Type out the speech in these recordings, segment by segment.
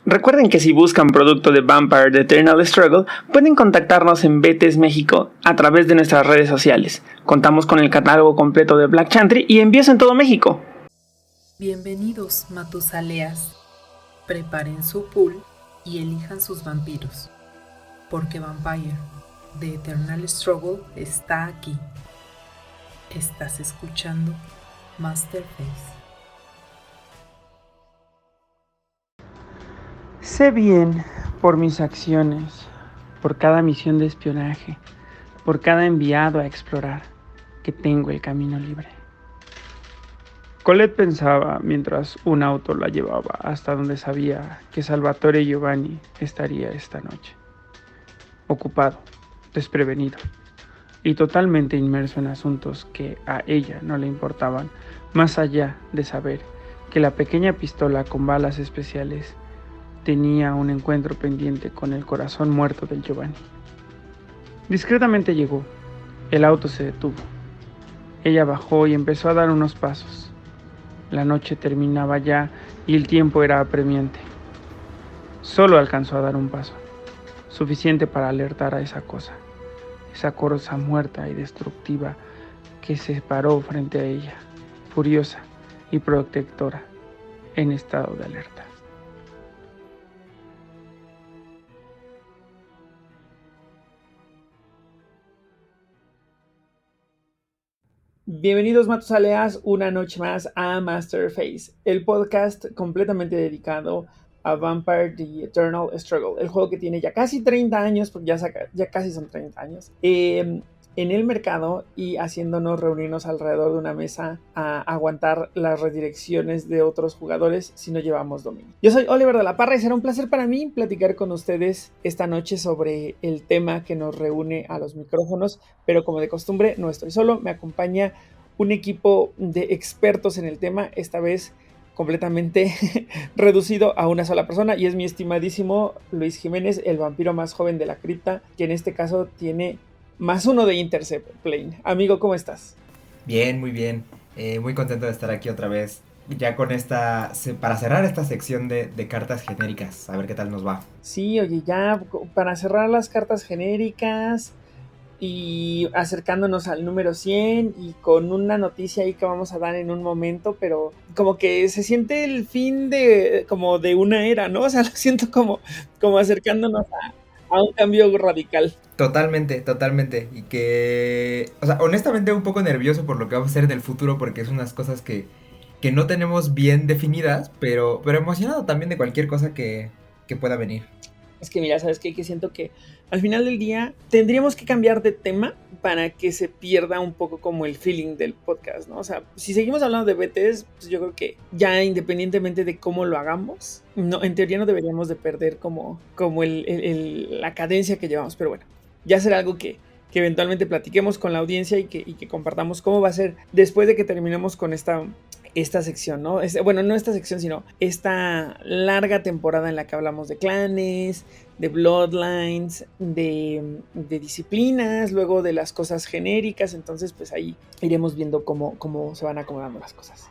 Recuerden que si buscan producto de Vampire The Eternal Struggle, pueden contactarnos en Betes México a través de nuestras redes sociales. Contamos con el catálogo completo de Black Chantry y envíos en todo México. Bienvenidos, Matusaleas. Preparen su pool y elijan sus vampiros, porque Vampire The Eternal Struggle está aquí. Estás escuchando Masterface. Sé bien por mis acciones, por cada misión de espionaje, por cada enviado a explorar, que tengo el camino libre. Colette pensaba mientras un auto la llevaba hasta donde sabía que Salvatore Giovanni estaría esta noche. Ocupado, desprevenido y totalmente inmerso en asuntos que a ella no le importaban, más allá de saber que la pequeña pistola con balas especiales tenía un encuentro pendiente con el corazón muerto del Giovanni. Discretamente llegó. El auto se detuvo. Ella bajó y empezó a dar unos pasos. La noche terminaba ya y el tiempo era apremiante. Solo alcanzó a dar un paso, suficiente para alertar a esa cosa muerta y destructiva que se paró frente a ella, furiosa y protectora, en estado de alerta. Bienvenidos Matusaleas una noche más a Masterface, el podcast completamente dedicado a Vampire The Eternal Struggle, el juego que tiene ya casi 30 años, porque ya casi son 30 años, en el mercado y haciéndonos reunirnos alrededor de una mesa a aguantar las redirecciones de otros jugadores si no llevamos dominio. Yo soy Oliver de la Parra y será un placer para mí platicar con ustedes esta noche sobre el tema que nos reúne a los micrófonos, pero como de costumbre no estoy solo, me acompaña un equipo de expertos en el tema, esta vez completamente reducido a una sola persona, y es mi estimadísimo Luis Jiménez, el vampiro más joven de la cripta, que en este caso tiene +1 de Intercept Plane. Amigo, ¿cómo estás? Bien, muy bien. Muy contento de estar aquí otra vez. Ya con para cerrar esta sección de cartas genéricas. A ver qué tal nos va. Sí, oye, ya para cerrar las cartas genéricas y acercándonos al número 100 y con una noticia ahí que vamos a dar en un momento, pero como que se siente el fin de una era, ¿no? O sea, lo siento como acercándonos a un cambio radical. Totalmente, totalmente. Y que, o sea, honestamente un poco nervioso por lo que vamos a hacer en el futuro porque es unas cosas que no tenemos bien definidas, pero emocionado también de cualquier cosa que pueda venir. Es que mira, ¿sabes qué? Que siento que al final del día tendríamos que cambiar de tema para que se pierda un poco como el feeling del podcast, ¿no? O sea, si seguimos hablando de BTS, pues yo creo que ya independientemente de cómo lo hagamos, no, en teoría no deberíamos de perder como la cadencia que llevamos, pero bueno, ya será algo que eventualmente platiquemos con la audiencia y que compartamos cómo va a ser después de que terminemos con esta sección, ¿no? Bueno, no esta sección, sino esta larga temporada en la que hablamos de clanes, de bloodlines, de disciplinas, luego de las cosas genéricas. Entonces, pues ahí iremos viendo cómo se van acomodando las cosas.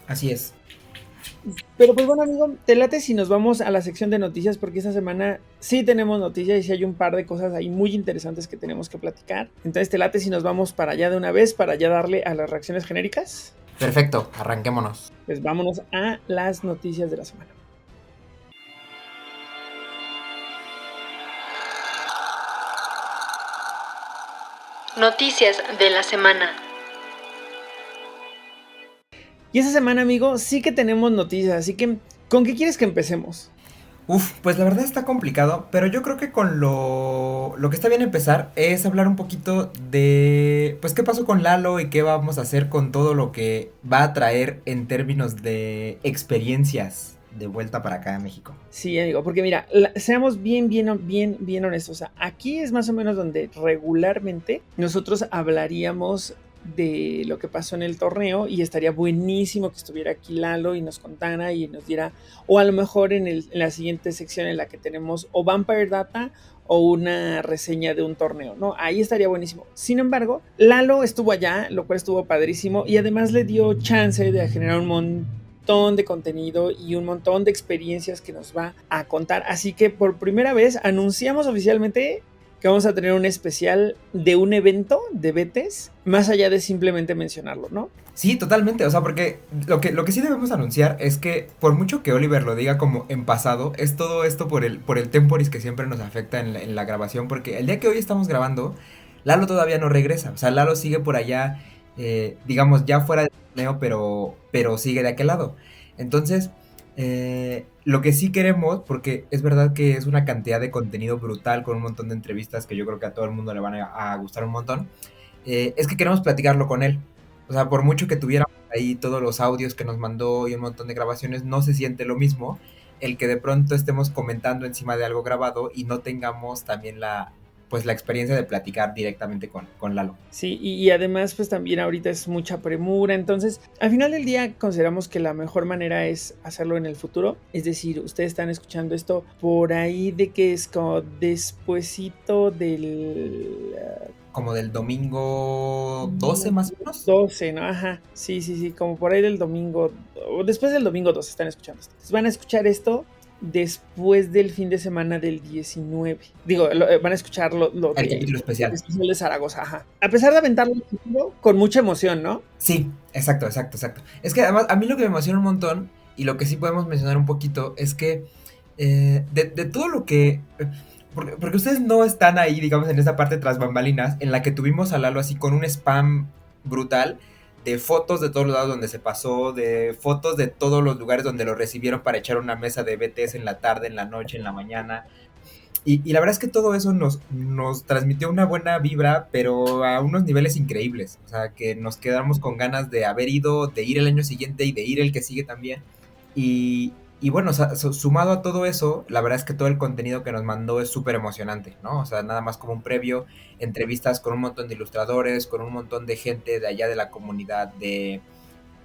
Así es. Pero pues bueno, amigo, te late si nos vamos a la sección de noticias, porque esta semana sí tenemos noticias y sí hay un par de cosas ahí muy interesantes que tenemos que platicar. Entonces, te late si nos vamos para allá de una vez, para ya darle a las reacciones genéricas. Perfecto, arranquémonos. Pues vámonos a las noticias de la semana. Noticias de la semana. Y esa semana, amigo, sí que tenemos noticias, así que ¿con qué quieres que empecemos? Pues la verdad está complicado, pero yo creo que con lo que está bien empezar es hablar un poquito de, pues, qué pasó con Lalo y qué vamos a hacer con todo lo que va a traer en términos de experiencias de vuelta para acá a México. Sí, amigo, porque mira, seamos bien honestos, o sea, aquí es más o menos donde regularmente nosotros hablaríamos de lo que pasó en el torneo y estaría buenísimo que estuviera aquí Lalo y nos contara y nos diera, o a lo mejor en la siguiente sección en la que tenemos o Vampire Data o una reseña de un torneo, ¿no? Ahí estaría buenísimo. Sin embargo, Lalo estuvo allá, lo cual estuvo padrísimo y además le dio chance de generar un montón de contenido y un montón de experiencias que nos va a contar. Así que por primera vez anunciamos oficialmente que vamos a tener un especial de un evento de BTS, más allá de simplemente mencionarlo, ¿no? Sí, totalmente, o sea, porque lo que sí debemos anunciar es que por mucho que Oliver lo diga como en pasado, es todo esto por el temporis que siempre nos afecta en la grabación, porque el día que hoy estamos grabando, Lalo todavía no regresa, o sea, Lalo sigue por allá, digamos, ya fuera del torneo, pero sigue de aquel lado. Entonces, lo que sí queremos, porque es verdad que es una cantidad de contenido brutal con un montón de entrevistas que yo creo que a todo el mundo le van a gustar un montón, es que queremos platicarlo con él. O sea, por mucho que tuviéramos ahí todos los audios que nos mandó y un montón de grabaciones, no se siente lo mismo el que de pronto estemos comentando encima de algo grabado y no tengamos también pues la experiencia de platicar directamente con Lalo. Sí, y además pues también ahorita es mucha premura, entonces al final del día consideramos que la mejor manera es hacerlo en el futuro, es decir, ustedes están escuchando esto por ahí de que es como despuesito del... Como del domingo 12 más o menos. 12, ¿no? Ajá, sí, como por ahí del domingo, o después del domingo 12 están escuchando esto. Entonces van a escuchar esto después del fin de semana del 19. Digo, van a escuchar lo el capítulo especial. El especial de Zaragoza, ajá. A pesar de aventarlo al futuro, con mucha emoción, ¿no? Sí, exacto. Es que además a mí lo que me emociona un montón, y lo que sí podemos mencionar un poquito, es que de todo lo que... Porque ustedes no están ahí, digamos, en esa parte tras bambalinas, en la que tuvimos a Lalo así con un spam brutal de fotos de todos los lados donde se pasó, de fotos de todos los lugares donde lo recibieron para echar una mesa de BTS en la tarde, en la noche, en la mañana. Y la verdad es que todo eso nos transmitió una buena vibra, pero a unos niveles increíbles. O sea, que nos quedamos con ganas de haber ido, de ir el año siguiente y de ir el que sigue también. Y bueno, o sea, sumado a todo eso, la verdad es que todo el contenido que nos mandó es súper emocionante, ¿no? O sea, nada más como un previo, entrevistas con un montón de ilustradores, con un montón de gente de allá de la comunidad de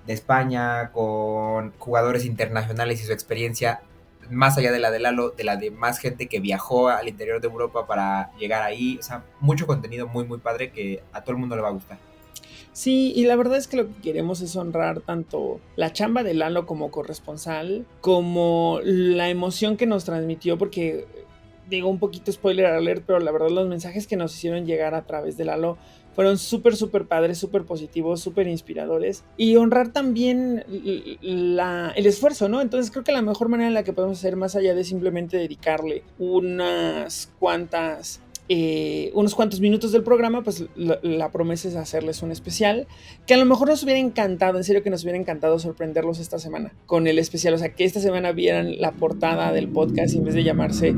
España, con jugadores internacionales y su experiencia, más allá de la de Lalo, de la de más gente que viajó al interior de Europa para llegar ahí. O sea, mucho contenido muy, muy padre que a todo el mundo le va a gustar. Sí, y la verdad es que lo que queremos es honrar tanto la chamba de Lalo como corresponsal, como la emoción que nos transmitió, porque digo un poquito spoiler alert, pero la verdad los mensajes que nos hicieron llegar a través de Lalo fueron súper padres, súper positivos, súper inspiradores, y honrar también el esfuerzo, ¿no? Entonces creo que la mejor manera en la que podemos hacer, más allá de simplemente dedicarle unos cuantos minutos del programa, pues la promesa es hacerles un especial, que a lo mejor nos hubiera encantado, en serio que nos hubiera encantado sorprenderlos esta semana con el especial, o sea, que esta semana vieran la portada del podcast y en vez de llamarse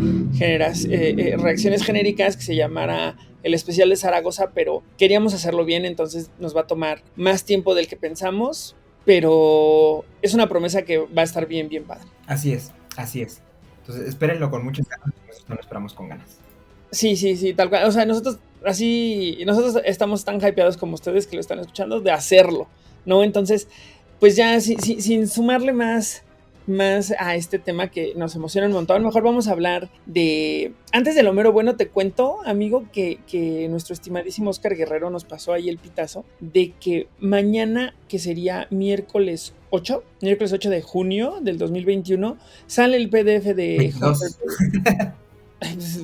reacciones genéricas, que se llamara el especial de Zaragoza, pero queríamos hacerlo bien, entonces nos va a tomar más tiempo del que pensamos, pero es una promesa que va a estar bien padre. Así es. Entonces espérenlo con muchas ganas, nosotros no lo esperamos con ganas. Sí, tal cual. O sea, nosotros estamos tan hypeados como ustedes que lo están escuchando de hacerlo, ¿no? Entonces, pues ya sin sumarle más a este tema que nos emociona un montón, mejor vamos a hablar de... Antes del Homero Bueno, te cuento, amigo, que nuestro estimadísimo Oscar Guerrero nos pasó ahí el pitazo de que mañana, que sería miércoles 8 de junio del 2021, sale el PDF de Hunter.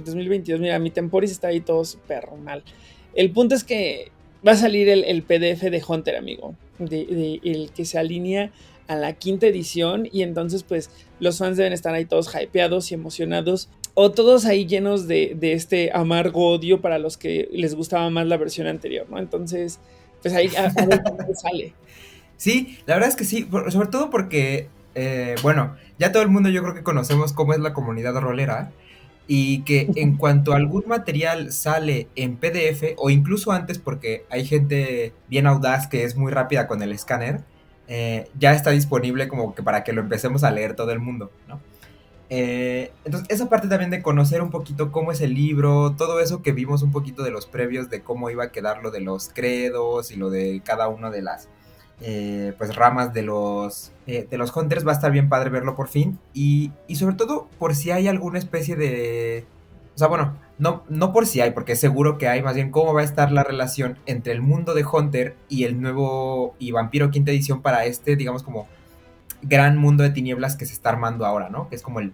2022, mira, mi temporis está ahí todo súper mal. El punto es que va a salir el PDF de Hunter, amigo, de el que se alinea a la 5ª edición, y entonces pues los fans deben estar ahí todos hypeados y emocionados, o todos ahí llenos de este amargo odio para los que les gustaba más la versión anterior, ¿no? Entonces, pues ahí a ver cómo sale. Sí, la verdad es que sí, sobre todo porque, bueno, ya todo el mundo yo creo que conocemos cómo es la comunidad rolera, y que en cuanto algún material sale en PDF, o incluso antes, porque hay gente bien audaz que es muy rápida con el escáner, ya está disponible como que para que lo empecemos a leer todo el mundo, ¿no? Entonces esa parte también de conocer un poquito cómo es el libro, todo eso que vimos un poquito de los previos, de cómo iba a quedar lo de los credos y lo de cada una de las pues ramas de los Hunters, va a estar bien padre verlo por fin, y sobre todo por si hay alguna especie de... O sea, bueno, no por si hay, porque seguro que hay, más bien cómo va a estar la relación entre el mundo de Hunter y el nuevo y Vampiro 5ª edición para digamos como gran mundo de tinieblas que se está armando ahora, ¿no? Que es como el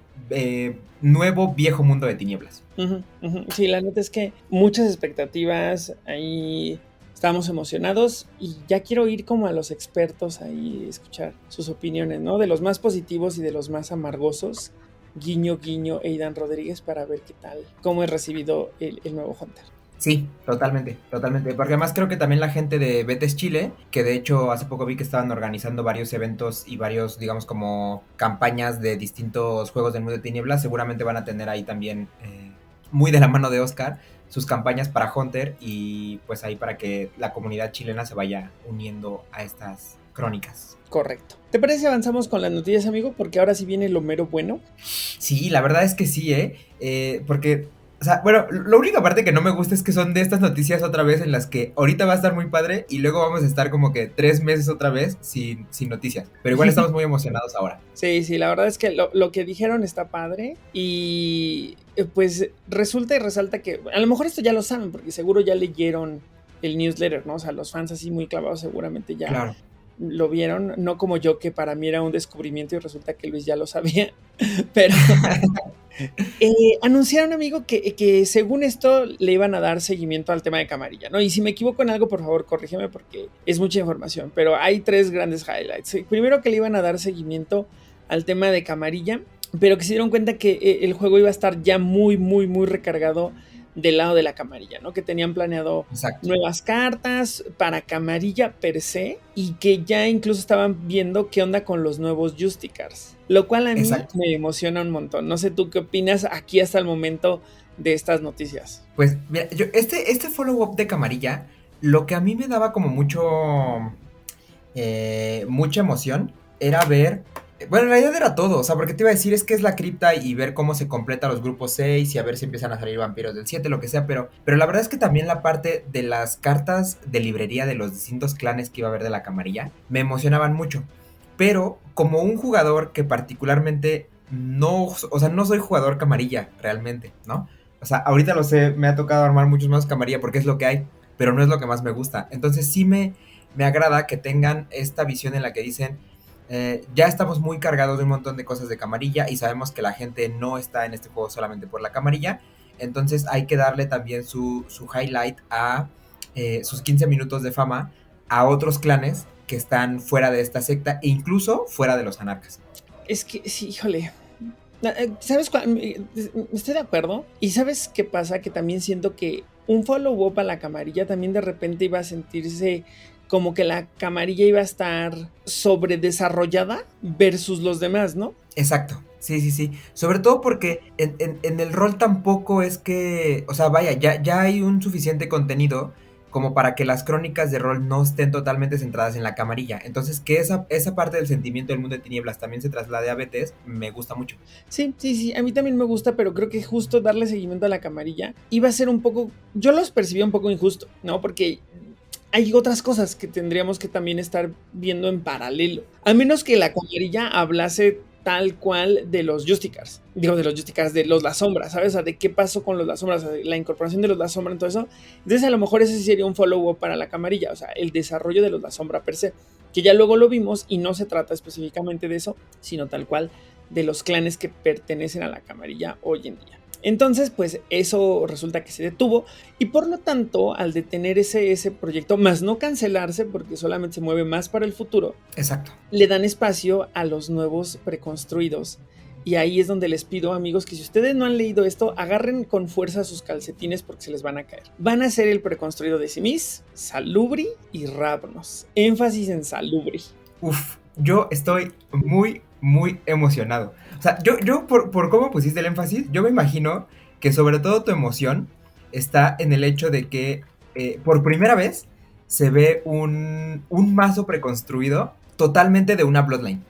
nuevo viejo mundo de tinieblas. Ujú, ujú. Sí, la neta es que muchas expectativas, ahí estamos emocionados y ya quiero ir como a los expertos ahí, escuchar sus opiniones, ¿no? De los más positivos y de los más amargosos. Guiño, guiño, Aidan Rodríguez para ver qué tal, cómo es recibido el nuevo Hunter. Sí, totalmente, totalmente. Porque además creo que también la gente de Betes Chile, que de hecho hace poco vi que estaban organizando varios eventos y varios, digamos, como campañas de distintos juegos del mundo de tinieblas, seguramente van a tener ahí también, muy de la mano de Oscar, sus campañas para Hunter y pues ahí para que la comunidad chilena se vaya uniendo a estas crónicas. Correcto. ¿Te parece si avanzamos con las noticias, amigo? Porque ahora sí viene lo mero bueno. Sí, la verdad es que sí, porque, o sea, bueno, lo única parte que no me gusta es que son de estas noticias otra vez en las que ahorita va a estar muy padre y luego vamos a estar como que 3 meses otra vez sin noticias. Pero igual estamos muy emocionados ahora. Sí, sí, la verdad es que lo que dijeron está padre y pues resulta y resalta que a lo mejor esto ya lo saben porque seguro ya leyeron el newsletter, ¿no? O sea, los fans así muy clavados seguramente ya Claro. lo vieron, no como yo que para mí era un descubrimiento y resulta que Luis ya lo sabía, pero anunciaron, amigo, que según esto le iban a dar seguimiento al tema de Camarilla, ¿no? Y si me equivoco en algo, por favor, corrígeme porque es mucha información, pero hay 3 grandes highlights. Primero que le iban a dar seguimiento al tema de Camarilla, pero que se dieron cuenta que el juego iba a estar ya muy, muy, muy recargado del lado de la Camarilla, ¿no? Que tenían planeado Exacto. nuevas cartas para Camarilla per se y que ya incluso estaban viendo qué onda con los nuevos Justicars, lo cual a mí Exacto. me emociona un montón. No sé tú qué opinas aquí hasta el momento de estas noticias. Pues, mira, este follow-up de Camarilla, lo que a mí me daba como mucha emoción era ver. Bueno, en realidad era todo, o sea, porque te iba a decir es que es la cripta y ver cómo se completa los grupos 6 y a ver si empiezan a salir vampiros del 7, lo que sea, pero la verdad es que también la parte de las cartas de librería de los distintos clanes que iba a haber de la Camarilla me emocionaban mucho, pero como un jugador que particularmente no, o sea, no soy jugador Camarilla realmente, ¿no? O sea, ahorita lo sé, me ha tocado armar muchos más Camarilla porque es lo que hay, pero no es lo que más me gusta, entonces sí me agrada que tengan esta visión en la que dicen ya estamos muy cargados de un montón de cosas de Camarilla y sabemos que la gente no está en este juego solamente por la Camarilla, entonces hay que darle también su highlight a sus 15 minutos de fama a otros clanes que están fuera de esta secta e incluso fuera de los anarcas. Es que, sí, híjole. ¿Sabes cuál? Estoy de acuerdo. Y ¿sabes qué pasa? Que también siento que un follow-up a la Camarilla también de repente iba a sentirse como que la Camarilla iba a estar sobredesarrollada versus los demás, ¿no? Exacto, sí, sí, sí. Sobre todo porque en el rol tampoco es que, o sea, vaya, ya hay un suficiente contenido como para que las crónicas de rol no estén totalmente centradas en la Camarilla. Entonces, que esa parte del sentimiento del mundo de tinieblas también se traslade a BTS, me gusta mucho. Sí, sí, sí, a mí también me gusta, pero creo que justo darle seguimiento a la Camarilla iba a ser un poco, yo los percibía un poco injusto, ¿no? Porque hay otras cosas que tendríamos que también estar viendo en paralelo. A menos que la Camarilla hablase tal cual de los Justicars. Digo, de los Justicars, de los Las Sombras, ¿sabes? O sea, de qué pasó con los Las Sombras, o sea, la incorporación de los Las Sombras, todo eso. Entonces, a lo mejor ese sería un follow-up para la Camarilla, o sea, el desarrollo de los Las Sombras per se, que ya luego lo vimos y no se trata específicamente de eso, sino tal cual de los clanes que pertenecen a la Camarilla hoy en día. Entonces, pues eso resulta que se detuvo y por lo tanto, al detener ese proyecto, más no cancelarse porque solamente se mueve más para el futuro, Exacto. le dan espacio a los nuevos preconstruidos. Y ahí es donde les pido, amigos, que si ustedes no han leído esto, agarren con fuerza sus calcetines porque se les van a caer. Van a ser el preconstruido de Simis, Salubri y Ravnos. Énfasis en Salubri. Uf, yo estoy muy, muy emocionado. O sea, yo por cómo pusiste el énfasis, yo me imagino que sobre todo tu emoción está en el hecho de que por primera vez se ve un mazo preconstruido totalmente de una Bloodline.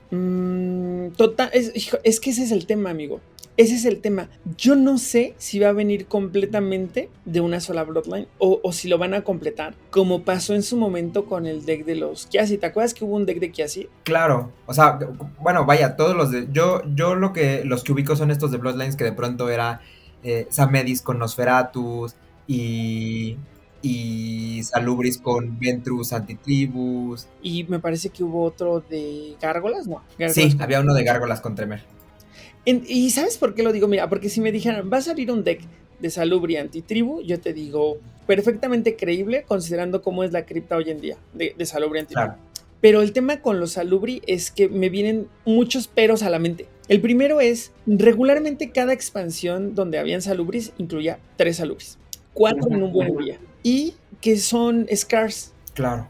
Total, es que ese es el tema, amigo. Ese es el tema. Yo no sé si va a venir completamente de una sola Bloodline o si lo van a completar, como pasó en su momento con el deck de los Kiasi. ¿Te acuerdas que hubo un deck de Kiasi? Claro, o sea, bueno, vaya, todos los de... Yo los que ubico son estos de Bloodlines que de pronto era Samedis con Nosferatus y y Salubris con Ventrus Antitribus. Y me parece que hubo otro de Gárgolas, ¿no? Gárgolas Sí, con... había uno de Gárgolas con Tremor. ¿Y sabes por qué lo digo? Mira, porque si me dijeran, va a salir un deck de Salubri Antitribu, yo te digo, perfectamente creíble considerando cómo es la cripta hoy en día de Salubri Antitribu. Claro. Pero el tema con los Salubri es que me vienen muchos peros a la mente. El primero es, regularmente cada expansión donde habían Salubris incluía 3 Salubris, 4 en un buen día, y que son Scars. Claro.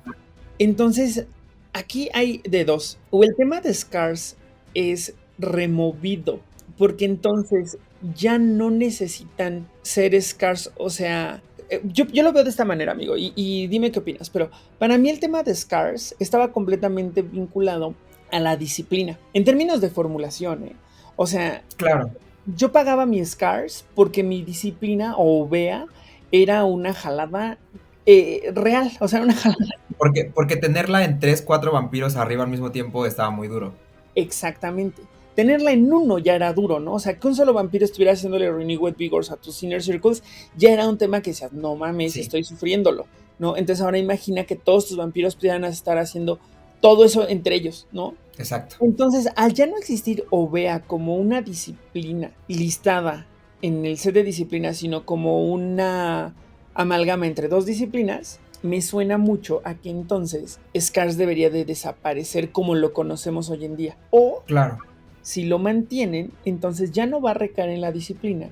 Entonces, aquí hay de dos. O el tema de Scars es removido, porque entonces ya no necesitan ser Scars, o sea, yo lo veo de esta manera, amigo, y dime qué opinas, pero para mí el tema de Scars estaba completamente vinculado a la disciplina, en términos de formulación, o sea, claro, yo pagaba mi Scars porque mi disciplina o OVEA era una jalada real, o sea, una jalada. Porque tenerla en 3, 4 vampiros arriba al mismo tiempo estaba muy duro. Exactamente. Tenerla en uno ya era duro, ¿no? O sea, que un solo vampiro estuviera haciéndole Renewed Vigors a tus Inner Circles ya era un tema que decías, no mames, sí, estoy sufriéndolo, ¿no? Entonces ahora imagina que todos tus vampiros pudieran estar haciendo todo eso entre ellos, ¿no? Exacto. Entonces, al ya no existir OVEA como una disciplina listada en el set de disciplinas, sino como una amalgama entre dos disciplinas, me suena mucho a que entonces Scars debería de desaparecer como lo conocemos hoy en día. O, claro, si lo mantienen, entonces ya no va a recaer en la disciplina,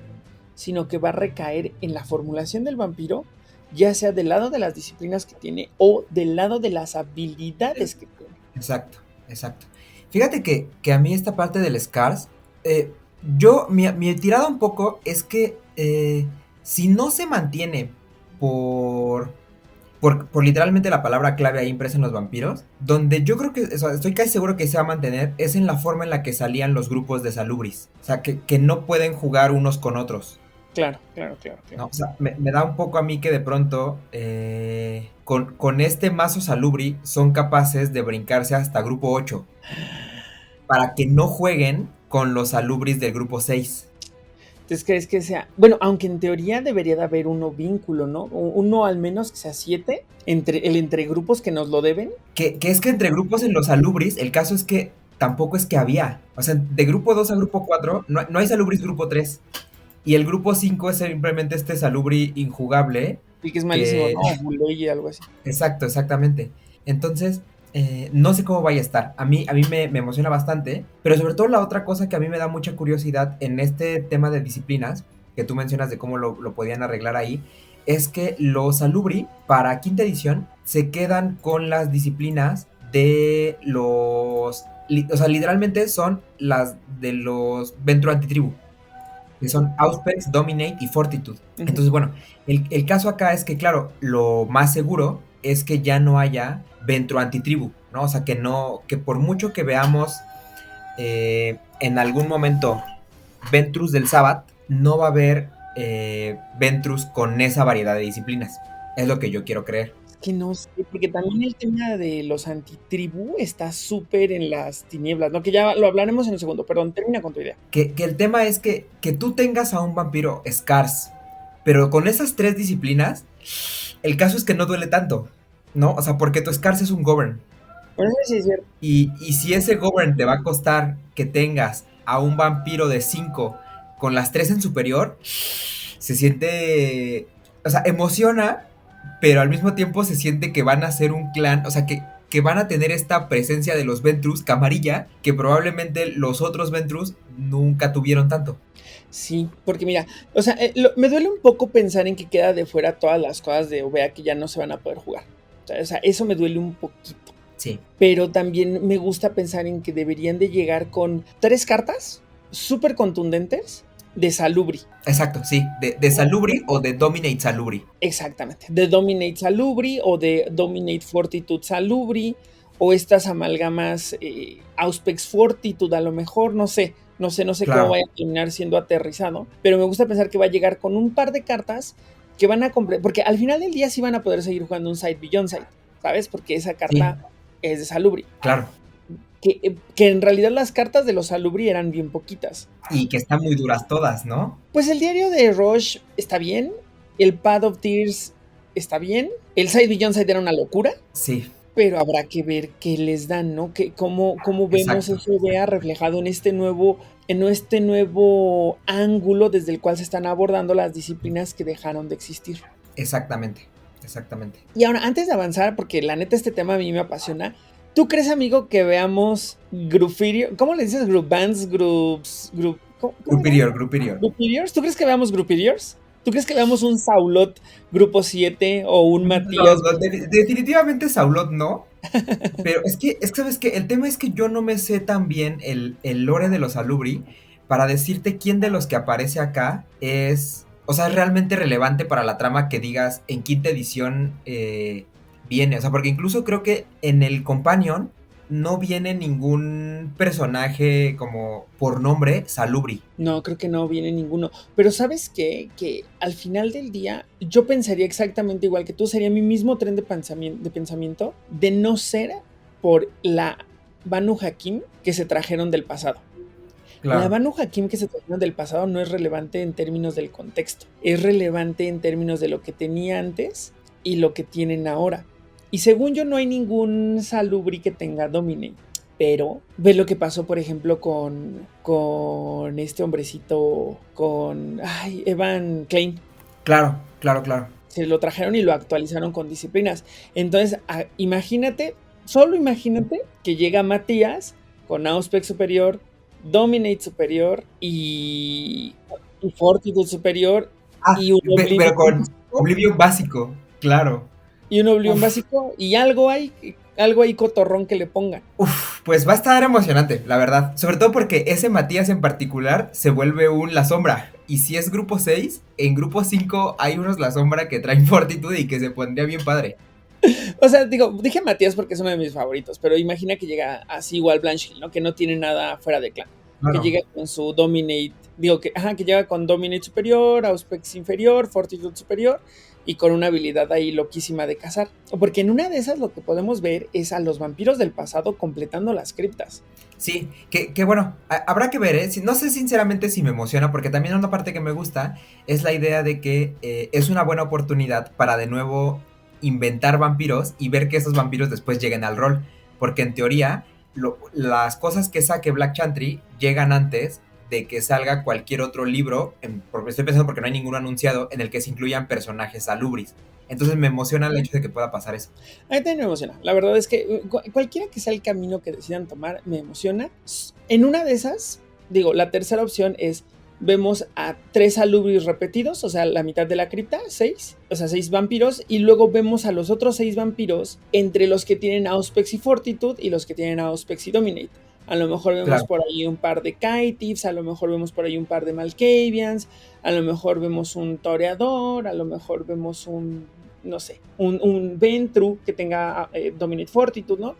sino que va a recaer en la formulación del vampiro, ya sea del lado de las disciplinas que tiene o del lado de las habilidades que tiene. Exacto, exacto. Fíjate que a mí esta parte del Scars, mi tirada un poco es que si no se mantiene por literalmente la palabra clave ahí impresa en los vampiros, donde yo creo que, o sea, estoy casi seguro que se va a mantener, es en la forma en la que salían los grupos de Salubris. O sea, que no pueden jugar unos con otros. Claro. No, o sea, me da un poco a mí que de pronto con este mazo Salubri son capaces de brincarse hasta grupo 8 para que no jueguen con los Salubris del grupo 6. Entonces, ¿crees que sea? Bueno, aunque en teoría debería de haber uno vínculo, ¿no? Uno al menos que sea 7 entre grupos que nos lo deben. Que es que entre grupos en los Salubris, el caso es que tampoco es que había. O sea, de grupo 2 a grupo 4 no hay Salubris grupo 3. Y el grupo 5 es simplemente este Salubri injugable. Y que es malísimo, ¿no? Bully y algo así. Exacto, exactamente. Entonces, no sé cómo vaya a estar. A mí me emociona bastante. Pero sobre todo la otra cosa que a mí me da mucha curiosidad en este tema de disciplinas, que tú mencionas de cómo lo podían arreglar ahí, es que los Salubri, para quinta edición, se quedan con las disciplinas de los... O sea, literalmente son las de los Ventru Antitribu, que son Auspex, Dominate y Fortitude. Uh-huh. Entonces, bueno, el caso acá es que, claro, lo más seguro es que ya no haya Ventru Antitribu, ¿no? O sea, que por mucho que veamos en algún momento Ventrus del Sabbath, no va a haber Ventrus con esa variedad de disciplinas. Es lo que yo quiero creer. Que no sé, porque también el tema de los antitribu está súper en las tinieblas, ¿no? Que ya lo hablaremos en un segundo, perdón, termina con tu idea. Que el tema es que tú tengas a un vampiro Scars, pero con esas 3 disciplinas, el caso es que no duele tanto, ¿no? O sea, porque tu Scars es un Govern. Bueno, sí es cierto. Y si ese Govern te va a costar que tengas a un vampiro de 5 con las 3 en superior, se siente... O sea, emociona, pero al mismo tiempo se siente que van a ser un clan, o sea, que van a tener esta presencia de los Ventrus camarilla, que probablemente los otros Ventrus nunca tuvieron tanto. Sí, porque mira, o sea, me duele un poco pensar en que queda de fuera todas las cosas de OVEA que ya no se van a poder jugar. O sea, eso me duele un poquito. Sí. Pero también me gusta pensar en que deberían de llegar con 3 cartas súper contundentes de Salubri. Exacto, sí, de Salubri o de Dominate Salubri. Exactamente, de Dominate Salubri o de Dominate Fortitude Salubri o estas amalgamas Auspex Fortitude a lo mejor, no sé claro. Cómo vaya a terminar siendo aterrizado, pero me gusta pensar que va a llegar con un par de cartas que van a comprar, porque al final del día sí van a poder seguir jugando un Side Beyond Side, ¿sabes? Porque esa carta es de Salubri. Claro. Que en realidad las cartas de los Salubri eran bien poquitas. Y que están muy duras todas, ¿no? Pues el diario de Roche está bien. El Path of Tears está bien. El Side Beyond Side era una locura. Sí. Pero habrá que ver qué les dan, ¿no? Cómo vemos Exacto. ese vea reflejado en este nuevo ángulo desde el cual se están abordando las disciplinas que dejaron de existir. Exactamente. Y ahora, antes de avanzar, porque la neta este tema a mí me apasiona, ¿tú crees, amigo, que veamos Grouperior? ¿Cómo le dices? Group bands, groups, Grouperior. ¿Grouperiors? ¿Tú crees que veamos Grouperiors? ¿Tú crees que veamos un Saulot Grupo 7 o un Matías? No, definitivamente Saulot no. Pero es que ¿sabes qué? El tema es que yo no me sé tan bien el lore de los Salubri para decirte quién de los que aparece acá es, o sea, es realmente relevante para la trama que digas en quinta edición viene. O sea, porque incluso creo que en el Companion no viene ningún personaje como por nombre Salubri. No, creo que no viene ninguno. Pero ¿sabes qué? Que al final del día yo pensaría exactamente igual que tú. Sería mi mismo tren de pensamiento de no ser por la Banu Hakim que se trajeron del pasado. Claro. La Banu Hakim que se trajeron del pasado no es relevante en términos del contexto. Es relevante en términos de lo que tenía antes y lo que tienen ahora. Y según yo no hay ningún Salubri que tenga Dominate. Pero ve lo que pasó, por ejemplo, con este hombrecito, con Evan Klein. Claro. Se lo trajeron y lo actualizaron con disciplinas. Entonces, solo imagínate que llega Matías con Auspex superior, Dominate superior y Fortitude superior. Y un pero con Oblivion básico, claro. Y un Oblivion básico y algo ahí cotorrón que le pongan. Pues va a estar emocionante, la verdad. Sobre todo porque ese Matías en particular se vuelve La Sombra. Y si es grupo 6, en grupo 5 hay unos La Sombra que traen Fortitude y que se pondría bien padre. O sea, dije Matías porque es uno de mis favoritos, pero imagina que llega así igual Blanchill, ¿no? Que no tiene nada fuera de clan. Claro. Que llega con su Dominate, que llega con Dominate superior, Auspex inferior, Fortitude superior y con una habilidad ahí loquísima de cazar. Porque en una de esas lo que podemos ver es a los vampiros del pasado completando las criptas. Sí, que bueno, habrá que ver, ¿eh? No sé sinceramente si me emociona, porque también una parte que me gusta es la idea de que es una buena oportunidad para de nuevo inventar vampiros y ver que esos vampiros después lleguen al rol. Porque en teoría, las cosas que saque Black Chantry llegan antes de que salga cualquier otro libro, porque estoy pensando porque no hay ninguno anunciado, en el que se incluyan personajes salubris. Entonces me emociona el hecho de que pueda pasar eso. A mí también me emociona. La verdad es que cualquiera que sea el camino que decidan tomar, me emociona. En una de esas, la tercera opción es, vemos a 3 salubris repetidos, o sea, la mitad de la cripta, 6, o sea, 6 vampiros, y luego vemos a los otros 6 vampiros entre los que tienen Auspex y Fortitude y los que tienen Auspex y Dominate. A lo mejor vemos por ahí un par de Caitiffs, a lo mejor vemos por ahí un par de Malkavians, a lo mejor vemos un Toreador, a lo mejor vemos un Ventru que tenga Dominate Fortitude, ¿no?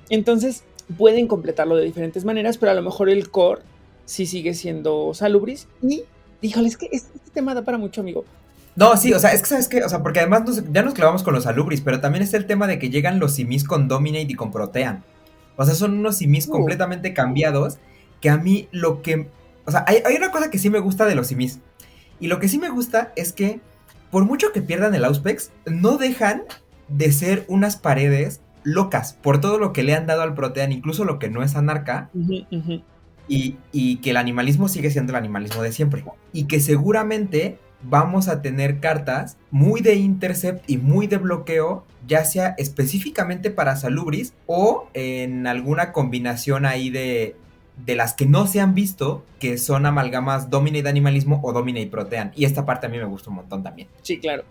Entonces pueden completarlo de diferentes maneras, pero a lo mejor el core sí sigue siendo Salubris. Y, híjole, es que este tema da para mucho, amigo. No, sí, o sea, es que ¿sabes qué? O sea, porque además ya nos clavamos con los Salubris, pero también está el tema de que llegan los Simis con Dominate y con Protean. O sea, son unos Simis completamente cambiados, que a mí o sea, hay una cosa que sí me gusta de los Simis. Y lo que sí me gusta es que, por mucho que pierdan el Auspex, no dejan de ser unas paredes locas por todo lo que le han dado al Protean, incluso lo que no es anarca. Y que el animalismo sigue siendo el animalismo de siempre. Y que seguramente vamos a tener cartas muy de intercept y muy de bloqueo, ya sea específicamente para Salubris o en alguna combinación ahí de las que no se han visto, que son amalgamas Dominate Animalismo o Dominate Protean. Y esta parte a mí me gusta un montón también. Sí, claro.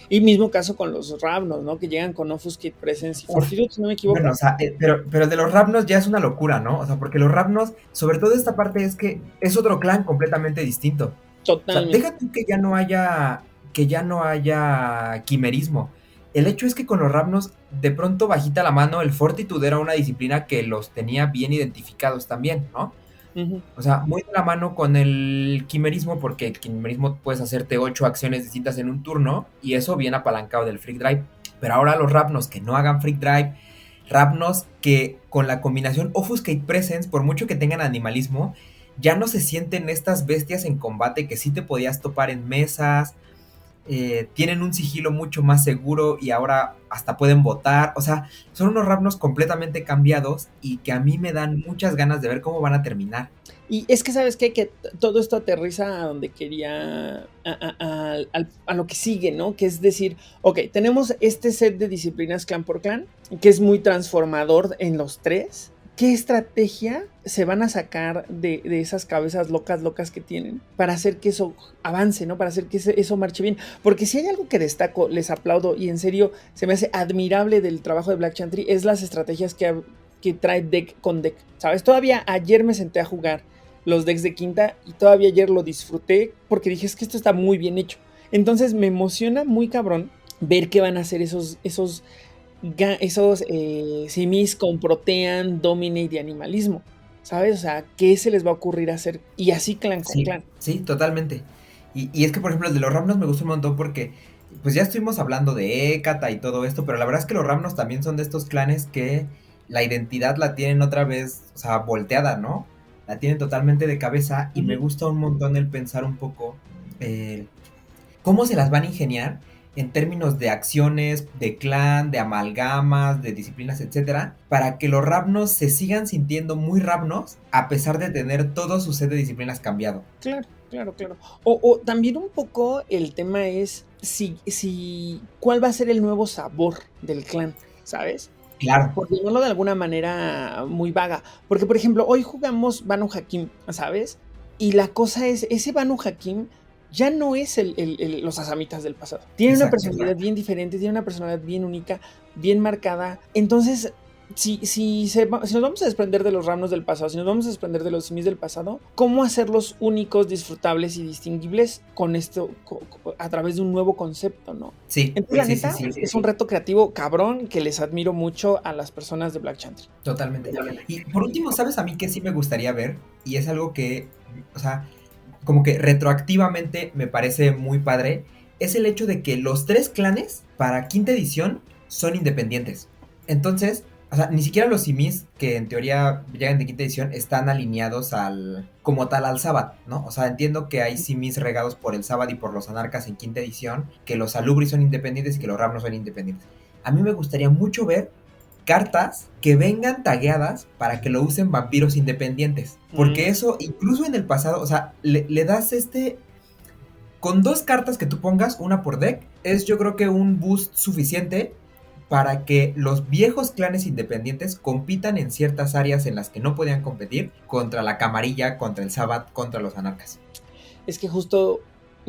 Y mismo caso con los Ravnos, ¿no? Que llegan con Offuscate Presence y Fortitude, si no me equivoco. Bueno, o sea, pero el de los Ravnos ya es una locura, ¿no? O sea, porque los Ravnos, sobre todo esta parte es que es otro clan completamente distinto. Totalmente. O sea, déjate que ya no haya quimerismo. El hecho es que con los Ravnos, de pronto bajita la mano, el Fortitude era una disciplina que los tenía bien identificados también, ¿no? Uh-huh. O sea, muy de la mano con el quimerismo, porque el quimerismo puedes hacerte 8 acciones distintas en un turno, y eso bien apalancado del Freak Drive. Pero ahora los Ravnos que no hagan Freak Drive, Ravnos que con la combinación Offuscate Presence, por mucho que tengan animalismo, ya no se sienten estas bestias en combate que sí te podías topar en mesas. tienen un sigilo mucho más seguro y ahora hasta pueden votar. O sea, son unos Ravnos completamente cambiados y que a mí me dan muchas ganas de ver cómo van a terminar. Y es que, ¿sabes qué? Que todo esto aterriza a donde quería, a lo que sigue, ¿no? Que es decir, ok, tenemos este set de disciplinas clan por clan, que es muy transformador en los tres. ¿Qué estrategia se van a sacar de esas cabezas locas que tienen para hacer que eso avance, ¿no? Para hacer que eso marche bien. Porque si hay algo que destaco, les aplaudo y en serio se me hace admirable del trabajo de Black Chantry, es las estrategias que trae deck con deck, ¿sabes? Todavía ayer me senté a jugar los decks de quinta y todavía ayer lo disfruté porque dije, es que esto está muy bien hecho. Entonces me emociona muy cabrón ver qué van a hacer esos simis con Protean, Dominate y Animalismo, ¿sabes? O sea, ¿qué se les va a ocurrir hacer? Y así clan con clan. Sí, totalmente. Y es que, por ejemplo, el de los Ramnos me gusta un montón porque, pues ya estuvimos hablando de Hécata y todo esto, pero la verdad es que los Ramnos también son de estos clanes que la identidad la tienen otra vez, o sea, volteada, ¿no? La tienen totalmente de cabeza y me gusta un montón el pensar un poco cómo se las van a ingeniar en términos de acciones, de clan, de amalgamas, de disciplinas, etcétera, para que los Ravnos se sigan sintiendo muy Ravnos a pesar de tener todo su set de disciplinas cambiado. Claro. O también un poco el tema es cuál va a ser el nuevo sabor del clan, ¿sabes? Claro. Por llamarlo de alguna manera muy vaga. Porque, por ejemplo, hoy jugamos Banu Hakim, ¿sabes? Y la cosa es, ese Banu Hakim ya no es los asamitas del pasado. Tiene una personalidad bien diferente, tiene una personalidad bien única, bien marcada. Entonces, si nos vamos a desprender de los Ravnos del pasado, si nos vamos a desprender de los simis del pasado, ¿cómo hacerlos únicos, disfrutables y distinguibles con esto, a través de un nuevo concepto, ¿no? Sí. Entonces, la neta, es un reto creativo cabrón que les admiro mucho a las personas de Black Chantry. Totalmente. Y por último, ¿sabes a mí que sí me gustaría ver? Y es algo que, o sea, como que retroactivamente me parece muy padre, es el hecho de que los 3 clanes para quinta edición son independientes. Entonces, o sea, ni siquiera los simis que en teoría llegan de quinta edición están alineados como tal al Sabbath, ¿no? O sea, entiendo que hay simis regados por el Sabbath y por los anarcas en quinta edición, que los alubris son independientes y que los Ravnos son independientes. A mí me gustaría mucho ver cartas que vengan tagueadas para que lo usen vampiros independientes. Porque eso, incluso en el pasado, o sea, le das con 2 cartas que tú pongas, una por deck, es yo creo que un boost suficiente para que los viejos clanes independientes compitan en ciertas áreas en las que no podían competir contra la camarilla, contra el Sabbath, contra los anarcas. Es que justo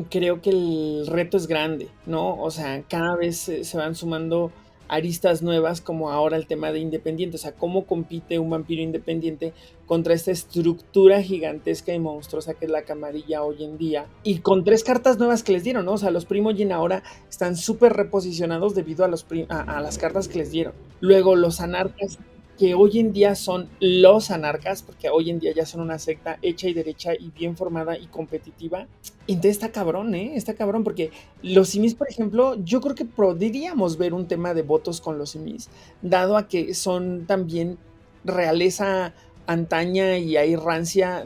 creo que el reto es grande, ¿no? O sea, cada vez se van sumando aristas nuevas, como ahora el tema de independiente, o sea, cómo compite un vampiro independiente contra esta estructura gigantesca y monstruosa que es la camarilla hoy en día, y con 3 cartas nuevas que les dieron, ¿no? O sea, los Primogen ahora están súper reposicionados debido a las cartas que les dieron. Luego los anarcas, que hoy en día son los anarcas, porque hoy en día ya son una secta hecha y derecha y bien formada y competitiva. Entonces está cabrón, está cabrón, porque los simis, por ejemplo, yo creo que podríamos ver un tema de votos con los simis, dado a que son también realeza antaña y hay rancia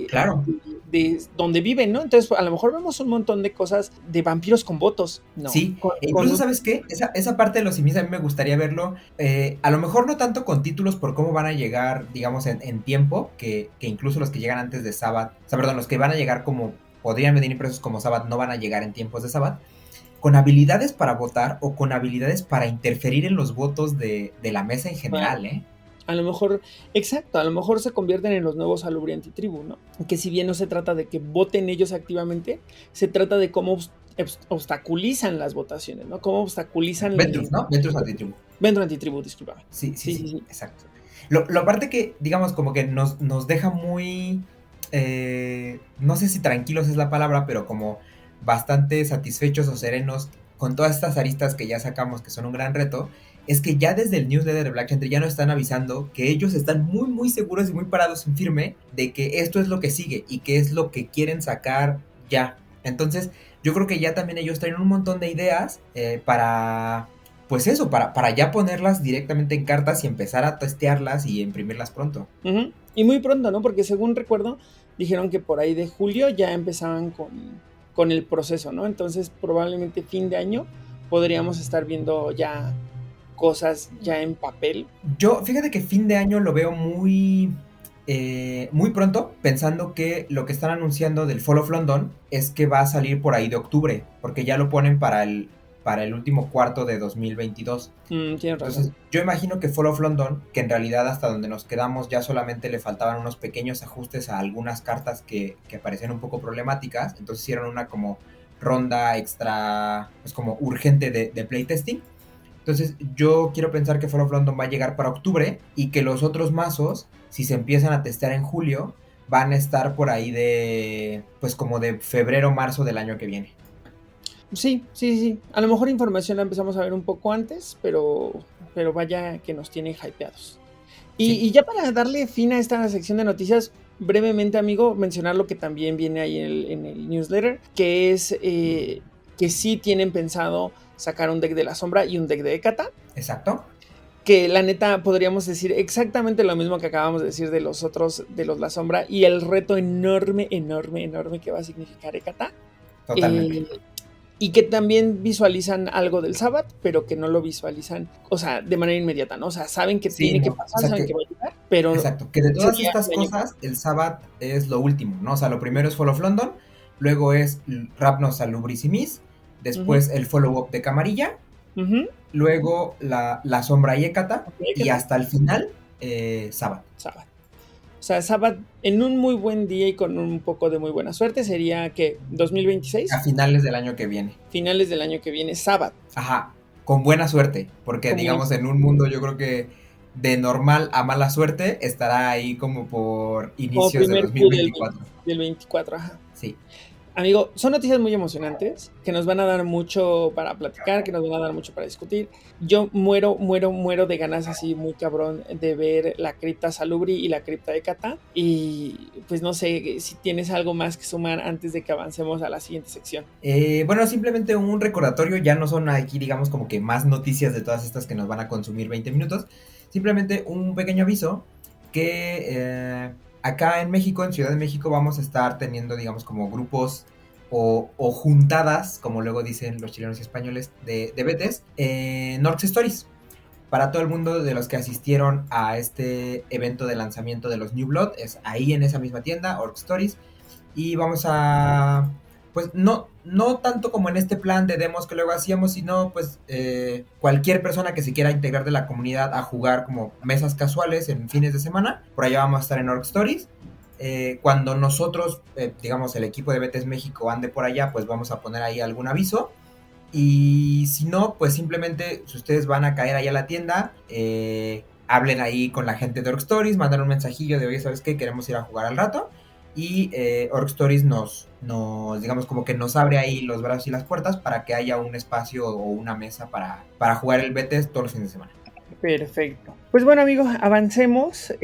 Claro. de donde viven, ¿no? Entonces, a lo mejor vemos un montón de cosas de vampiros con votos, ¿no? Sí, incluso, ¿sabes qué? Esa parte de los simis a mí me gustaría verlo, a lo mejor no tanto con títulos por cómo van a llegar, digamos, en tiempo, que incluso los que llegan antes de Sabbath, o sea, perdón, los que van a llegar como, podrían venir impresos como Sabbath, no van a llegar en tiempos de Sabbath, con habilidades para votar o con habilidades para interferir en los votos de la mesa en general, ¿eh? A lo mejor, exacto, a lo mejor se convierten en los nuevos Alubri Antitribu, ¿no? Que si bien no se trata de que voten ellos activamente, se trata de cómo obstaculizan las votaciones, ¿no? Cómo obstaculizan... Ventrus, ¿no? Ventrus Antitribu. Ventrus Antitribu, discúlpame. Sí, exacto. Lo aparte que, digamos, como que nos deja muy... no sé si tranquilos es la palabra, pero como bastante satisfechos o serenos con todas estas aristas que ya sacamos, que son un gran reto, es que ya desde el newsletter de Black Chantry ya nos están avisando que ellos están muy, muy seguros y muy parados en firme de que esto es lo que sigue y que es lo que quieren sacar ya. Entonces, yo creo que ya también ellos traen un montón de ideas para, pues eso, para ya ponerlas directamente en cartas y empezar a testearlas y imprimirlas pronto. Y muy pronto, ¿no? Porque según recuerdo, dijeron que por ahí de julio ya empezaban con el proceso, ¿no? Entonces probablemente fin de año podríamos estar viendo ya cosas ya en papel. Yo, fíjate que fin de año lo veo muy pronto, pensando que lo que están anunciando del Fall of London es que va a salir por ahí de octubre, porque ya lo ponen para el último cuarto de 2022. Tienes Entonces, razón. yo imagino que Fall of London, que en realidad hasta donde nos quedamos ya solamente le faltaban unos pequeños ajustes a algunas cartas que parecían un poco problemáticas, entonces hicieron una como ronda extra, pues como urgente de playtesting. Entonces yo quiero pensar que Fall of London va a llegar para octubre y que los otros mazos, si se empiezan a testear en julio, van a estar por ahí de, pues como de febrero, marzo del año que viene. Sí. A lo mejor información la empezamos a ver un poco antes, pero vaya que nos tiene hypeados. Y ya para darle fin a esta sección de noticias, brevemente, amigo, mencionar lo que también viene ahí en el newsletter, que es que sí tienen pensado sacar un deck de la sombra y un deck de Ekata. Exacto. Que la neta podríamos decir exactamente lo mismo que acabamos de decir de los otros, de los la sombra, y el reto enorme que va a significar Ekata. Totalmente. Y que también visualizan algo del Sabbath, pero que no lo visualizan, o sea, de manera inmediata, ¿no? O sea, saben que tiene que pasar, saben que va a llegar, pero... Exacto, que de todas estas cosas, el Sabbath es lo último, ¿no? O sea, lo primero es Fall of London, luego es Ravnos Salubris y Mis, después el follow-up de Camarilla, luego la sombra y Ekata, y hasta el final, Sabbath. O sea, Sabbath en un muy buen día y con un poco de muy buena suerte sería que 2026. A finales del año que viene. Finales del año que viene, Sabbath. Ajá, con buena suerte, porque digamos en un mundo yo creo que de normal a mala suerte estará ahí como por inicios de 2024. Del 24, ajá. Sí. Amigo, son noticias muy emocionantes que nos van a dar mucho para platicar, que nos van a dar mucho para discutir. Yo muero de ganas así muy cabrón de ver la cripta Salubri y la cripta Ekata. Y pues no sé si tienes algo más que sumar antes de que avancemos a la siguiente sección. Bueno, simplemente un recordatorio, ya no son aquí digamos como que más noticias de todas estas que nos van a consumir 20 minutos. Simplemente un pequeño aviso que... acá en México, en Ciudad de México, vamos a estar teniendo, digamos, como grupos o juntadas, como luego dicen los chilenos y españoles, de betes, en Orcs Stories. Para todo el mundo de los que asistieron a este evento de lanzamiento de los New Blood, es ahí en esa misma tienda, Orcs Stories. Y vamos a... pues no tanto como en este plan de demos que luego hacíamos, sino pues cualquier persona que se quiera integrar de la comunidad a jugar como mesas casuales en fines de semana, por allá vamos a estar en Orc Stories. Cuando nosotros, digamos el equipo de Betes México ande por allá, pues vamos a poner ahí algún aviso. Y si no, pues simplemente si ustedes van a caer ahí a la tienda, hablen ahí con la gente de Orc Stories, mandan un mensajillo de oye, ¿sabes qué? Queremos ir a jugar al rato. Y Orc Stories nos, digamos, como que nos abre ahí los brazos y las puertas para que haya un espacio o una mesa para jugar el Betes todos los fines de semana. Perfecto. Pues bueno, amigos, avancemos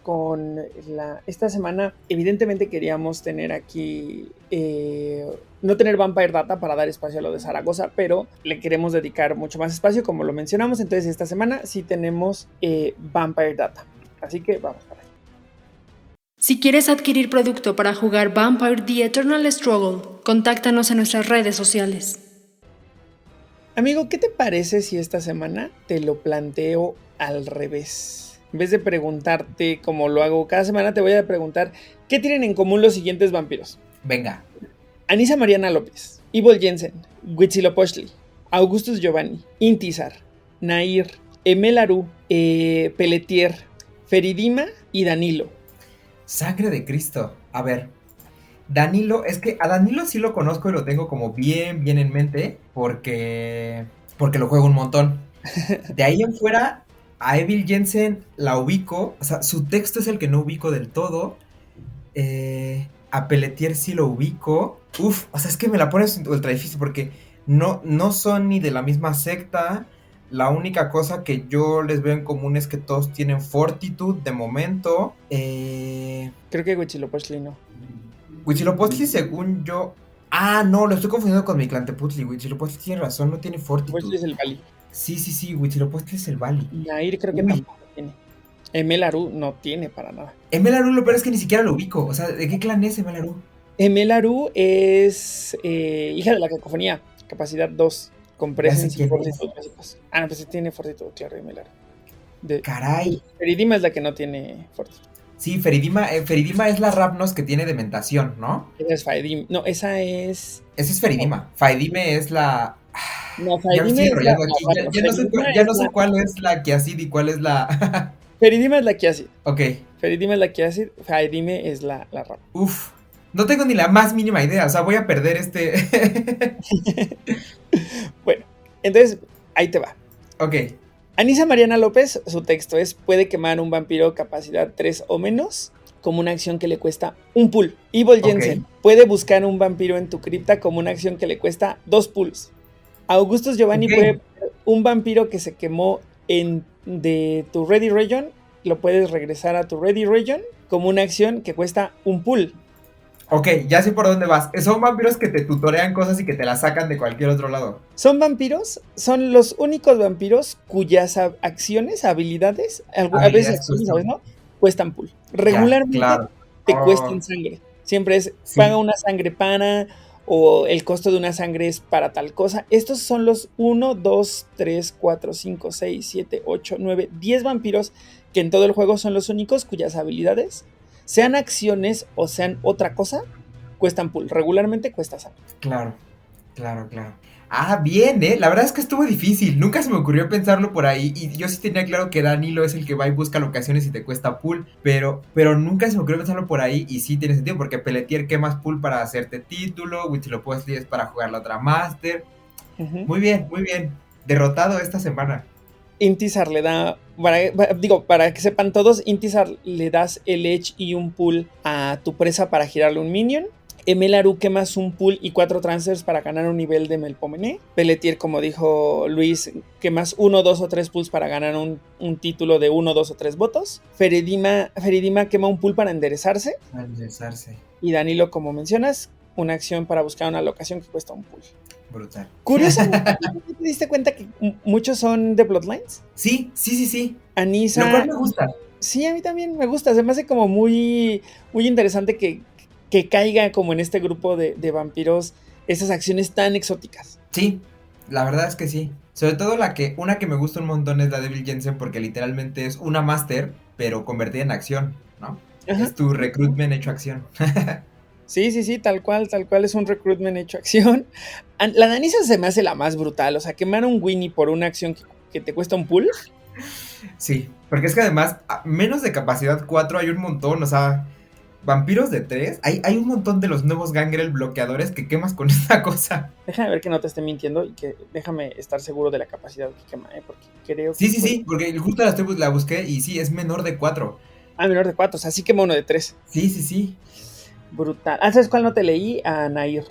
con esta semana. Evidentemente queríamos tener aquí, no tener Vampire Data para dar espacio a lo de Zaragoza, pero le queremos dedicar mucho más espacio, como lo mencionamos. Entonces esta semana sí tenemos Vampire Data. Así que vamos para allá. Si quieres adquirir producto para jugar Vampire The Eternal Struggle, contáctanos en nuestras redes sociales. Amigo, ¿qué te parece si esta semana te lo planteo al revés? En vez de preguntarte como lo hago cada semana, te voy a preguntar ¿qué tienen en común los siguientes vampiros? Venga. Anisa Mariana López, Evil Jensen, Huitzilopochtli, Augustus Giovanni, Intizar, Nair, Emelaru, Pelletier, Feridima y Danilo. Sangre de Cristo. A ver, Danilo, es que a Danilo sí lo conozco y lo tengo como bien en mente porque lo juego un montón. De ahí en fuera, a Evil Jensen la ubico, o sea, su texto es el que no ubico del todo. A Pelletier sí lo ubico. Uf, o sea, es que me la pones ultra difícil porque no son ni de la misma secta. La única cosa que yo les veo en común es que todos tienen fortitud de momento. Creo que Huitzilopochtli no. Huitzilopochtli, según yo... Ah, no, lo estoy confundiendo con mi Clanteputli. Huitzilopochtli tiene razón, no tiene fortitud. Huitzilopochtli es el Bali. Sí, Huitzilopochtli es el Bali. Nair creo que tampoco tiene. Emelaru no tiene para nada. Emelaru lo peor es que ni siquiera lo ubico. O sea, ¿de qué clan es Emelaru? Emelaru es hija de la cacofonía, capacidad 2, con presence y fortitud básicos. No, pues sí tiene fortitud, claro, Emelaru. Caray. Feridima es la que no tiene fortitud. Sí, Feridima es la Rapnos que tiene dementación, ¿no? Esa es Faedim. No, esa es... Esa es Feridima. Faedime es la... No, Ya me Faedime estoy es la... enrollando aquí. Ya no sé cuál es la Kiacid y cuál es la... Feridima es la Kiacid. Ok. Feridima es la Kiacid, Faedime es la Rap. Uf. No tengo ni la más mínima idea, o sea, voy a perder este... Bueno, entonces, ahí te va. Ok. Anisa Mariana López, su texto es: puede quemar un vampiro capacidad 3 o menos como una acción que le cuesta un pull. Evil Jensen, puede buscar un vampiro en tu cripta como una acción que le cuesta 2 pulls. Augustus Giovanni puede poner un vampiro que se quemó de tu Ready Region, lo puedes regresar a tu Ready Region como una acción que cuesta un pull. Ok, ya sé por dónde vas. Son vampiros que te tutorean cosas y que te las sacan de cualquier otro lado. Son vampiros, son los únicos vampiros cuyas acciones, habilidades, a veces acciones, ¿sabes, no? Cuestan pull. Regularmente te cuestan sangre. Siempre es paga una sangre para, o el costo de una sangre es para tal cosa. Estos son los 1, 2, 3, 4, 5, 6, 7, 8, 9, 10 vampiros que en todo el juego son los únicos cuyas habilidades, sean acciones o sean otra cosa, cuestan pull. Regularmente cuesta sangre. Claro. Ah, bien, la verdad es que estuvo difícil. Nunca se me ocurrió pensarlo por ahí. Y yo sí tenía claro que Danilo es el que va y busca locaciones y te cuesta pull. Pero nunca se me ocurrió pensarlo por ahí. Y sí tiene sentido, porque Pelletier quemas pull para hacerte título. Huitzilopochtli es para jugar la otra Master. Muy bien. Derrotado esta semana. Intisar le da, para que sepan todos, Intisar le das el edge y un pull a tu presa para girarle un minion. Emelaru quemas un pull y 4 transfers para ganar un nivel de Melpomene. Pelletier, como dijo Luis, quemas 1, 2 o 3 pulls para ganar un título de 1, 2 o 3 votos. Feridima quema un pull para enderezarse. Y Danilo, como mencionas, una acción para buscar una locación que cuesta un pull. Brutal. Curiosamente, ¿te diste cuenta que muchos son de Bloodlines? Sí. Anisa. Lo cual me gusta. Sí, a mí también me gusta. Se me hace como muy, muy interesante que caiga como en este grupo de vampiros esas acciones tan exóticas. Sí, la verdad es que sí. Sobre todo una que me gusta un montón es la Devil Jensen, porque literalmente es una Master, pero convertida en acción, ¿no? Ajá. Es tu recruitment hecho acción. Sí, tal cual es un recruitment hecho acción. La Danisa se me hace la más brutal, o sea, quemar un Winnie por una acción que te cuesta un pull. Sí, porque es que además, menos de capacidad 4 hay un montón, o sea, vampiros de 3, hay un montón de los nuevos Gangrel bloqueadores que quemas con esta cosa. Déjame ver que no te esté mintiendo y que déjame estar seguro de la capacidad que quema, porque creo que... Sí, porque justo la busqué y sí, es menor de 4. Menor de 4, o sea, sí quema uno de 3. Sí. Brutal. ¿Sabes cuál no te leí? A Nair.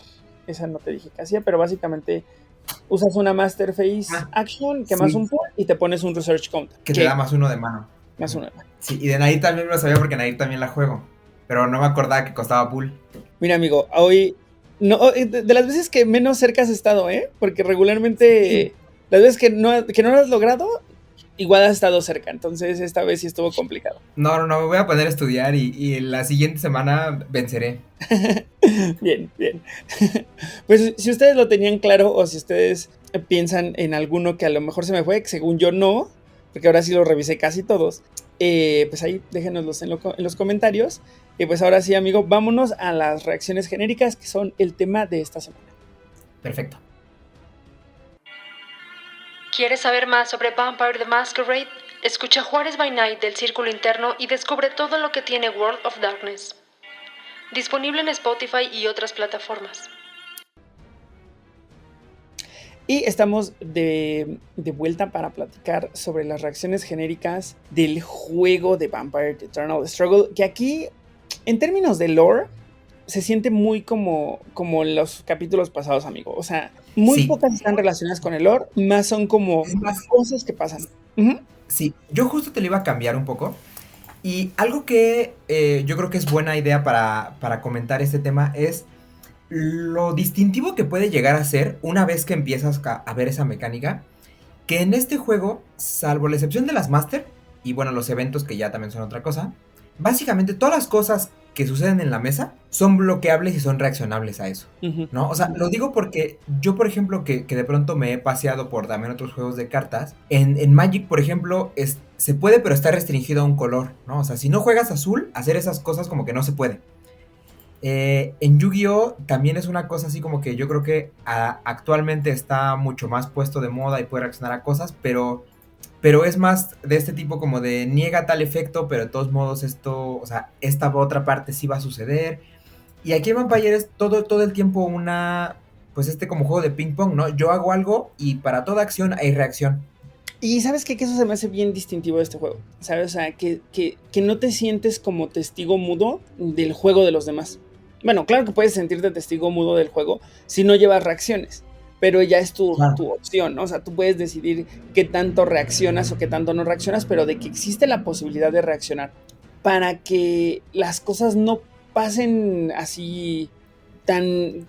Esa no te dije qué hacía, pero básicamente usas una Master Phase Action, quemas un pull y te pones un Research Counter. Que te da +1 de mano. +1 de mano. Sí, y de Nair también lo sabía porque Nair también la juego. Pero no me acordaba que costaba pull. Mira, amigo, hoy... No, de las veces que menos cerca has estado, porque regularmente las veces que no lo has logrado, igual has estado cerca, entonces esta vez sí estuvo complicado. No, me voy a poner a estudiar y la siguiente semana venceré. Bien. Pues si ustedes lo tenían claro o si ustedes piensan en alguno que a lo mejor se me fue, que según yo no, porque ahora sí lo revisé casi todos, pues ahí déjenoslos en los comentarios. Y pues ahora sí, amigo, vámonos a las reacciones genéricas, que son el tema de esta semana. Perfecto. ¿Quieres saber más sobre Vampire the Masquerade? Escucha Juárez by Night del Círculo Interno y descubre todo lo que tiene World of Darkness. Disponible en Spotify y otras plataformas. Y estamos de vuelta para platicar sobre las reacciones genéricas del juego de Vampire the Eternal Struggle, que aquí, en términos de lore, se siente muy como los capítulos pasados, amigo. O sea, muy pocas están relacionadas con el lore, más son como cosas que pasan. Sí, yo justo te lo iba a cambiar un poco. Y algo que yo creo que es buena idea para comentar este tema es lo distintivo que puede llegar a ser una vez que empiezas a ver esa mecánica, que en este juego, salvo la excepción de las Master, y bueno, los eventos que ya también son otra cosa, básicamente todas las cosas que suceden en la mesa son bloqueables y son reaccionables a eso, ¿no? O sea, lo digo porque yo, por ejemplo, que de pronto me he paseado por también otros juegos de cartas, en Magic, por ejemplo, se puede, pero está restringido a un color, ¿no? O sea, si no juegas azul, hacer esas cosas como que no se puede. En Yu-Gi-Oh! También es una cosa así como que yo creo que actualmente está mucho más puesto de moda y puede reaccionar a cosas, pero es más de este tipo como de niega tal efecto, pero de todos modos esto, o sea, esta otra parte sí va a suceder. Y aquí en Vampire es todo el tiempo pues como juego de ping pong, ¿no? Yo hago algo y para toda acción hay reacción. Y ¿sabes qué? Que eso se me hace bien distintivo de este juego, ¿sabes? O sea, que no te sientes como testigo mudo del juego de los demás. Bueno, claro que puedes sentirte testigo mudo del juego si no llevas reacciones, pero ya es tu opción, ¿no? O sea, tú puedes decidir qué tanto reaccionas o qué tanto no reaccionas, pero de que existe la posibilidad de reaccionar para que las cosas no pasen así tan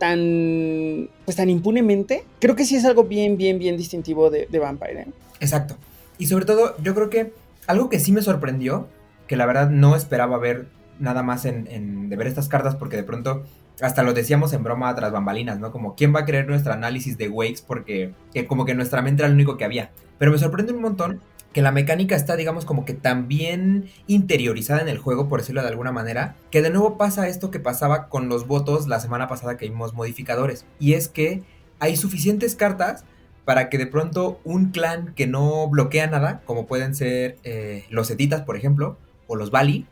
impunemente, creo que sí es algo bien distintivo de Vampire, ¿eh? Exacto. Y sobre todo, yo creo que algo que sí me sorprendió, que la verdad no esperaba ver nada más de ver estas cartas, porque de pronto hasta lo decíamos en broma tras bambalinas, ¿no? Como, ¿quién va a querer nuestro análisis de Wakes? Porque como que nuestra mente era lo único que había. Pero me sorprende un montón que la mecánica está, digamos, como que tan bien interiorizada en el juego, por decirlo de alguna manera, que de nuevo pasa esto que pasaba con los votos la semana pasada que vimos modificadores. Y es que hay suficientes cartas para que de pronto un clan que no bloquea nada, como pueden ser los Zetitas, por ejemplo, o los Bali,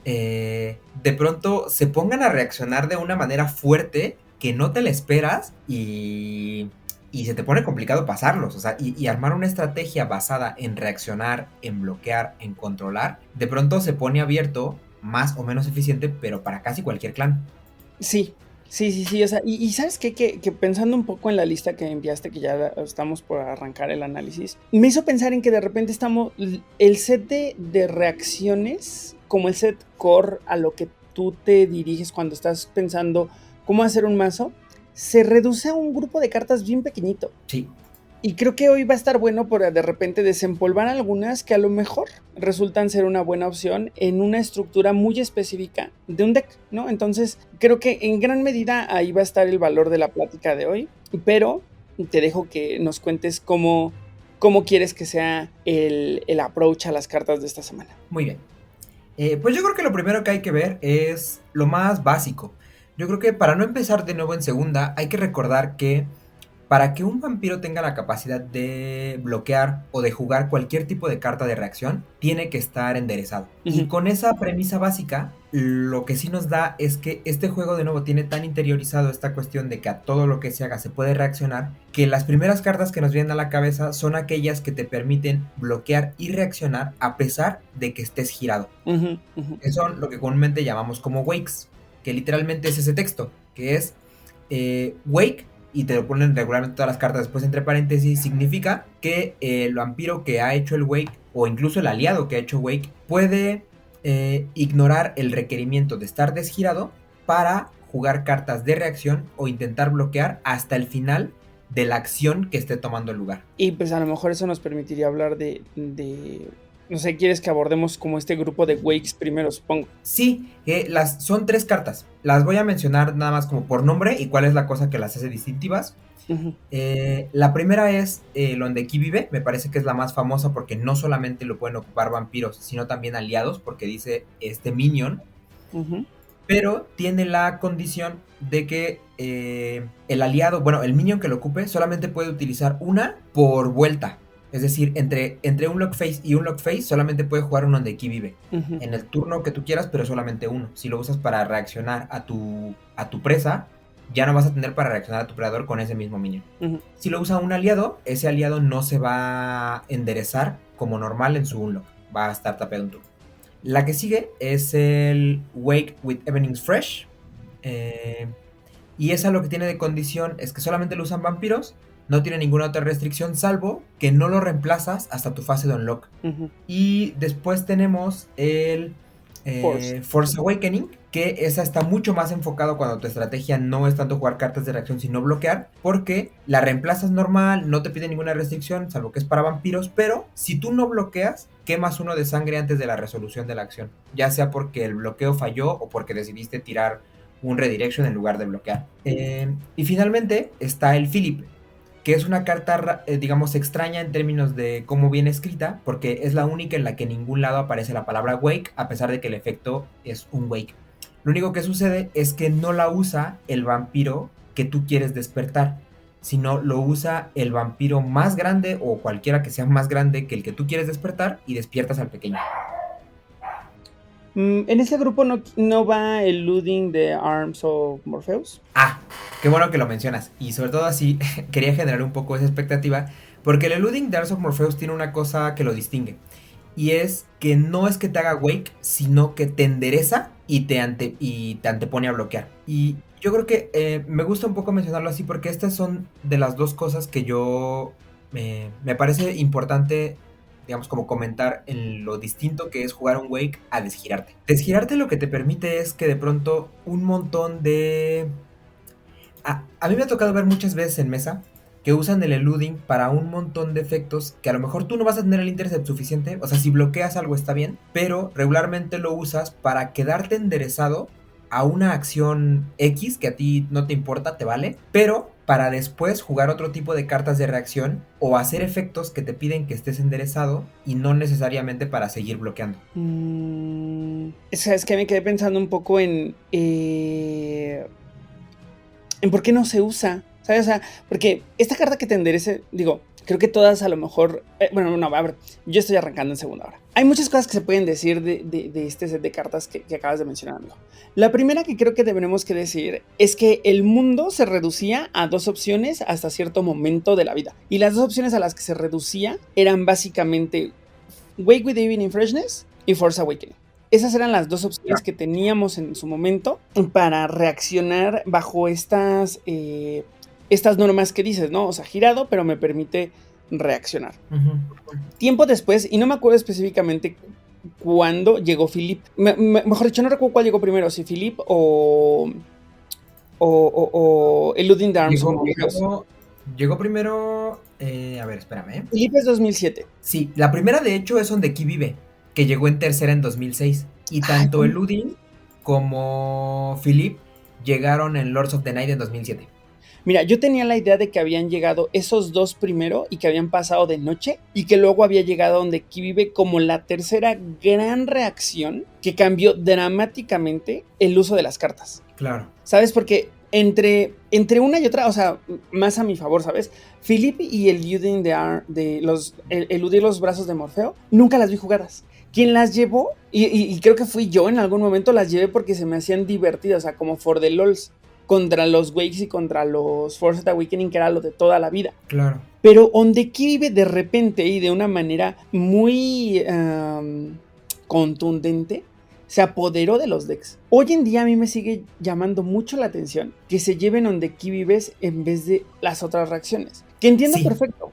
de pronto se pongan a reaccionar de una manera fuerte que no te la esperas y se te pone complicado pasarlos, o sea, y armar una estrategia basada en reaccionar, en bloquear, en controlar, de pronto se pone abierto, más o menos eficiente, pero para casi cualquier clan. Sí, o sea, y ¿sabes qué? Que pensando un poco en la lista que enviaste, que ya estamos por arrancar el análisis, me hizo pensar en que de repente el set de reacciones, como el set core a lo que tú te diriges cuando estás pensando cómo hacer un mazo, se reduce a un grupo de cartas bien pequeñito. Sí. Y creo que hoy va a estar bueno por de repente desempolvar algunas que a lo mejor resultan ser una buena opción en una estructura muy específica de un deck, ¿no? Entonces creo que en gran medida ahí va a estar el valor de la plática de hoy, pero te dejo que nos cuentes cómo quieres que sea el approach a las cartas de esta semana. Muy bien. Pues yo creo que lo primero que hay que ver es lo más básico. Yo creo que para no empezar de nuevo en segunda, hay que recordar que para que un vampiro tenga la capacidad de bloquear o de jugar cualquier tipo de carta de reacción, tiene que estar enderezado. Y con esa premisa básica, lo que sí nos da es que este juego de nuevo tiene tan interiorizado esta cuestión de que a todo lo que se haga se puede reaccionar, que las primeras cartas que nos vienen a la cabeza son aquellas que te permiten bloquear y reaccionar a pesar de que estés girado. Que son lo que comúnmente llamamos como wakes, que literalmente es ese texto, que es wake, y te lo ponen regularmente todas las cartas después entre paréntesis, significa que el vampiro que ha hecho el wake, o incluso el aliado que ha hecho wake, puede ignorar el requerimiento de estar desgirado para jugar cartas de reacción o intentar bloquear hasta el final de la acción que esté tomando el lugar. Y pues a lo mejor eso nos permitiría hablar de no sé, ¿quieres que abordemos como este grupo de wakes primero, supongo? Sí, son 3 cartas. Las voy a mencionar nada más como por nombre y cuál es la cosa que las hace distintivas. La primera es Londeki Vive. Me parece que es la más famosa porque no solamente lo pueden ocupar vampiros, sino también aliados, porque dice minion. Pero tiene la condición de que el aliado, bueno, el minion que lo ocupe solamente puede utilizar una por vuelta. Es decir, entre un lock face y un lock face solamente puede jugar un Londeki Vive. En el turno que tú quieras, pero solamente uno. Si lo usas para reaccionar a tu presa, ya no vas a tener para reaccionar a tu predador con ese mismo minion. Si lo usa un aliado, ese aliado no se va a enderezar como normal en su unlock. Va a estar tapeado un turno. La que sigue es el Wake with Evenings Fresh. Y esa lo que tiene de condición es que solamente lo usan vampiros. No tiene ninguna otra restricción, salvo que no lo reemplazas hasta tu fase de unlock. Y después tenemos el Force Awakening, que esa está mucho más enfocado cuando tu estrategia no es tanto jugar cartas de reacción, sino bloquear, porque la reemplazas normal, no te pide ninguna restricción, salvo que es para vampiros, pero si tú no bloqueas, quemas 1 de sangre antes de la resolución de la acción, ya sea porque el bloqueo falló o porque decidiste tirar un redirection en lugar de bloquear. Y finalmente está el Philip, que es una carta, digamos, extraña en términos de cómo viene escrita, porque es la única en la que en ningún lado aparece la palabra wake, a pesar de que el efecto es un wake. Lo único que sucede es que no la usa el vampiro que tú quieres despertar, sino lo usa el vampiro más grande o cualquiera que sea más grande que el que tú quieres despertar y despiertas al pequeño. ¿En ese grupo no va el Looting de Arms of Morpheus? Ah, qué bueno que lo mencionas. Y sobre todo así quería generar un poco esa expectativa, porque el Eluding de Arms of Morpheus tiene una cosa que lo distingue. Y es que no es que te haga wake, sino que te endereza y te antepone a bloquear. Y yo creo que me gusta un poco mencionarlo así, porque estas son de las dos cosas que yo me parece importante, digamos, como comentar en lo distinto que es jugar un wake a desgirarte. Desgirarte lo que te permite es que de pronto un montón de... A mí me ha tocado ver muchas veces en mesa que usan el eluding para un montón de efectos que a lo mejor tú no vas a tener el intercept suficiente, o sea, si bloqueas algo está bien, pero regularmente lo usas para quedarte enderezado a una acción X que a ti no te importa, te vale, pero para después jugar otro tipo de cartas de reacción o hacer efectos que te piden que estés enderezado y no necesariamente para seguir bloqueando. Es que me quedé pensando un poco en por qué no se usa, ¿sabes? O sea, porque esta carta que te enderece, digo, creo que todas a lo mejor... bueno, no, a ver, yo estoy arrancando en segunda hora. Hay muchas cosas que se pueden decir de este set de cartas que acabas de mencionar, amigo. La primera que creo que deberemos que decir es que el mundo se reducía a 2 opciones hasta cierto momento de la vida. Y las 2 opciones a las que se reducía eran básicamente Wake with Evening Freshness y Force Awakening. Esas eran las 2 opciones que teníamos en su momento para reaccionar bajo estas normas que dices, ¿no? O sea, girado, pero me permite reaccionar. Tiempo después, y no me acuerdo específicamente cuándo llegó Philip. Mejor dicho, no recuerdo cuál llegó primero, si Philip o Eluding the Arms. Llegó primero... a ver, espérame. Philip es 2007. Sí, la primera de hecho es donde Ki vive, que llegó en tercera en 2006. Y tanto Eluding como Philip llegaron en Lords of the Night en 2007. Mira, yo tenía la idea de que habían llegado esos 2 primero y que habían pasado de noche y que luego había llegado donde Ki vive como la tercera gran reacción que cambió dramáticamente el uso de las cartas. Claro. ¿Sabes? Porque entre una y otra, o sea, más a mi favor, ¿sabes? Philip y el eludir los brazos de Morfeo, nunca las vi jugadas. Quien las llevó, y creo que fui yo en algún momento, las llevé porque se me hacían divertidas, o sea, como for the lols, contra los Wakes y contra los Forced Awakening, que era lo de toda la vida. Claro. Pero donde Ki vive de repente y de una manera muy contundente, se apoderó de los decks. Hoy en día a mí me sigue llamando mucho la atención que se lleven donde Ki vives en vez de las otras reacciones. Que entiendo perfecto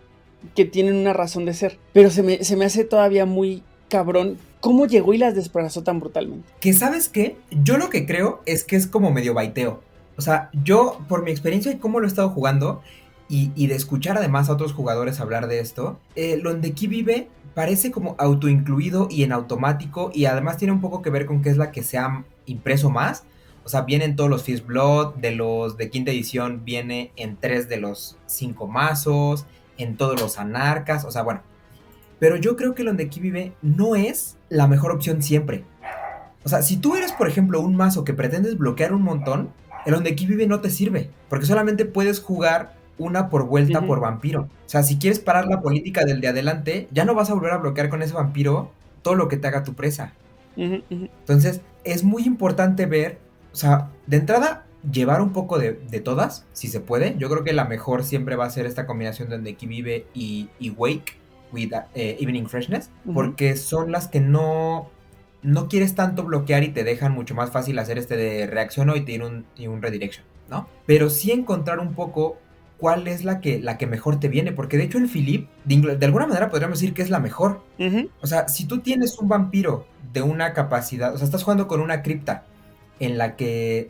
que tienen una razón de ser, pero se me hace todavía muy cabrón cómo llegó y las desplazó tan brutalmente. Que ¿sabes qué? Yo lo que creo es que es como medio baiteo. O sea, yo por mi experiencia y cómo lo he estado jugando y de escuchar además a otros jugadores hablar de esto, donde Ki vive parece como autoincluido y en automático, y además tiene un poco que ver con qué es la que se ha impreso más. O sea, viene en todos los Fist Blood, de los de quinta edición viene en 3 de los 5 mazos, en todos los anarcas, o sea, bueno. Pero yo creo que donde Ki vive no es la mejor opción siempre. O sea, si tú eres, por ejemplo, un mazo que pretendes bloquear un montón, el donde Ki vive no te sirve, porque solamente puedes jugar una por vuelta por vampiro. O sea, si quieres parar la política del de adelante, ya no vas a volver a bloquear con ese vampiro todo lo que te haga tu presa. Entonces, es muy importante ver, o sea, de entrada, llevar un poco de todas, si se puede. Yo creo que la mejor siempre va a ser esta combinación donde Ki vive y Wake with Evening Freshness, porque son las que no quieres tanto bloquear y te dejan mucho más fácil hacer de reacciono y tiene un redirection, ¿no? Pero sí encontrar un poco cuál es la que mejor te viene, porque de hecho el Philip, de alguna manera podríamos decir que es la mejor. O sea, si tú tienes un vampiro de una capacidad, o sea, estás jugando con una cripta en la que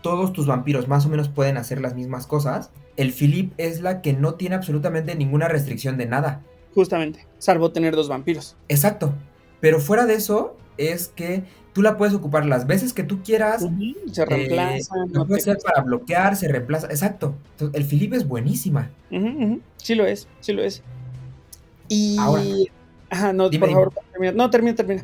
todos tus vampiros más o menos pueden hacer las mismas cosas, el Philippe es la que no tiene absolutamente ninguna restricción de nada. Justamente, salvo tener 2 vampiros. Exacto. Pero fuera de eso, es que tú la puedes ocupar las veces que tú quieras. Se reemplaza. La puedes hacer para bloquear, se reemplaza. Exacto. Entonces, el Philippe es buenísima. Sí lo es, sí lo es. Y... Ahora. Ajá, no, Dime, por favor, termina. No, termina.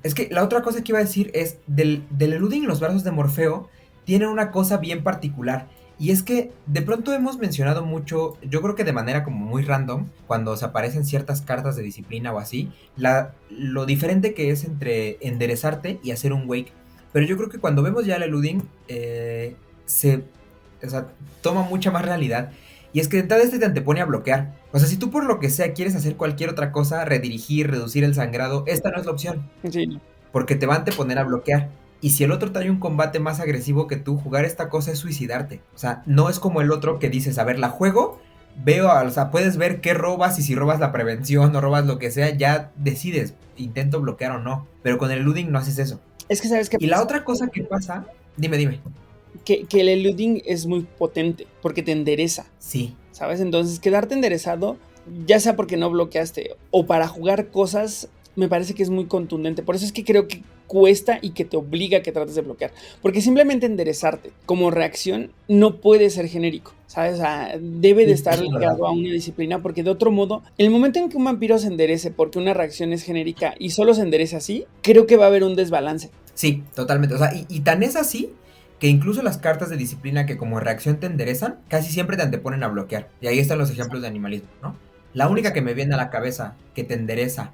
Es que la otra cosa que iba a decir es, del Eluding y los brazos de Morfeo, tienen una cosa bien particular. Y es que de pronto hemos mencionado mucho, yo creo que de manera como muy random, cuando se aparecen ciertas cartas de disciplina o así, lo diferente que es entre enderezarte y hacer un wake. Pero yo creo que cuando vemos ya el Eluding, o sea, toma mucha más realidad. Y es que de entrada te antepone a bloquear. O sea, si tú por lo que sea quieres hacer cualquier otra cosa, redirigir, reducir el sangrado, esta no es la opción. Sí. Porque te va a anteponer a bloquear. Y si el otro trae un combate más agresivo que tú, jugar esta cosa es suicidarte. O sea, no es como el otro que dices, a ver, la juego, veo, o sea, puedes ver qué robas y si robas la prevención o robas lo que sea, ya decides, intento bloquear o no. Pero con el eluding no haces eso. Es que sabes que... Y la otra cosa que pasa, dime. Que el eluding es muy potente porque te endereza. Sí. ¿Sabes? Entonces, quedarte enderezado, ya sea porque no bloqueaste o para jugar cosas, me parece que es muy contundente. Por eso es que creo que cuesta y que te obliga a que trates de bloquear. Porque simplemente enderezarte como reacción no puede ser genérico, ¿sabes? O sea, debe de estar ligado a una disciplina, porque de otro modo, el momento en que un vampiro se enderece porque una reacción es genérica y solo se enderece así, creo que va a haber un desbalance. Sí, totalmente. O sea, y tan es así que incluso las cartas de disciplina que como reacción te enderezan, casi siempre te anteponen a bloquear. Y ahí están los ejemplos de animalismo, ¿no? La única que me viene a la cabeza que te endereza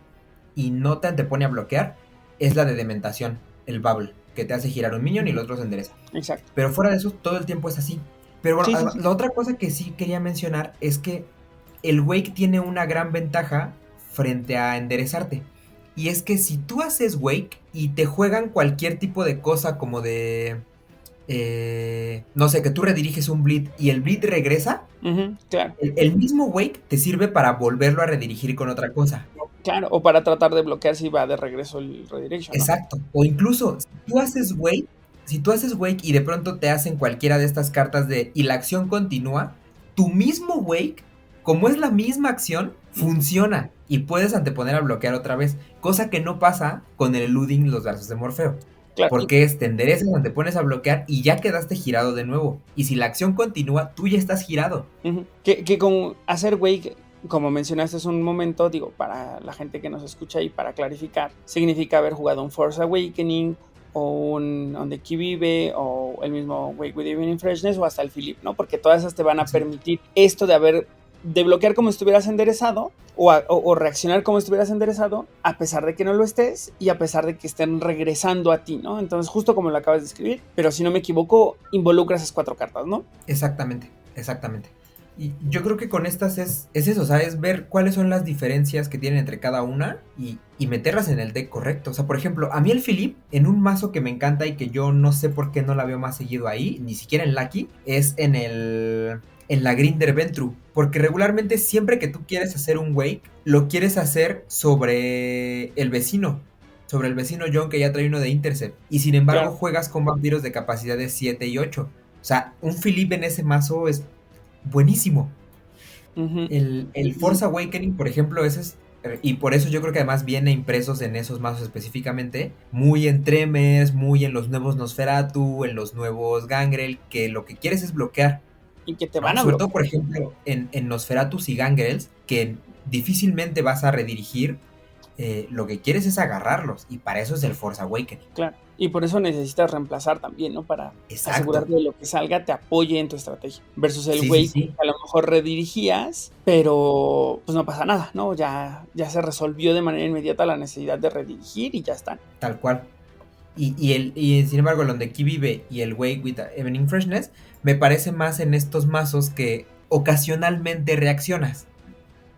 y no te antepone a bloquear es la de dementación, el bubble, que te hace girar un minion y el otro se endereza. Exacto. Pero fuera de eso, todo el tiempo es así. Pero bueno, sí. La otra cosa que sí quería mencionar es que el wake tiene una gran ventaja frente a enderezarte. Y es que si tú haces wake y te juegan cualquier tipo de cosa como de... no sé, que tú rediriges un bleed y el bleed regresa, claro. El mismo wake te sirve para volverlo a redirigir con otra cosa. Claro, o para tratar de bloquear si va de regreso el redirection, ¿no? Exacto, o incluso si tú haces wake y de pronto te hacen cualquiera de estas cartas y la acción continúa, tu mismo wake, como es la misma acción, funciona y puedes anteponer a bloquear otra vez, cosa que no pasa con el eluding los brazos de Morfeo. Claro. Porque te enderezas, te pones a bloquear y ya quedaste girado de nuevo. Y si la acción continúa, tú ya estás girado. Que con hacer wake, como mencionaste hace un momento, digo, para la gente que nos escucha y para clarificar, significa haber jugado un Force Awakening o un On the Qui Vive o el mismo Wake with Evening Freshness o hasta el Philippe, ¿no? Porque todas esas te van a permitir esto de bloquear como si estuvieras enderezado o reaccionar como si estuvieras enderezado a pesar de que no lo estés y a pesar de que estén regresando a ti, ¿no? Entonces, justo como lo acabas de escribir, pero si no me equivoco, involucra esas 4 cartas, ¿no? Exactamente. Y yo creo que con estas es eso, o sea, es ver cuáles son las diferencias que tienen entre cada una y meterlas en el deck correcto. O sea, por ejemplo, a mí el Philippe, en un mazo que me encanta y que yo no sé por qué no la veo más seguido ahí, ni siquiera en Lucky, es en la Grinder Ventru, porque regularmente siempre que tú quieres hacer un wake, lo quieres hacer sobre el vecino John que ya trae uno de Intercept, y sin embargo juegas con vampiros de capacidades 7 y 8. O sea, un Philippe en ese mazo es buenísimo. El Force Awakening, por ejemplo, ese es, y por eso yo creo que además viene impresos en esos mazos específicamente, muy en Tremes, muy en los nuevos Nosferatu, en los nuevos Gangrel, que lo que quieres es bloquear. Y que te van a sobre todo, por ejemplo, en Nosferatus y Gangrels, que difícilmente vas a redirigir, lo que quieres es agarrarlos, y para eso es el Force Awakening. Claro, y por eso necesitas reemplazar también, ¿no? Para asegurarte de lo que salga te apoye en tu estrategia. Versus el wake, que a lo mejor redirigías, pero pues no pasa nada, ¿no? Ya se resolvió de manera inmediata la necesidad de redirigir y ya está. Tal cual. Y sin embargo, el On the Qui Vive y el Wake with Evening Freshness me parece más en estos mazos que ocasionalmente reaccionas,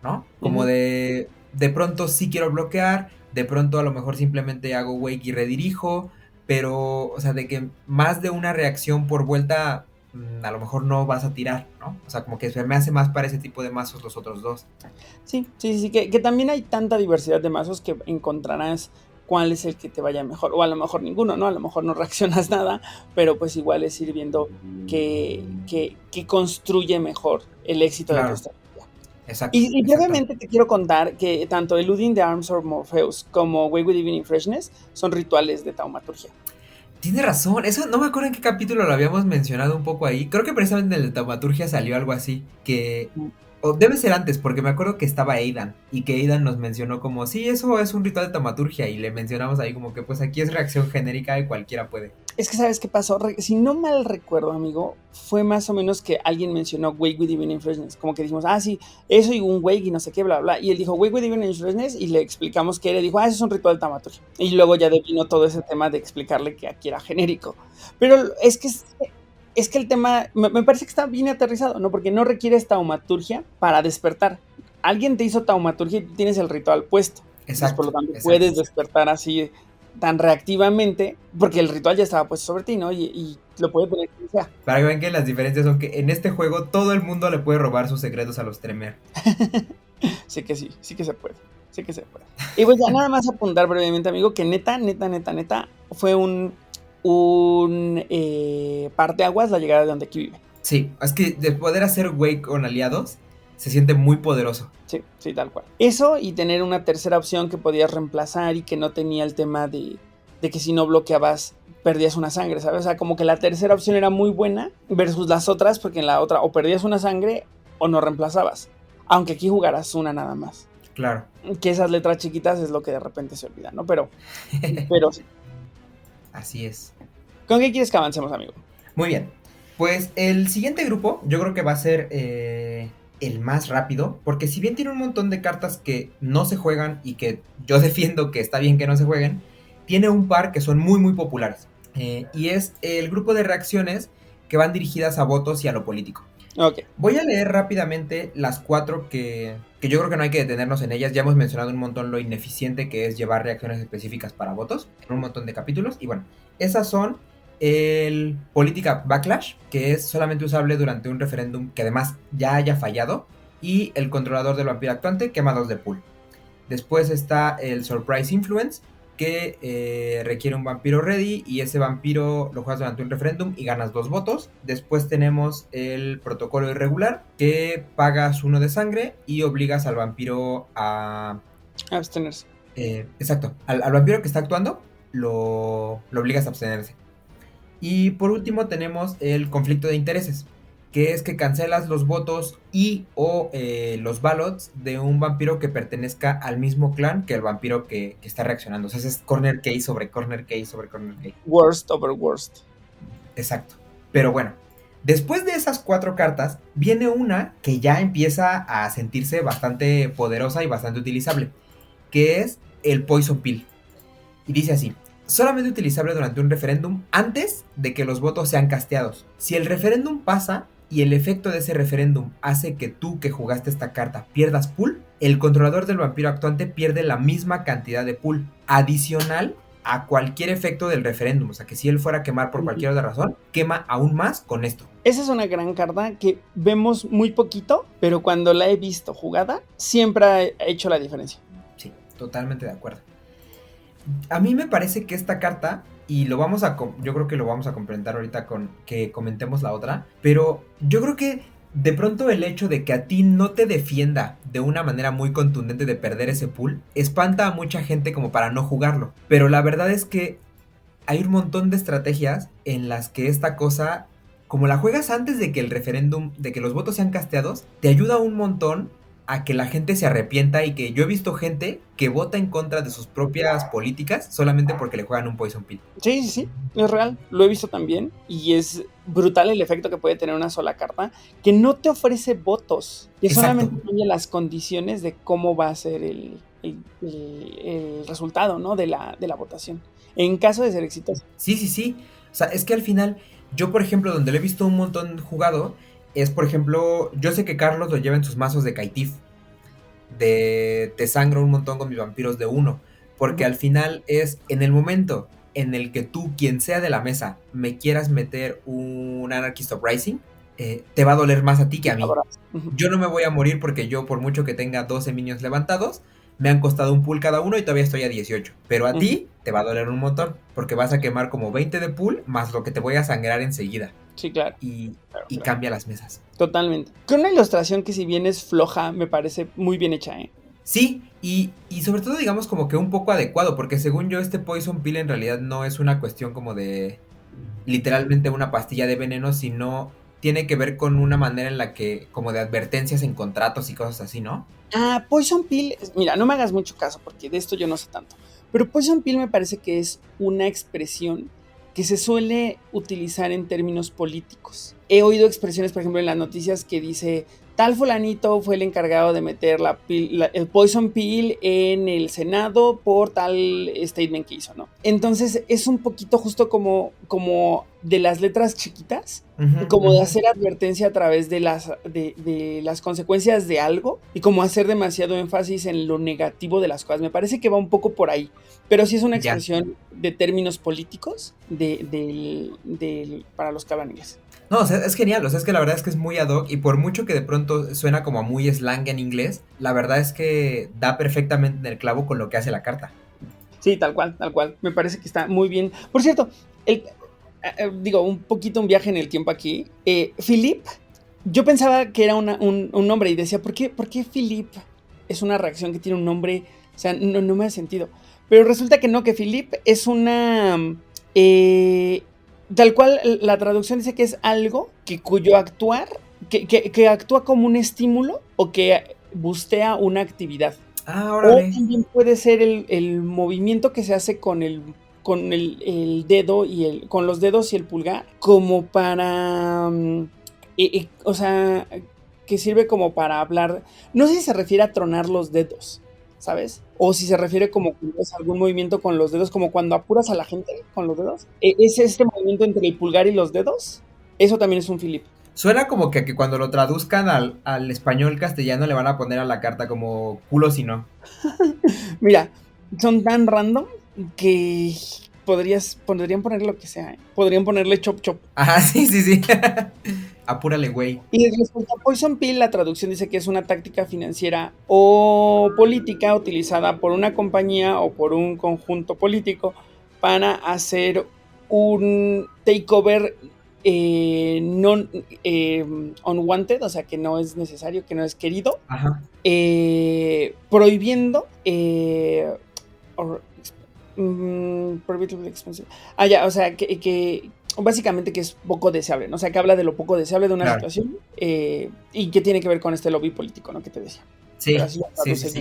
¿no? Como de pronto sí quiero bloquear, de pronto a lo mejor simplemente hago Wake y redirijo, pero, o sea, de que más de una reacción por vuelta a lo mejor no vas a tirar, ¿no? O sea, como que se me hace más para ese tipo de mazos los otros dos. Sí, que también hay tanta diversidad de mazos que encontrarás cuál es el que te vaya mejor, o a lo mejor ninguno, ¿no? A lo mejor no reaccionas nada, pero pues igual es ir viendo que construye mejor el éxito de tu estrategia. Exacto. Y brevemente te quiero contar que tanto Eluding the Arms of Morpheus como Way with Evening Freshness son rituales de taumaturgia. Tiene razón, eso no me acuerdo en qué capítulo lo habíamos mencionado un poco ahí. Creo que precisamente en el de taumaturgia salió algo así, que... O debe ser antes, porque me acuerdo que estaba Aidan, y que Aidan nos mencionó como, sí, eso es un ritual de taumaturgia, y le mencionamos ahí como que pues aquí es reacción genérica y cualquiera puede. Es que ¿sabes qué pasó? Si no mal recuerdo, amigo, fue más o menos que alguien mencionó Wake with Evening Freshness, como que dijimos, sí, eso y un Wake y no sé qué, bla, bla, y él dijo Wake with Evening Freshness y le explicamos que era, dijo, eso es un ritual de taumaturgia, y luego ya devino todo ese tema de explicarle que aquí era genérico, pero es que el tema, me parece que está bien aterrizado, ¿no? Porque no requieres taumaturgia para despertar. Alguien te hizo taumaturgia y tú tienes el ritual puesto. Exacto. Entonces, por lo tanto, puedes despertar así tan reactivamente, porque el ritual ya estaba puesto sobre ti, ¿no? Y lo puede poner quien sea. Para que vean que las diferencias son que en este juego todo el mundo le puede robar sus secretos a los Tremere. sí que se puede. Sí que se puede. Y pues ya nada más apuntar brevemente, amigo, que neta, fue un parteaguas la llegada de donde aquí vive. Sí, es que de poder hacer Wake con aliados se siente muy poderoso. Sí, tal cual. Eso y tener una tercera opción que podías reemplazar y que no tenía el tema de que si no bloqueabas perdías una sangre, ¿sabes? O sea, como que la tercera opción era muy buena versus las otras, porque en la otra o perdías una sangre o no reemplazabas, aunque aquí jugaras una nada más. Claro. Que esas letras chiquitas es lo que de repente se olvida, ¿no? Pero sí. Así es. ¿Con qué quieres que avancemos, amigo? Muy bien. Pues el siguiente grupo yo creo que va a ser el más rápido, porque si bien tiene un montón de cartas que no se juegan y que yo defiendo que está bien que no se jueguen, tiene un par que son muy muy populares. Y es el grupo de reacciones que van dirigidas a votos y a lo político. Okay. Voy a leer rápidamente las 4 que yo creo que no hay que detenernos en ellas. Ya hemos mencionado un montón lo ineficiente que es llevar reacciones específicas para votos en un montón de capítulos. Y bueno, esas son el Política Backlash, que es solamente usable durante un referéndum que además ya haya fallado, y el Controlador del Vampiro Actuante, quema 2 de pool. Después está el Surprise Influence, que requiere un vampiro ready y ese vampiro lo juegas durante un referéndum y ganas 2 votos. Después tenemos el Protocolo Irregular, que pagas 1 de sangre y obligas al vampiro a abstenerse. Exacto, al vampiro que está actuando lo obligas a abstenerse. Y por último tenemos el Conflicto de Intereses, que es que cancelas los votos y o los ballots de un vampiro que pertenezca al mismo clan que el vampiro que está reaccionando. O sea, es corner case sobre corner case sobre corner case. Worst over worst. Exacto. Pero bueno, después de esas 4 cartas, viene una que ya empieza a sentirse bastante poderosa y bastante utilizable, que es el Poison Pill. Y dice así: solamente utilizable durante un referéndum antes de que los votos sean casteados. Si el referéndum pasa y el efecto de ese referéndum hace que tú que jugaste esta carta pierdas pool, el controlador del vampiro actuante pierde la misma cantidad de pool, adicional a cualquier efecto del referéndum. O sea, que si él fuera a quemar por cualquier otra razón, quema aún más con esto. Esa es una gran carta que vemos muy poquito, pero cuando la he visto jugada, siempre ha hecho la diferencia. Sí, totalmente de acuerdo. A mí me parece que esta carta, y yo creo que lo vamos a complementar ahorita con que comentemos la otra, pero yo creo que de pronto el hecho de que a ti no te defienda de una manera muy contundente de perder ese pool, espanta a mucha gente como para no jugarlo. Pero la verdad es que hay un montón de estrategias en las que esta cosa, como la juegas antes de que el referéndum, de que los votos sean casteados, te ayuda un montón a que la gente se arrepienta, y que yo he visto gente que vota en contra de sus propias políticas solamente porque le juegan un Poison Pill. Sí, es real, lo he visto también, y es brutal el efecto que puede tener una sola carta, que no te ofrece votos, que solamente cambia las condiciones de cómo va a ser el resultado, ¿no? de la votación, en caso de ser exitoso. Sí, o sea, es que al final, yo por ejemplo, donde lo he visto un montón jugado, es, por ejemplo, yo sé que Carlos lo lleva en sus mazos de Kaitif, de te sangro un montón con mis vampiros de 1, porque al final es en el momento en el que tú, quien sea de la mesa, me quieras meter un Anarchist Uprising, te va a doler más a ti que a mí. Yo no me voy a morir porque yo, por mucho que tenga 12 minions levantados, Me han costado un pool cada uno y todavía estoy a 18. Pero a ti te va a doler un montón, porque vas a quemar como 20 de pool más lo que te voy a sangrar enseguida. Sí, claro. Y Claro. cambia las mesas. Totalmente. Con una ilustración que si bien es floja, me parece muy bien hecha, ¿eh? Sí, y sobre todo digamos como que un poco adecuado, porque según yo este Poison Pill en realidad no es una cuestión como de literalmente una pastilla de veneno, sino tiene que ver con una manera en la que, como de advertencias en contratos y cosas así, ¿no? Poison Pill, mira, no me hagas mucho caso porque de esto yo no sé tanto, pero Poison Pill me parece que es una expresión que se suele utilizar en términos políticos. He oído expresiones, por ejemplo, en las noticias que dice, tal fulanito fue el encargado de meter el Poison Pill en el Senado por tal statement que hizo, ¿no? Entonces es un poquito justo como de las letras chiquitas, como de hacer advertencia a través de las consecuencias de algo y como hacer demasiado énfasis en lo negativo de las cosas. Me parece que va un poco por ahí, pero sí es una expresión de términos políticos para los que hablan inglés. No, o sea, es genial, o sea, es que la verdad es que es muy ad hoc y por mucho que de pronto suena como a muy slang en inglés, la verdad es que da perfectamente en el clavo con lo que hace la carta. Sí, tal cual, me parece que está muy bien. Por cierto, un poquito un viaje en el tiempo aquí. Philippe, yo pensaba que era un nombre y decía, ¿por qué Philippe es una reacción que tiene un nombre? O sea, no me hace sentido. Pero resulta que no, que Philippe es una... tal cual, la traducción dice que es algo cuyo actuar, que actúa como un estímulo o que bustea una actividad. Órale. O también puede ser el movimiento que se hace con el dedo con los dedos y el pulgar, como para, o sea, que sirve como para hablar. No sé si se refiere a tronar los dedos, ¿sabes? O si se refiere como que es algún movimiento con los dedos, como cuando apuras a la gente con los dedos. Es este movimiento entre el pulgar y los dedos. Eso también es un Philippe. Suena como que cuando lo traduzcan al español castellano le van a poner a la carta como culo si no. Mira, son tan random que podrían poner lo que sea, ¿eh? Podrían ponerle chop chop. Ajá, sí. Apúrale, güey. Y respecto a Poison Pill, la traducción dice que es una táctica financiera o política utilizada por una compañía o por un conjunto político para hacer un takeover unwanted, o sea, que no es necesario, que no es querido. Ajá. Prohibiendo o sea, que básicamente que es poco deseable, ¿no? O sea, que habla de lo poco deseable de una situación y que tiene que ver con este lobby político, ¿no? Que te decía. Sí.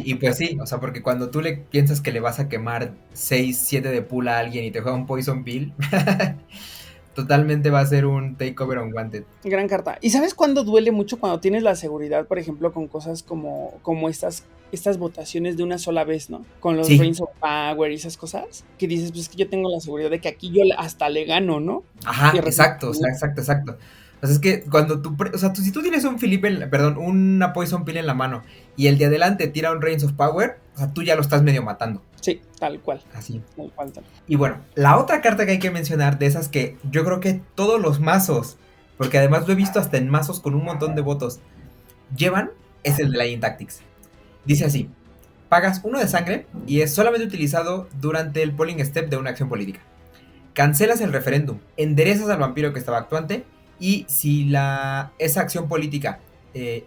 Y pues sí, o sea, porque cuando tú le piensas que le vas a quemar 6, 7 de pool a alguien y te juega un Poison Pill, totalmente va a ser un takeover unwanted. Gran carta. ¿Y sabes cuándo duele mucho? Cuando tienes la seguridad, por ejemplo, con cosas como estas votaciones de una sola vez, ¿no? Con los Reigns of Power y esas cosas, que dices, pues es que yo tengo la seguridad de que aquí yo hasta le gano, ¿no? Ajá, exacto. O sea, es que cuando si tú tienes una Poison Pill en la mano y el de adelante tira un Reigns of Power, o sea, tú ya lo estás medio matando. Sí, tal cual. Así. Tal cual. Y bueno, la otra carta que hay que mencionar, de esas que yo creo que todos los mazos, porque además lo he visto hasta en mazos con un montón de votos, llevan, es el de Lying Tactics. Dice así: pagas 1 de sangre y es solamente utilizado durante el polling step de una acción política. Cancelas el referéndum, enderezas al vampiro que estaba actuante y si esa acción política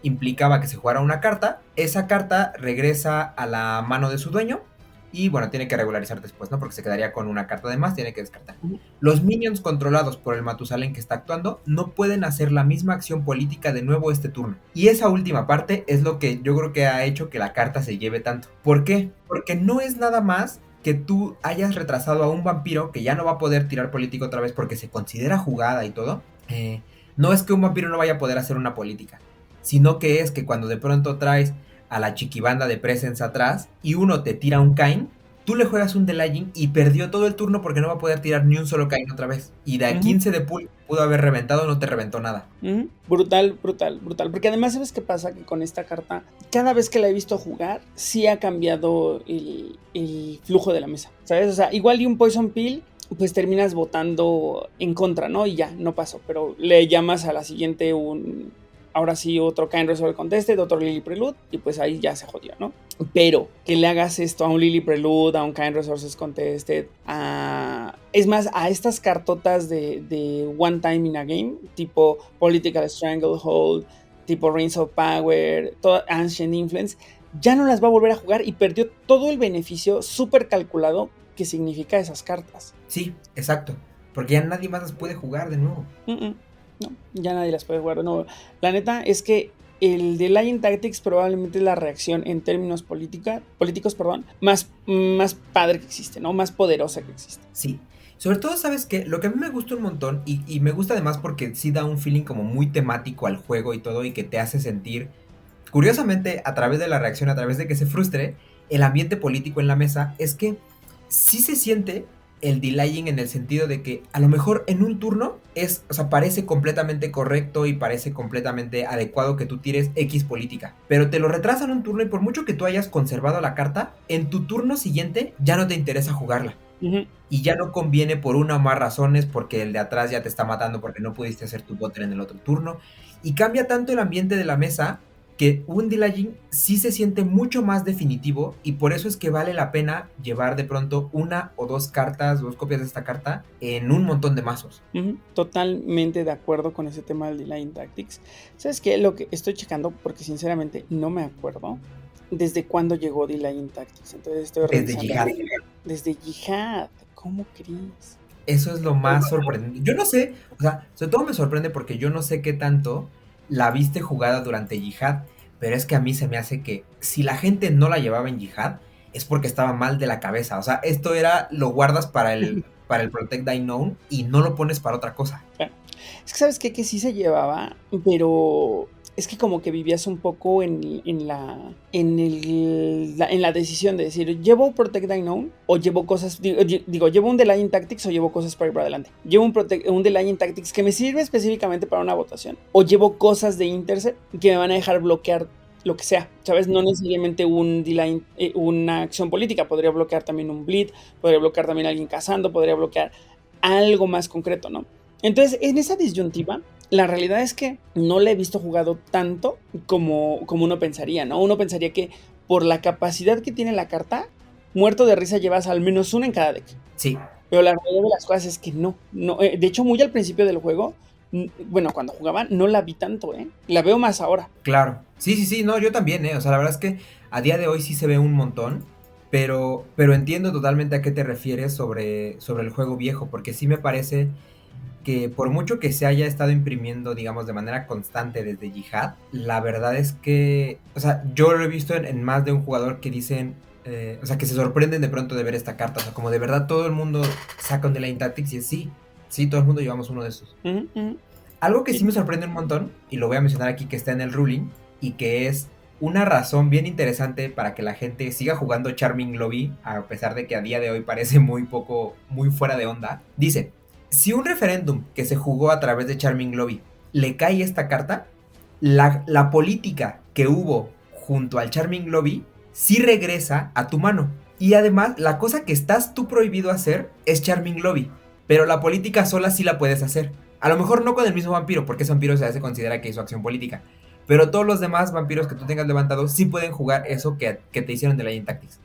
implicaba que se jugara una carta, esa carta regresa a la mano de su dueño y bueno, tiene que regularizar después, ¿no? Porque se quedaría con una carta de más, tiene que descartar. Los minions controlados por el Matusalén que está actuando no pueden hacer la misma acción política de nuevo este turno. Y esa última parte es lo que yo creo que ha hecho que la carta se lleve tanto. ¿Por qué? Porque no es nada más que tú hayas retrasado a un vampiro que ya no va a poder tirar política otra vez porque se considera jugada y todo. No es que un vampiro no vaya a poder hacer una política, sino que es que cuando de pronto traes a la chiquibanda de Presence atrás y uno te tira un Kain, tú le juegas un Delaying y perdió todo el turno porque no va a poder tirar ni un solo Kain otra vez. Y de a 15 de pool pudo haber reventado, no te reventó nada. Brutal. Porque además, ¿sabes qué pasa? Que con esta carta, cada vez que la he visto jugar, sí ha cambiado el flujo de la mesa, ¿sabes? O sea, igual y un Poison Pill, pues terminas votando en contra, ¿no? Y ya, no pasó. Pero le llamas a la siguiente ahora sí otro Kain Resolve Contested, otro Lily Prelude, y pues ahí ya se jodió, ¿no? Pero que le hagas esto a un Lily Prelude, a un Kind Resources Contested, es más, a estas cartotas de One Time in a Game, tipo Political Stranglehold, tipo Rings of Power, Ancient Influence, ya no las va a volver a jugar y perdió todo el beneficio súper calculado que significa esas cartas. Sí, exacto, porque ya nadie más las puede jugar de nuevo. No, ya nadie las puede jugar de nuevo. La neta es que el Delaying Tactics probablemente es la reacción en términos políticos, más padre que existe, ¿no? Más poderosa que existe. Sí, sobre todo, ¿sabes qué? Lo que a mí me gusta un montón, y me gusta además porque sí da un feeling como muy temático al juego y todo, y que te hace sentir, curiosamente, a través de la reacción, a través de que se frustre, el ambiente político en la mesa, es que sí se siente el delaying en el sentido de que a lo mejor en un turno parece completamente correcto y parece completamente adecuado que tú tires X política, pero te lo retrasan un turno y por mucho que tú hayas conservado la carta, en tu turno siguiente ya no te interesa jugarla. Y ya no conviene por una o más razones, porque el de atrás ya te está matando porque no pudiste hacer tu botler en el otro turno, y cambia tanto el ambiente de la mesa que un delaying sí se siente mucho más definitivo, y por eso es que vale la pena llevar de pronto una o dos copias de esta carta en un montón de mazos. Totalmente de acuerdo con ese tema del Delaying Tactics. ¿Sabes qué? Lo que estoy checando, porque sinceramente no me acuerdo desde cuándo llegó Delaying Tactics. Entonces estoy revisando. Desde Jihad. ¿Cómo crees? Eso es lo más sorprendente. Yo no sé, sobre todo me sorprende porque yo no sé qué tanto la viste jugada durante Jihad, pero es que a mí se me hace que si la gente no la llevaba en Jihad es porque estaba mal de la cabeza. O sea, esto lo guardas para el Protect Thy Known y no lo pones para otra cosa. Es que sabes qué, que sí se llevaba, pero es que como que vivías un poco en la decisión de decir, ¿llevo Protect Thy Known o llevo cosas, llevo un Delaying Tactics o llevo cosas para ir para adelante? ¿Llevo un Delaying Tactics que me sirve específicamente para una votación? ¿O llevo cosas de Intercept que me van a dejar bloquear lo que sea? ¿Sabes? No necesariamente una acción política, podría bloquear también un bleed, podría bloquear también a alguien cazando, podría bloquear algo más concreto, ¿no? Entonces, en esa disyuntiva, la realidad es que no la he visto jugado tanto como uno pensaría, ¿no? Uno pensaría que por la capacidad que tiene la carta, muerto de risa llevas al menos una en cada deck. Sí. Pero la realidad de las cosas es que no. De hecho, muy al principio del juego, bueno, cuando jugaba no la vi tanto, la veo más ahora. Claro, sí, no, yo también, o sea, la verdad es que a día de hoy sí se ve un montón, pero entiendo totalmente a qué te refieres sobre el juego viejo, porque sí me parece que por mucho que se haya estado imprimiendo, digamos, de manera constante desde Jihad, la verdad es que, o sea, yo lo he visto en más de un jugador que dicen, o sea, que se sorprenden de pronto de ver esta carta, o sea, como de verdad todo el mundo saca un Delaying Tactics y es sí, todo el mundo llevamos uno de esos. Algo que sí me sorprende un montón, y lo voy a mencionar aquí que está en el ruling, y que es una razón bien interesante para que la gente siga jugando Charming Lobby, a pesar de que a día de hoy parece muy fuera de onda. Dice, si un referéndum que se jugó a través de Charming Lobby le cae esta carta, la política que hubo junto al Charming Lobby sí regresa a tu mano. Y además, la cosa que estás tú prohibido hacer es Charming Lobby, pero la política sola sí la puedes hacer. A lo mejor no con el mismo vampiro, porque ese vampiro se considera que hizo acción política, pero todos los demás vampiros que tú tengas levantados sí pueden jugar eso que te hicieron de Delaying Tactics.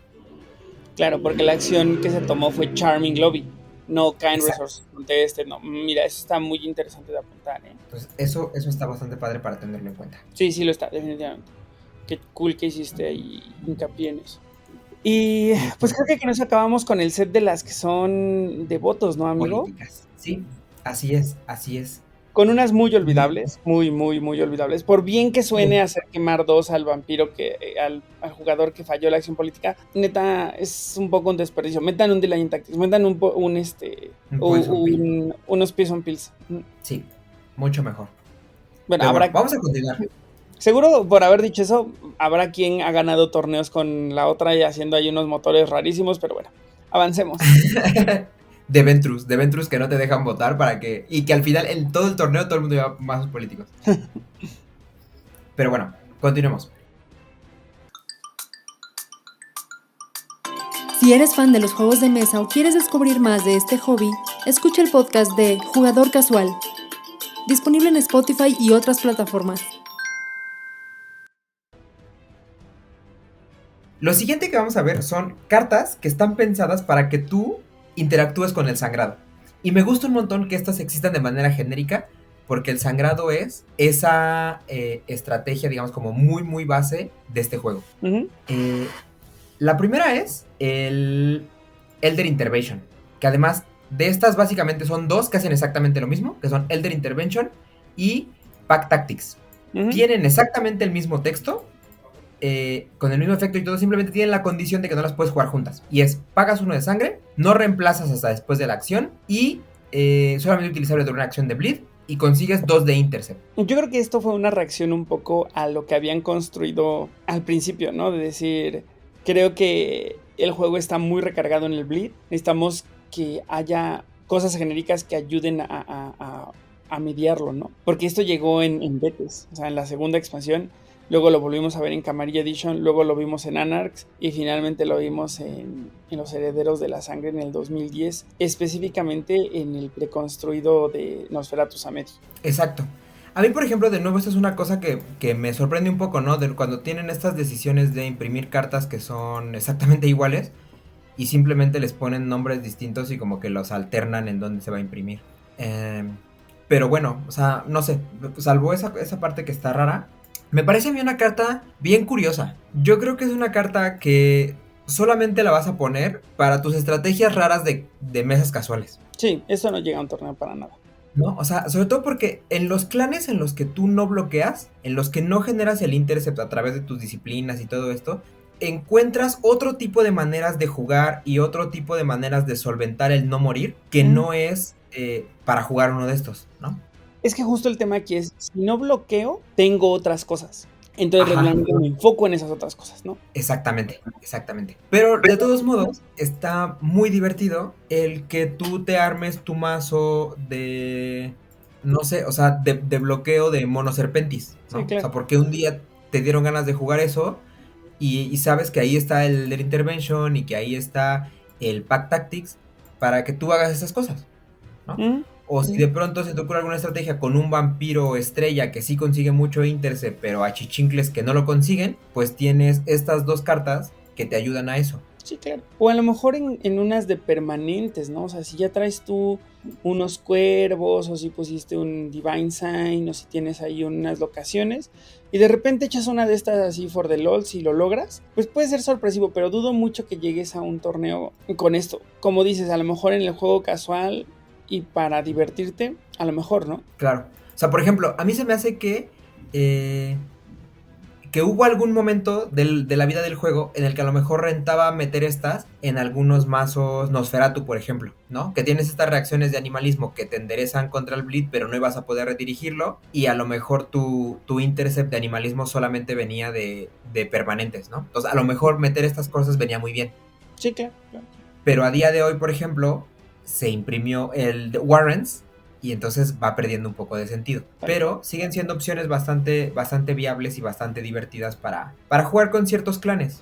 Claro, porque la acción que se tomó fue Charming Lobby, no Kind Resource Contested, no. Mira, eso está muy interesante de apuntar, Entonces, eso está bastante padre para tenerlo en cuenta. Sí, lo está, definitivamente. Qué cool que hiciste ahí hincapié en eso. Y pues creo que nos acabamos con el set de las que son de votos, ¿no, amigo? Políticas. Sí, así es. Con unas muy olvidables, muy olvidables. Por bien que suene hacer quemar 2 al vampiro, al jugador que falló la acción política, neta, es un poco un desperdicio. Metan un Delaying Tactics, metan unos Poison Pills. Sí, mucho mejor. Bueno, vamos a continuar. Seguro, por haber dicho eso, habrá quien ha ganado torneos con la otra y haciendo ahí unos motores rarísimos, pero bueno, avancemos. De Ventrus que no te dejan votar y que al final en todo el torneo todo el mundo lleva mazos políticos. Pero bueno, continuemos. Si eres fan de los juegos de mesa o quieres descubrir más de este hobby, escucha el podcast de Jugador Casual, disponible en Spotify y otras plataformas. Lo siguiente que vamos a ver son cartas que están pensadas para que tú interactúes con el sangrado. Y me gusta un montón que estas existan de manera genérica, porque el sangrado es esa estrategia, digamos, como muy, muy base de este juego. Ujú. La primera es el Elder Intervention, que además de estas básicamente son dos que hacen exactamente lo mismo, que son Elder Intervention y Pack Tactics. Ujú. Tienen exactamente el mismo texto, con el mismo efecto y todo, simplemente tienen la condición de que no las puedes jugar juntas. Y es, pagas 1 de sangre, no reemplazas hasta después de la acción y solamente utilizable durante una acción de bleed y consigues 2 de intercept. Yo creo que esto fue una reacción un poco a lo que habían construido al principio, ¿no? De decir, creo que el juego está muy recargado en el bleed. Necesitamos que haya cosas genéricas que ayuden a mediarlo, ¿no? Porque esto llegó en betas, o sea, en la segunda expansión. Luego lo volvimos a ver en Camarilla Edition, luego lo vimos en Anarchs y finalmente lo vimos en Los Herederos de la Sangre en el 2010, específicamente en el preconstruido de Nosferatu Samedi. Exacto. A mí, por ejemplo, de nuevo, esta es una cosa que me sorprende un poco, ¿no? De cuando tienen estas decisiones de imprimir cartas que son exactamente iguales y simplemente les ponen nombres distintos y como que los alternan en dónde se va a imprimir. Pero bueno, o sea, no sé, salvo esa parte que está rara, me parece a mí una carta bien curiosa. Yo creo que es una carta que solamente la vas a poner para tus estrategias raras de mesas casuales. Sí, esto no llega a un torneo para nada. ¿No? O sea, sobre todo porque en los clanes en los que tú no bloqueas, en los que no generas el intercept a través de tus disciplinas y todo esto, encuentras otro tipo de maneras de jugar y otro tipo de maneras de solventar el no morir, que no es para jugar uno de estos, ¿no? Es que justo el tema aquí es, si no bloqueo, tengo otras cosas. Entonces regularmente me enfoco en esas otras cosas, ¿no? Exactamente, exactamente. Pero de todos modos, está muy divertido el que tú te armes tu mazo de, no sé, o sea, de bloqueo de monoserpentis, ¿no? Sí, claro. O sea, porque un día te dieron ganas de jugar eso y sabes que ahí está el Elder Intervention y que ahí está el Pack Tactics para que tú hagas esas cosas, ¿no? O si de pronto se te ocurre alguna estrategia con un vampiro estrella que sí consigue mucho intercept, pero a chichincles que no lo consiguen, pues tienes estas dos cartas que te ayudan a eso. Sí, claro. O a lo mejor en unas de permanentes, ¿no? O sea, si ya traes tú unos cuervos, o si pusiste un Divine Sign, o si tienes ahí unas locaciones, y de repente echas una de estas así for the lol, si lo logras, pues puede ser sorpresivo, pero dudo mucho que llegues a un torneo con esto. Como dices, a lo mejor en el juego casual y para divertirte, a lo mejor, ¿no? Claro. O sea, por ejemplo, a mí se me hace que hubo algún momento de la vida del juego en el que a lo mejor rentaba meter estas en algunos mazos Nosferatu, por ejemplo, ¿no? Que tienes estas reacciones de animalismo que te enderezan contra el bleed, pero no ibas a poder redirigirlo, y a lo mejor tu intercept de animalismo solamente venía de permanentes, ¿no? Entonces, a lo mejor meter estas cosas venía muy bien. Sí, claro. Pero a día de hoy, por ejemplo, se imprimió el de Warrens y entonces va perdiendo un poco de sentido. Pero siguen siendo opciones bastante viables y bastante divertidas para jugar con ciertos clanes.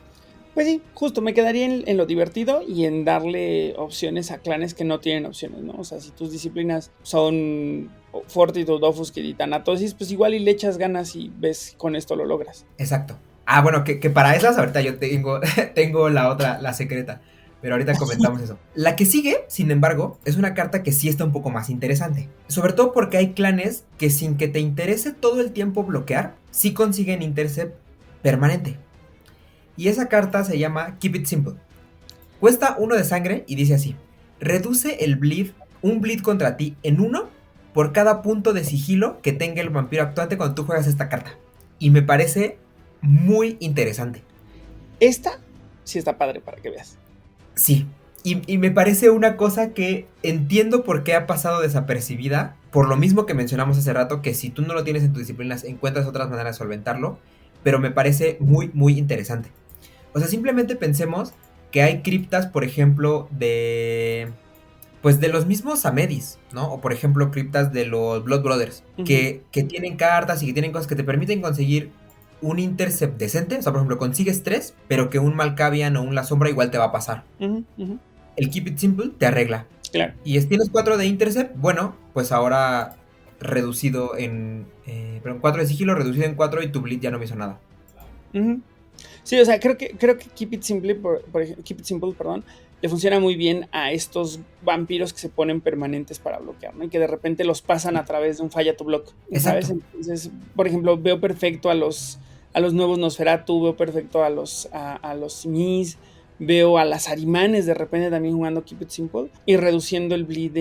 Pues sí, justo me quedaría en lo divertido y en darle opciones a clanes que no tienen opciones, ¿no? O sea, si tus disciplinas son Fortitude, Dofus y Thanatosis, pues igual y le echas ganas y ves con esto lo logras. Exacto. Ah, bueno, que para esas ahorita yo tengo la otra, la secreta. Pero ahorita comentamos eso. La que sigue, sin embargo, es una carta que sí está un poco más interesante. Sobre todo porque hay clanes que sin que te interese todo el tiempo bloquear, sí consiguen intercept permanente. Y esa carta se llama Keep It Simple. Cuesta 1 de sangre y dice así: reduce el bleed, un bleed contra ti en 1 por cada punto de sigilo que tenga el vampiro actuante cuando tú juegas esta carta. Y me parece muy interesante. Esta sí está padre para que veas. Sí, y me parece una cosa que entiendo por qué ha pasado desapercibida, por lo mismo que mencionamos hace rato, que si tú no lo tienes en tus disciplinas, encuentras otras maneras de solventarlo, pero me parece muy, muy interesante. O sea, simplemente pensemos que hay criptas, por ejemplo, de los mismos Samedis, ¿no? O por ejemplo, criptas de los Blood Brothers, que tienen cartas y que tienen cosas que te permiten conseguir un intercept decente. O sea, por ejemplo, consigues 3, pero que un Malkavian o un La Sombra igual te va a pasar. El Keep It Simple te arregla. Claro. Y si tienes 4 de intercept, bueno, pues ahora reducido en... 4 de sigilo, reducido en 4 y tu bleed ya no me hizo nada. Sí, o sea, creo que Keep It Simple, Keep It Simple, perdón, le funciona muy bien a estos vampiros que se ponen permanentes para bloquear, ¿no? Y que de repente los pasan a través de un falla to block, ¿sabes? Exacto. Entonces, por ejemplo, veo perfecto a los nuevos Nosferatu, veo perfecto a los Mis, veo a las Arimanes de repente también jugando Keep It Simple y reduciendo el bleed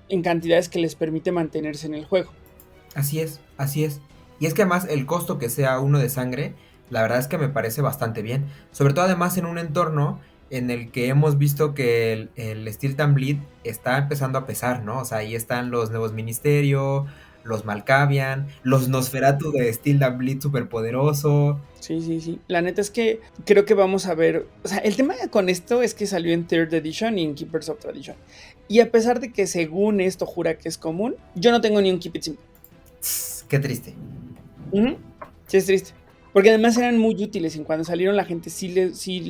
en cantidades que les permite mantenerse en el juego. Así es, así es. Y es que además el costo que sea uno de sangre, la verdad es que me parece bastante bien. Sobre todo además en un entorno en el que hemos visto que el Steel and Bleed está empezando a pesar, ¿no? O sea, ahí están los nuevos Ministerio, los Malkavian, los Nosferatu de Steel and Bleed superpoderoso. Sí, sí, sí. La neta es que creo que vamos a ver. O sea, el tema con esto es que salió en Third Edition y en Keepers of Tradition. Y a pesar de que según esto jura que es común, yo no tengo ni un Keep It Simple. Qué triste. Ujú. Sí, es triste. Porque además eran muy útiles. Y cuando salieron la gente sí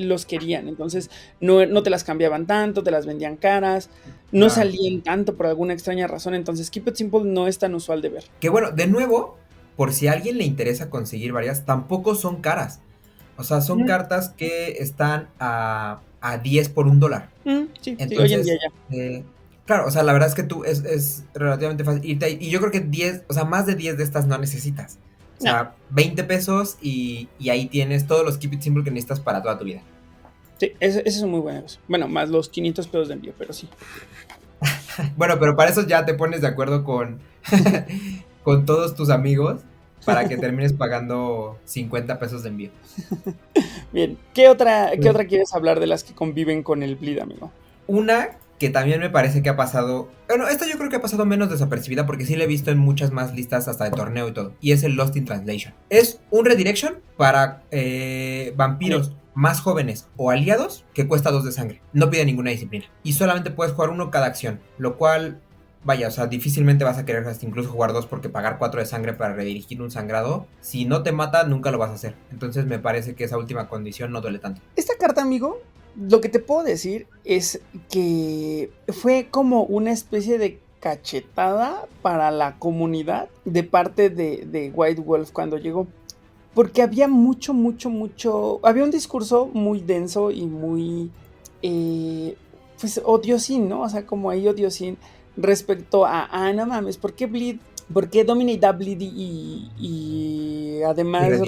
los querían. Entonces no te las cambiaban tanto, te las vendían caras. No Claro. salían tanto por alguna extraña razón. Entonces Keep It Simple no es tan usual de ver. Que bueno, de nuevo, por si a alguien le interesa conseguir varias, tampoco son caras. O sea, son Ujú. cartas que están a 10 por $1. Sí, sí, hoy en día Entonces, ya. claro, o sea, la verdad es que tú es relativamente fácil irte ahí. Y yo creo que 10, o sea, más de 10 de estas no necesitas. O No. sea, 20 pesos y ahí tienes todos los Keep It Simple que necesitas para toda tu vida. Sí, ese es un muy buen negocio. Bueno, más los 500 pesos de envío, pero sí. Bueno, pero para eso ya te pones de acuerdo con, con todos tus amigos para que termines pagando 50 pesos de envío. Bien, ¿qué otra Pues, quieres hablar de las que conviven con el bleed, amigo? una que también me parece que ha pasado. Bueno, esta yo creo que ha pasado menos desapercibida porque sí la he visto en muchas más listas hasta de torneo y todo. Y es el Lost in Translation. Es un redirection para vampiros más jóvenes o aliados que cuesta 2 de sangre. No pide ninguna disciplina. Y solamente puedes jugar uno cada acción. Lo cual, vaya, o sea, difícilmente vas a querer hasta incluso jugar 2 porque pagar 4 de sangre para redirigir un sangrado, si no te mata, nunca lo vas a hacer. Entonces me parece que esa última condición no duele tanto. Esta carta, amigo, lo que te puedo decir es que fue como una especie de cachetada para la comunidad de parte de White Wolf cuando llegó. Porque había mucho, había un discurso muy denso y muy, pues, odiosín, ¿no? O sea, como ahí odiosín respecto no mames, ¿por qué Bleed? ¿Por qué Dominate da Bleed y además,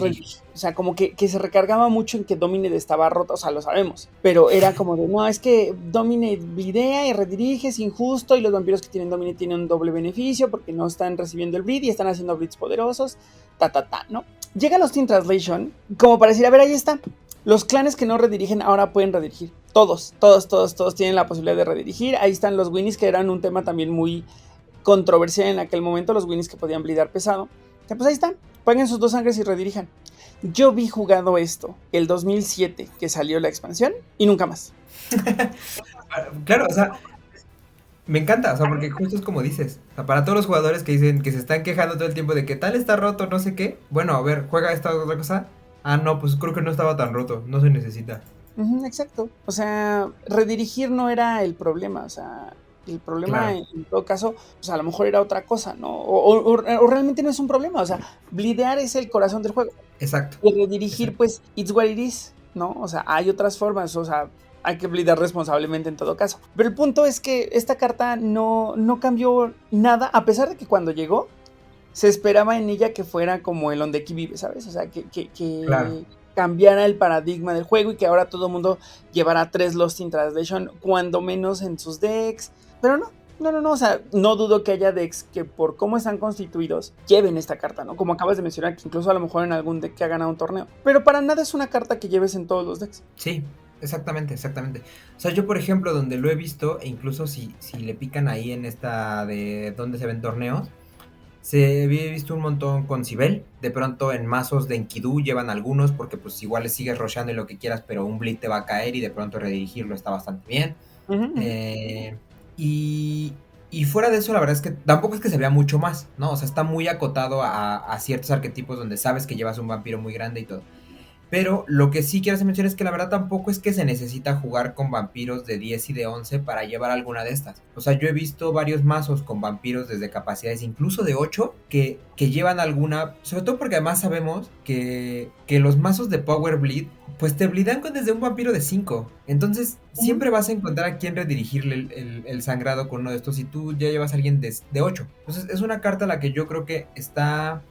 o sea, como que se recargaba mucho en que Dominate estaba roto, o sea, lo sabemos, pero era como de, no, es que Dominate bleedea y redirige, es injusto, y los vampiros que tienen Dominate tienen un doble beneficio porque no están recibiendo el bleed y están haciendo bleeds poderosos, ¿no? Llega Lost in Translation como para decir, a ver, ahí está. Los clanes que no redirigen ahora pueden redirigir. Todos tienen la posibilidad de redirigir. Ahí están los Winnies, que eran un tema también muy controversial en aquel momento. Los Winnies que podían blindar pesado. Ya, pues ahí están. Paguen sus 2 sangres y redirijan. Yo vi jugado esto el 2007 que salió la expansión y nunca más. Claro, o sea, me encanta, o sea, porque justo es como dices, o sea, para todos los jugadores que dicen que se están quejando todo el tiempo de que tal está roto, no sé qué, bueno, a ver, juega esta otra cosa. Ah, no, pues creo que no estaba tan roto, no se necesita. Exacto. O sea, redirigir no era el problema, o sea, el problema Claro. en todo caso, pues a lo mejor era otra cosa, ¿no? O realmente no es un problema, o sea, blidear es el corazón del juego. Exacto. Y redirigir, Exacto. pues, it's what it is, ¿no? O sea, hay otras formas, o sea, hay que blidear responsablemente en todo caso. Pero el punto es que esta carta no cambió nada, a pesar de que cuando llegó, se esperaba en ella que fuera como el Ondeki Vive, ¿sabes? O sea, que Claro. cambiara el paradigma del juego y que ahora todo el mundo llevara 3 Lost in Translation, cuando menos en sus decks. Pero no, o sea, no dudo que haya decks que por cómo están constituidos lleven esta carta, ¿no? Como acabas de mencionar, que incluso a lo mejor en algún deck que ha ganado un torneo. Pero para nada es una carta que lleves en todos los decks. Sí, exactamente. O sea, yo por ejemplo, donde lo he visto, e incluso si le pican ahí en esta de donde se ven torneos, se había visto un montón con Sibel. De pronto en mazos de Enkidu llevan algunos porque pues igual le sigues rusheando y lo que quieras, pero un bleed te va a caer y de pronto redirigirlo está bastante bien. Uh-huh. Y fuera de eso, la verdad es que tampoco es que se vea mucho más, ¿no? O sea, está muy acotado a ciertos arquetipos donde sabes que llevas un vampiro muy grande y todo. Pero lo que sí quiero hacer mención es que la verdad tampoco es que se necesita jugar con vampiros de 10 y de 11 para llevar alguna de estas. O sea, yo he visto varios mazos con vampiros desde capacidades incluso de 8 que llevan alguna, sobre todo porque además sabemos que los mazos de Power Bleed pues te bleedan desde un vampiro de 5. Entonces siempre vas a encontrar a quien redirigirle el sangrado con uno de estos si tú ya llevas a alguien de 8. Entonces es una carta a la que yo creo que está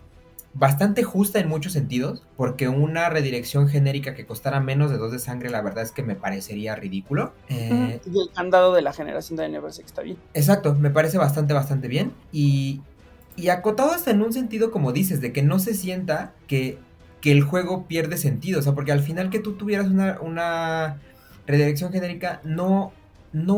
bastante justa en muchos sentidos, porque una redirección genérica que costara menos de 2 de sangre, la verdad es que me parecería ridículo. Y el candado de la generación de Neversick está bien. Exacto, me parece bastante bien. Y acotado hasta en un sentido, como dices, de que no se sienta que el juego pierde sentido. O sea, porque al final que tú tuvieras una redirección genérica no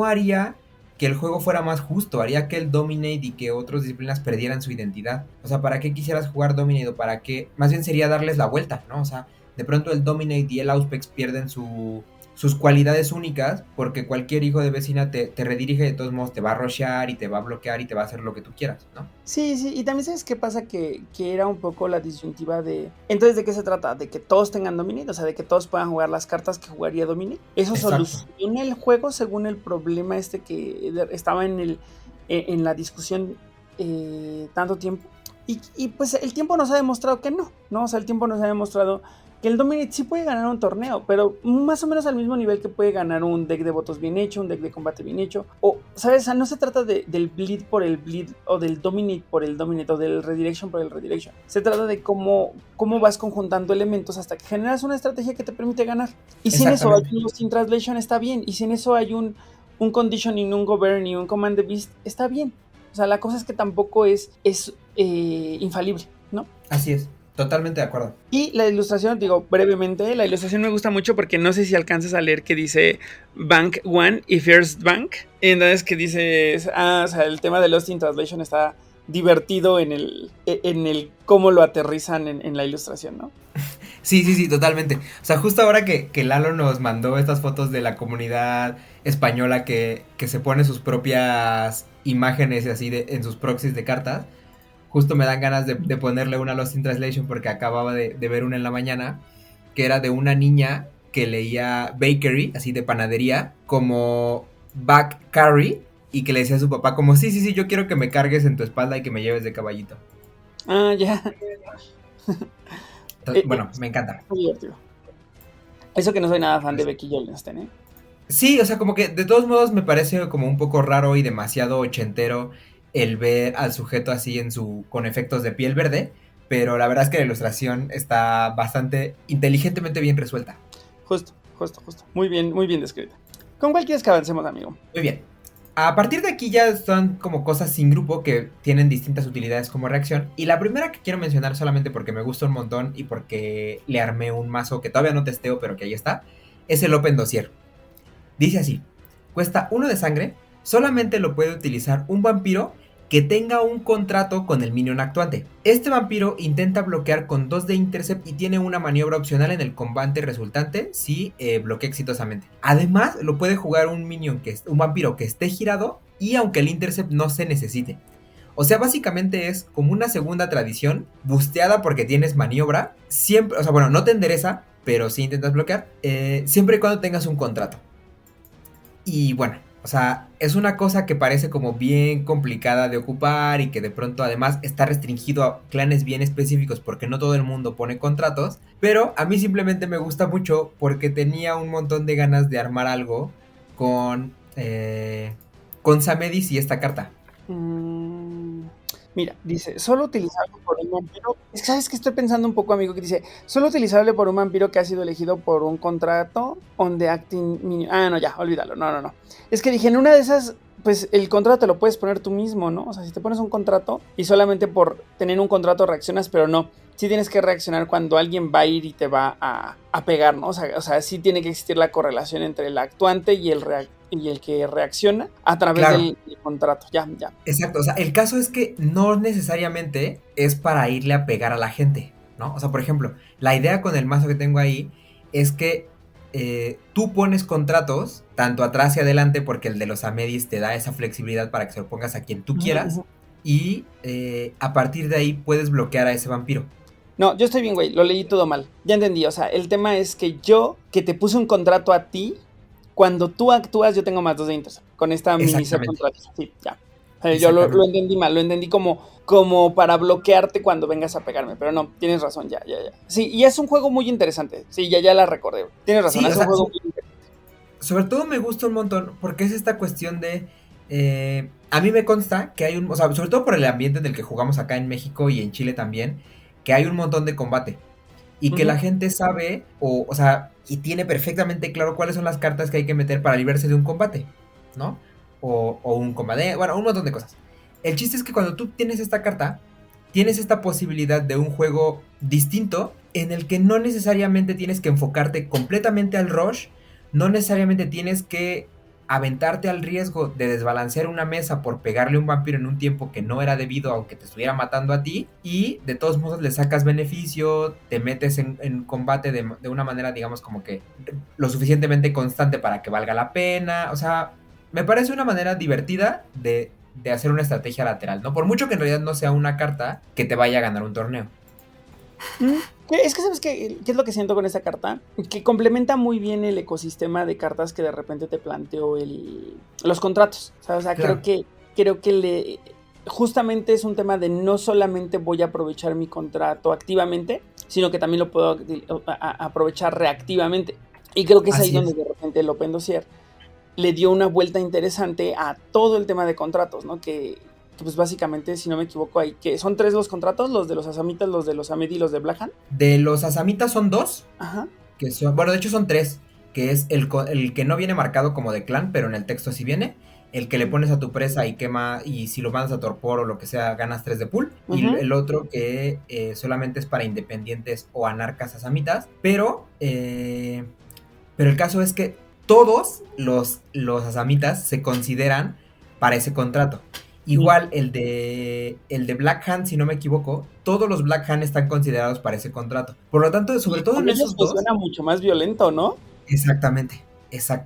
haría que el juego fuera más justo, haría que el Dominate y que otras disciplinas perdieran su identidad. O sea, ¿para qué quisieras jugar Dominate? O para qué, más bien sería darles la vuelta, ¿no? O sea, de pronto el Dominate y el Auspex pierden sus cualidades únicas, porque cualquier hijo de vecina te redirige, de todos modos te va a rushear y te va a bloquear y te va a hacer lo que tú quieras, ¿no? Sí, y también sabes qué pasa, que era un poco la disyuntiva de... Entonces, ¿de qué se trata? ¿De que todos tengan Dominate? O sea, ¿de que todos puedan jugar las cartas que jugaría Dominate? ¿Eso soluciona el juego según el problema que estaba en la discusión tanto tiempo? Y pues el tiempo nos ha demostrado que no, ¿no? O sea, el tiempo nos ha demostrado que el Dominate sí puede ganar un torneo, pero más o menos al mismo nivel que puede ganar un deck de votos bien hecho, un deck de combate bien hecho, o, ¿sabes? O sea, no se trata del bleed por el bleed, o del Dominate por el Dominate, o del redirection por el redirection. Se trata de cómo vas conjuntando elementos hasta que generas una estrategia que te permite ganar. Y si en eso hay un Lost in Translation, está bien. Y si en eso hay un Conditioning, un Govern y un Command the Beast, está bien. O sea, la cosa es que tampoco es infalible, ¿no? Así es. Totalmente de acuerdo. Y la ilustración, digo brevemente, la ilustración me gusta mucho porque no sé si alcanzas a leer que dice Bank One y First Bank. Y entonces que dice, o sea, el tema de Lost in Translation está divertido en el cómo lo aterrizan en la ilustración, ¿no? Sí, totalmente. O sea, justo ahora que Lalo nos mandó estas fotos de la comunidad española que se pone sus propias imágenes y así en sus proxies de cartas, justo me dan ganas de ponerle una Lost in Translation porque acababa de ver una en la mañana que era de una niña que leía bakery, así de panadería, como back carry, y que le decía a su papá como, sí, yo quiero que me cargues en tu espalda y que me lleves de caballito. Ah, ya. Entonces, bueno, me encanta. Muy divertido. Eso que no soy nada fan de Becky Jolinson, ¿eh? Sí, o sea, como que de todos modos me parece como un poco raro y demasiado ochentero el ver al sujeto así con efectos de piel verde, pero la verdad es que la ilustración está bastante inteligentemente bien resuelta. Justo. Muy bien descrita. ¿Con cuál quieres que avancemos, amigo? Muy bien. A partir de aquí ya son como cosas sin grupo que tienen distintas utilidades como reacción. Y la primera que quiero mencionar solamente porque me gusta un montón y porque le armé un mazo que todavía no testeo, pero que ahí está, es el Open Dossier. Dice así: cuesta 1 de sangre, solamente lo puede utilizar un vampiro que tenga un contrato con el minion actuante. Este vampiro intenta bloquear con 2 de intercept y tiene una maniobra opcional en el combate resultante si bloquea exitosamente. Además, lo puede jugar un vampiro que esté girado y aunque el intercept no se necesite. O sea, básicamente es como una segunda tradición, busteada porque tienes maniobra, siempre, o sea, bueno, no te endereza, pero sí intentas bloquear, siempre y cuando tengas un contrato. Y bueno, o sea, es una cosa que parece como bien complicada de ocupar y que de pronto además está restringido a clanes bien específicos porque no todo el mundo pone contratos. Pero a mí simplemente me gusta mucho porque tenía un montón de ganas de armar algo con Samedis y esta carta. Mira, dice, solo utilizable por un vampiro. Es que sabes que estoy pensando un poco, amigo, que dice, solo utilizable por un vampiro que ha sido elegido por un contrato on the acting minion. Ah, no, ya, olvídalo, no. Es que dije, en una de esas, pues el contrato te lo puedes poner tú mismo, ¿no? O sea, si te pones un contrato y solamente por tener un contrato reaccionas, pero no. Sí tienes que reaccionar cuando alguien va a ir y te va a pegar, ¿no? O sea, sí tiene que existir la correlación entre el actuante y el que reacciona a través del contrato. Ya. Exacto, o sea, el caso es que no necesariamente es para irle a pegar a la gente, ¿no? O sea, por ejemplo, la idea con el mazo que tengo ahí es que tú pones contratos tanto atrás y adelante porque el de los Amedis te da esa flexibilidad para que se lo pongas a quien tú quieras y a partir de ahí puedes bloquear a ese vampiro. No, yo estoy bien, güey, lo leí todo mal. Ya entendí, o sea, el tema es que yo, que te puse un contrato a ti, cuando tú actúas, yo tengo más 2 de intercept. Con esta mini set Exactamente. contrato. Sí, ya. Yo lo Exactamente. entendí mal, lo entendí como para bloquearte cuando vengas a pegarme, pero no, tienes razón, ya. Sí, y es un juego muy interesante. Sí, ya la recordé, güey. Tienes razón, Sí, o es un sea, juego muy interesante. sobre todo me gusta un montón porque es esta cuestión de... a mí me consta que hay un... O sea, sobre todo por el ambiente en el que jugamos acá en México y en Chile también, que hay un montón de combate. Y que la gente sabe, o sea, y tiene perfectamente claro cuáles son las cartas que hay que meter para librarse de un combate, ¿no? O un combate, bueno, un montón de cosas. El chiste es que cuando tú tienes esta carta, tienes esta posibilidad de un juego distinto en el que no necesariamente tienes que enfocarte completamente al rush, no necesariamente tienes que aventarte al riesgo de desbalancear una mesa por pegarle a un vampiro en un tiempo que no era debido aunque te estuviera matando a ti, y de todos modos le sacas beneficio, te metes en combate de una manera digamos como que lo suficientemente constante para que valga la pena. O sea, me parece una manera divertida de hacer una estrategia lateral, ¿no? Por mucho que en realidad no sea una carta que te vaya a ganar un torneo. Es que, ¿sabes qué es lo que siento con esta carta? Que complementa muy bien el ecosistema de cartas que de repente te planteó los contratos. O sea, Claro. creo que justamente es un tema de no solamente voy a aprovechar mi contrato activamente, sino que también lo puedo aprovechar reactivamente. Y creo que es ahí donde de repente el Open Dossier le dio una vuelta interesante a todo el tema de contratos, ¿no? Que pues básicamente, si no me equivoco, hay que son 3 los contratos, los de los Asamitas, los de los Amedi y los de Blackhand. De los Asamitas son 2. Ajá. Que son, bueno, de hecho son 3. Que es el que no viene marcado como de clan, pero en el texto sí viene. El que le pones a tu presa y quema, y si lo mandas a torpor o lo que sea, ganas 3 de pool. Y el otro que solamente es para independientes o anarcas asamitas. Pero el caso es que todos los asamitas se consideran para ese contrato. Igual el de Black Hand, si no me equivoco, todos los Black Hand están considerados para ese contrato. Por lo tanto, sobre todo en esos dos. Suena mucho más violento, ¿no? Exactamente. Está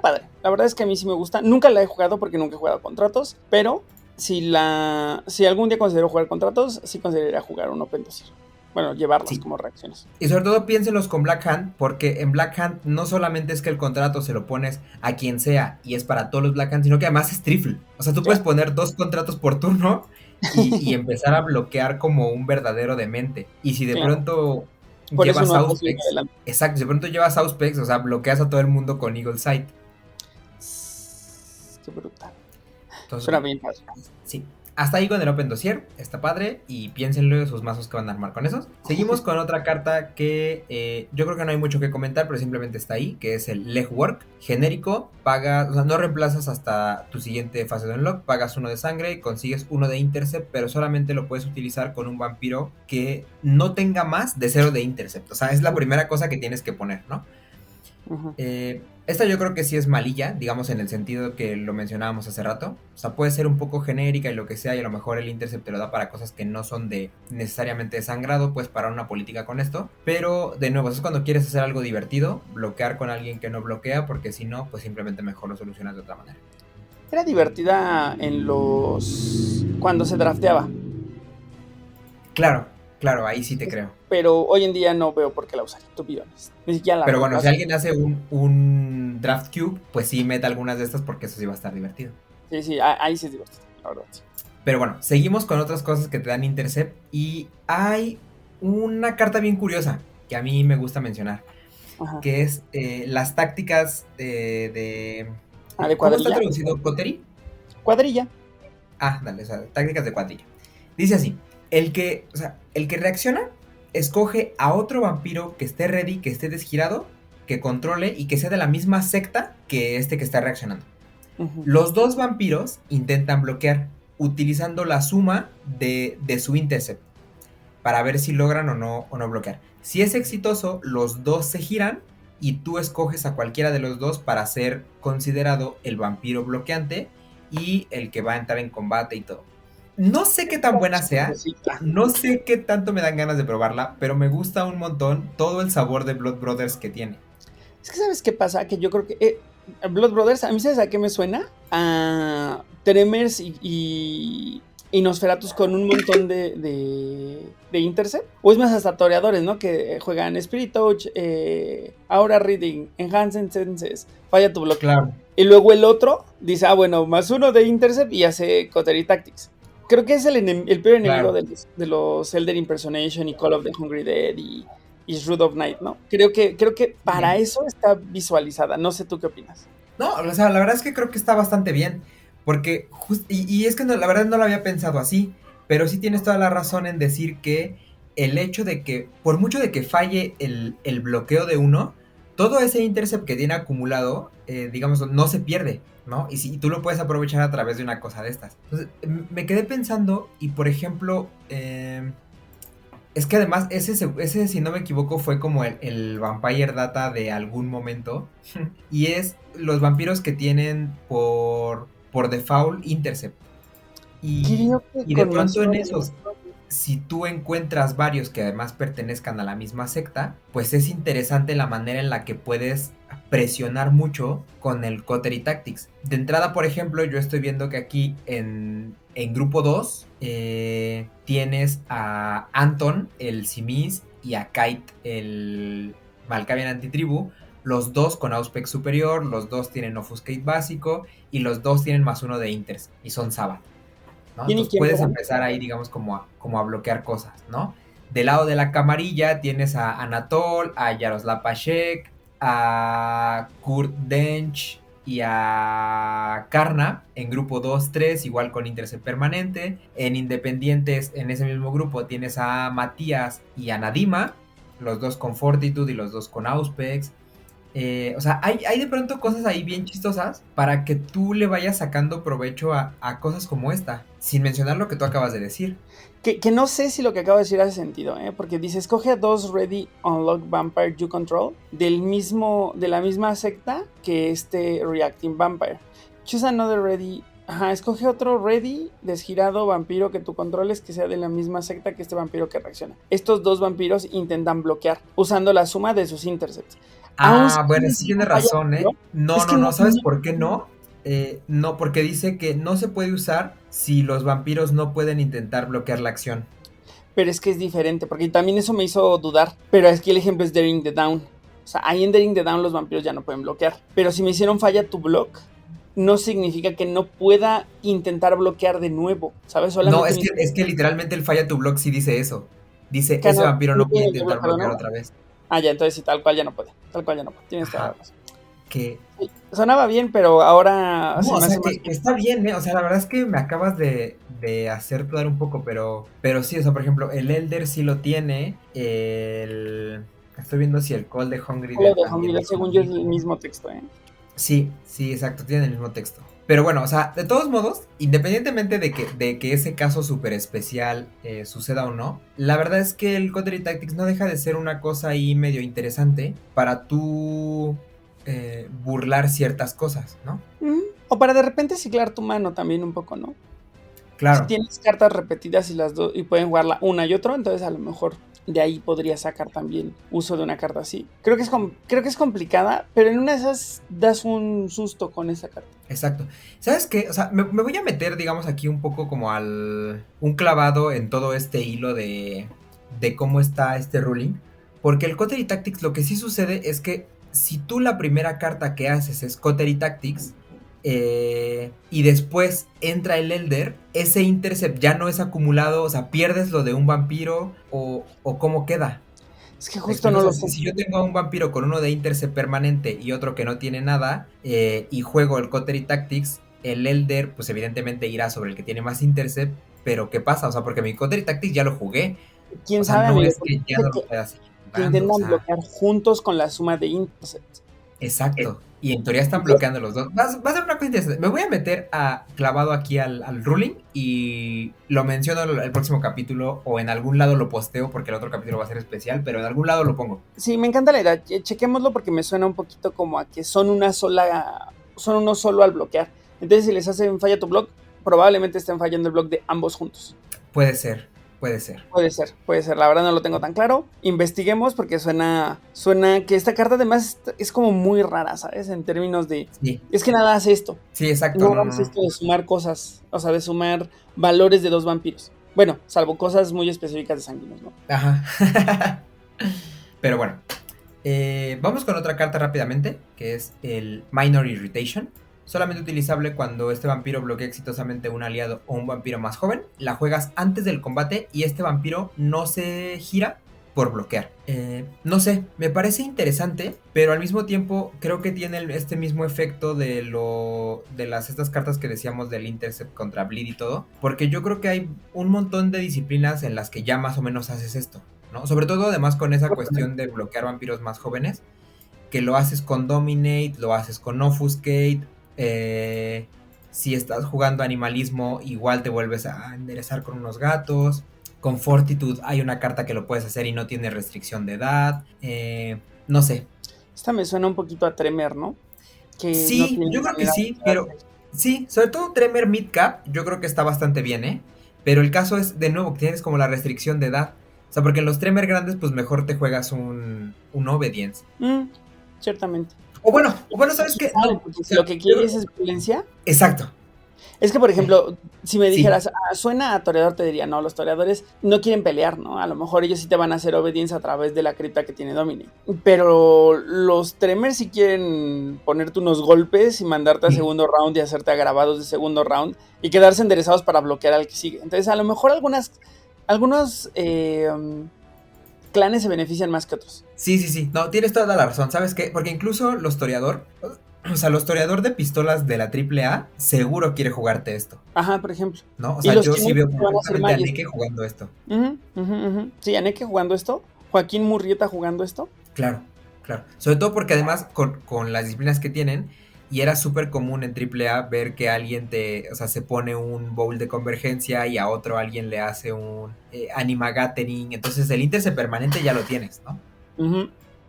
padre. La verdad es que a mí sí me gusta. Nunca la he jugado porque nunca he jugado contratos, pero si algún día considero jugar contratos, sí consideraría jugar un Open Dossier. Bueno, llevarlas como reacciones. Y sobre todo piénsenlos con Black Hand, porque en Black Hand no solamente es que el contrato se lo pones a quien sea y es para todos los Black Hand, sino que además es trifle. O sea, tú puedes poner 2 contratos por turno y empezar a bloquear como un verdadero demente. Y si de pronto llevas Auspex, exacto, si de pronto llevas Auspex, o sea, bloqueas a todo el mundo con Eagle Sight. Qué brutal. Entonces, suena bien padre. Sí. Hasta ahí con el Open Dossier, está padre y piénsenlo en sus mazos que van a armar con esos. Seguimos con otra carta que yo creo que no hay mucho que comentar, pero simplemente está ahí, que es el Legwork, genérico, pagas, o sea, no reemplazas hasta tu siguiente fase de unlock, pagas 1 de sangre, consigues 1 de intercept, pero solamente lo puedes utilizar con un vampiro que no tenga más de 0 de intercept, o sea, es la primera cosa que tienes que poner, ¿no? Esta yo creo que sí es malilla, digamos en el sentido que lo mencionábamos hace rato. O sea, puede ser un poco genérica y lo que sea, y a lo mejor el intercept te lo da para cosas que no son de necesariamente de sangrado, puedes parar una política con esto. Pero, de nuevo, eso es cuando quieres hacer algo divertido, bloquear con alguien que no bloquea, porque si no, pues simplemente mejor lo solucionas de otra manera. Era divertida cuando se drafteaba. Claro, ahí sí te creo. Pero hoy en día no veo por qué la usaría, to be honest. Ni siquiera la Pero bueno, si alguien hace un draft cube, pues sí meta algunas de estas porque eso sí va a estar divertido. Sí, ahí sí es divertido, la verdad. Sí. Pero bueno, seguimos con otras cosas que te dan intercept. Y hay una carta bien curiosa que a mí me gusta mencionar. Ajá. Que es las tácticas de ¿de cuadrilla? ¿Cómo está traducido? ¿Coterie? Cuadrilla. Dale, o sea, tácticas de cuadrilla. Dice así, el que reacciona escoge a otro vampiro que esté ready, que esté desgirado, que controle y que sea de la misma secta que este que está reaccionando. Los 2 vampiros intentan bloquear utilizando la suma de su intercept para ver si logran o no bloquear. Si es exitoso, los 2 se giran y tú escoges a cualquiera de los 2 para ser considerado el vampiro bloqueante y el que va a entrar en combate y todo. No sé qué tan buena sea, no sé qué tanto me dan ganas de probarla, pero me gusta un montón todo el sabor de Blood Brothers que tiene. Es que ¿sabes qué pasa? Que yo creo que Blood Brothers, a mí ¿sabes a qué me suena? A Tremors y y Nosferatus con un montón de Intercept. O es más, hasta toreadores, ¿no? Que juegan Spirit Touch, Aura Reading, Enhanced Senses, falla tu bloque. Claro. Y luego el otro dice, bueno, +1 de Intercept y hace Coterie Tactics. Creo que es el peor enemigo de los Elder Impersonation y Call of the Hungry Dead y Shroud of Night, ¿no? Creo que para eso está visualizada. No sé tú qué opinas. No, o sea, la verdad es que creo que está bastante bien. Porque, y es que no, la verdad no lo había pensado así. Pero sí tienes toda la razón en decir que el hecho de que, por mucho de que falle el bloqueo de uno, todo ese intercept que tiene acumulado, digamos, no se pierde, ¿no? Y tú lo puedes aprovechar a través de una cosa de estas. Entonces, me quedé pensando, y por ejemplo, es que además, ese, si no me equivoco, fue como el Vampire Data de algún momento. Y es los vampiros que tienen por default Intercept. Y de pronto en esos, si tú encuentras varios que además pertenezcan a la misma secta, pues es interesante la manera en la que puedes presionar mucho con el Coterie Tactics. De entrada, por ejemplo, yo estoy viendo que aquí en grupo 2 tienes a Anton, el Simis, y a Kite, el Malkavian Antitribu. Los dos con Auspex superior, los dos tienen Offuscate básico y los dos tienen +1 de Intercept y son Sabbath, ¿no? Entonces puedes empezar ahí, digamos, como a bloquear cosas, ¿no? Del lado de la camarilla tienes a Anatol, a Yaroslav Pashek, a Kurt Dench y a Karna en grupo 2-3, igual con Intercept permanente. En independientes, en ese mismo grupo, tienes a Matías y a Nadima, los dos con Fortitude y los dos con Auspex. O sea, hay de pronto cosas ahí bien chistosas para que tú le vayas sacando provecho a cosas como esta, sin mencionar lo que tú acabas de decir. Que no sé si lo que acabo de decir hace sentido, porque dice, escoge a 2 Ready Unlock Vampire You Control de la misma secta que Reacting Vampire. Choose another Ready. Escoge otro Ready desgirado vampiro que tú controles que sea de la misma secta que este vampiro que reacciona. Estos 2 vampiros intentan bloquear usando la suma de sus intercepts. Bueno, sí tienes razón, ¿eh? No, ¿sabes por qué no? No, porque dice que no se puede usar si los vampiros no pueden intentar bloquear la acción. Pero es que es diferente, porque también eso me hizo dudar. Pero aquí el ejemplo es Daring the Down. O sea, ahí en Daring the Down los vampiros ya no pueden bloquear. Pero si me hicieron falla tu block, no significa que no pueda intentar bloquear de nuevo, ¿sabes? Solamente no, es que literalmente el falla tu block sí dice eso. Dice, ese vampiro no puede intentar bloquear otra vez. Ya, entonces sí, tal cual ya no puede. Tienes toda la razón. Que sonaba bien, pero ahora... No, o sea, que está bien, ¿eh? O sea, la verdad es que me acabas de hacer dudar un poco, pero sí, o sea, por ejemplo, el Elder sí lo tiene, estoy viendo si el Call de Hungry Dead también. Según yo es el mismo texto, ¿eh? Sí, exacto, tiene el mismo texto. Pero bueno, o sea, de todos modos, independientemente de que ese caso súper especial suceda o no, la verdad es que el Coterie Tactics no deja de ser una cosa ahí medio interesante para tú burlar ciertas cosas, ¿no? O para de repente ciclar tu mano también un poco, ¿no? Claro. Si tienes cartas repetidas y pueden jugarla una y otra, entonces a lo mejor de ahí podría sacar también uso de una carta así. Creo que es complicada, pero en una de esas das un susto con esa carta. Exacto. ¿Sabes qué? O sea, me voy a meter, digamos, aquí un poco como un clavado en todo este hilo de cómo está este ruling. Porque el Coterie Tactics, lo que sí sucede es que si tú la primera carta que haces es Coterie Tactics y después entra el Elder, ese Intercept ya no es acumulado, o sea, pierdes lo de un vampiro o ¿cómo queda? Es que justo no lo sé. Si yo tengo a un vampiro con uno de Intercept permanente y otro que no tiene nada y juego el Coterie Tactics, el Elder pues evidentemente irá sobre el que tiene más Intercept, pero ¿qué pasa? O sea, porque mi Coterie Tactics ya lo jugué. ¿Quién sabe? No es que ya no lo pueda seguir jugando, que intentan bloquear juntos con la suma de Intercepts. Exacto. Y en teoría están bloqueando los dos. Va a ser una cosa interesante. Me voy a meter clavado aquí al ruling y lo menciono el próximo capítulo o en algún lado lo posteo porque el otro capítulo va a ser especial, pero en algún lado lo pongo. Sí, me encanta la idea. Chequémoslo porque me suena un poquito como a que son uno solo al bloquear. Entonces si les hacen falla tu block, probablemente estén fallando el block de ambos juntos. Puede ser. Puede ser. Puede ser, la verdad no lo tengo tan claro. Investiguemos porque suena que esta carta además es como muy rara, ¿sabes? En términos de... Sí. Es que nada hace esto. Sí, exacto. No hace esto de sumar cosas, o sea, de sumar valores de 2 vampiros. Bueno, salvo cosas muy específicas de sanguíneos, ¿no? Ajá. Pero bueno, vamos con otra carta rápidamente, que es el Minor Irritation. Solamente utilizable cuando este vampiro bloquea exitosamente un aliado o un vampiro más joven. La juegas antes del combate y este vampiro no se gira por bloquear. No sé, me parece interesante, pero al mismo tiempo creo que tiene este mismo efecto de estas cartas que decíamos del Intercept contra Bleed y todo, porque yo creo que hay un montón de disciplinas en las que ya más o menos haces esto, ¿no? Sobre todo además con esa cuestión de bloquear vampiros más jóvenes, que lo haces con Dominate, lo haces con Offuscate. Si estás jugando animalismo, igual te vuelves a enderezar con unos gatos. Con Fortitude hay una carta que lo puedes hacer y no tiene restricción de edad. No sé. Esta me suena un poquito a Tremor, ¿no? Que sí, no yo creo que sí, pero sí, sobre todo Tremor Midcap, yo creo que está bastante bien, ¿eh? Pero el caso es, de nuevo, que tienes como la restricción de edad. O sea, porque en los Tremor grandes, pues mejor te juegas un Obedience. Ciertamente. O bueno, ¿sabes qué? No, si lo que quieres es violencia. Exacto. Es que, por ejemplo, si me dijeras, suena a toreador, te diría, no, los toreadores no quieren pelear, ¿no? A lo mejor ellos sí te van a hacer obedience a través de la cripta que tiene Domine. Pero los Tremors sí quieren ponerte unos golpes y mandarte a segundo round y hacerte agravados de segundo round y quedarse enderezados para bloquear al que sigue. Entonces, a lo mejor algunos clanes se benefician más que otros. Sí. No, tienes toda la razón. ¿Sabes qué? Porque incluso los toreador de pistolas de la AAA seguro quiere jugarte esto. Ajá, por ejemplo. ¿No? O sea, yo sí veo perfectamente a Neke jugando esto. Sí, a Neke jugando esto. Joaquín Murrieta jugando esto. Claro. Sobre todo porque además con las disciplinas que tienen, y era súper común en AAA ver que alguien se pone un bowl de convergencia y a otro alguien le hace un anima gathering. Entonces el Intercept permanente ya lo tienes, ¿no?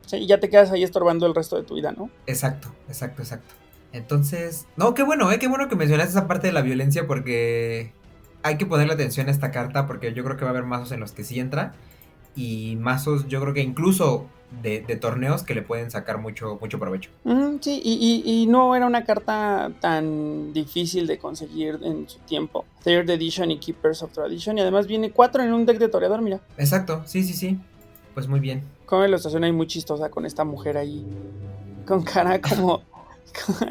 Sí, y ya te quedas ahí estorbando el resto de tu vida, ¿no? Exacto. Entonces, no, qué bueno que mencionaste esa parte de la violencia, porque hay que ponerle atención a esta carta, porque yo creo que va a haber mazos en los que sí entra, y mazos yo creo que incluso de torneos que le pueden sacar mucho provecho. Sí, y no era una carta tan difícil de conseguir en su tiempo. Third Edition y Keepers of Tradition, y además viene 4 en un deck de toreador, mira. Exacto, sí. Pues muy bien. Como la ilustración ahí muy chistosa con esta mujer ahí, con cara como...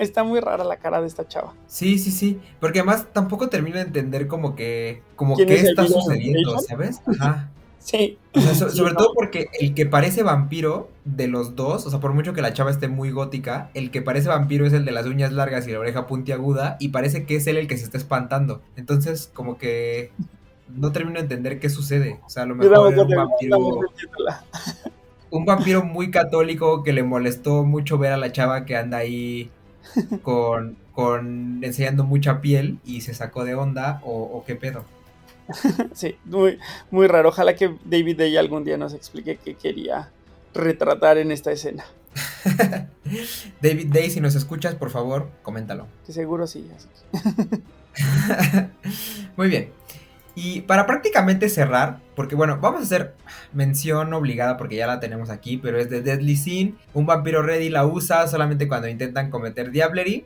Está muy rara la cara de esta chava. Sí, porque además tampoco termino de entender como qué está sucediendo, ¿sabes? Ajá. Sí. O sea, sobre todo porque el que parece vampiro de los dos, o sea, por mucho que la chava esté muy gótica, el que parece vampiro es el de las uñas largas y la oreja puntiaguda, y parece que es él el que se está espantando. Entonces, como que no termino de entender qué sucede. O sea, a lo mejor era un vampiro muy católico que le molestó mucho ver a la chava que anda ahí con enseñando mucha piel y se sacó de onda, o qué pedo. Sí, muy, muy raro. Ojalá que David Day algún día nos explique qué quería retratar en esta escena. David Day, si nos escuchas, por favor, coméntalo. Que seguro sí. Muy bien. Y para prácticamente cerrar, porque bueno, vamos a hacer mención obligada porque ya la tenemos aquí, pero es de Deadly Sin. Un vampiro ready la usa solamente cuando intentan cometer Diablerie.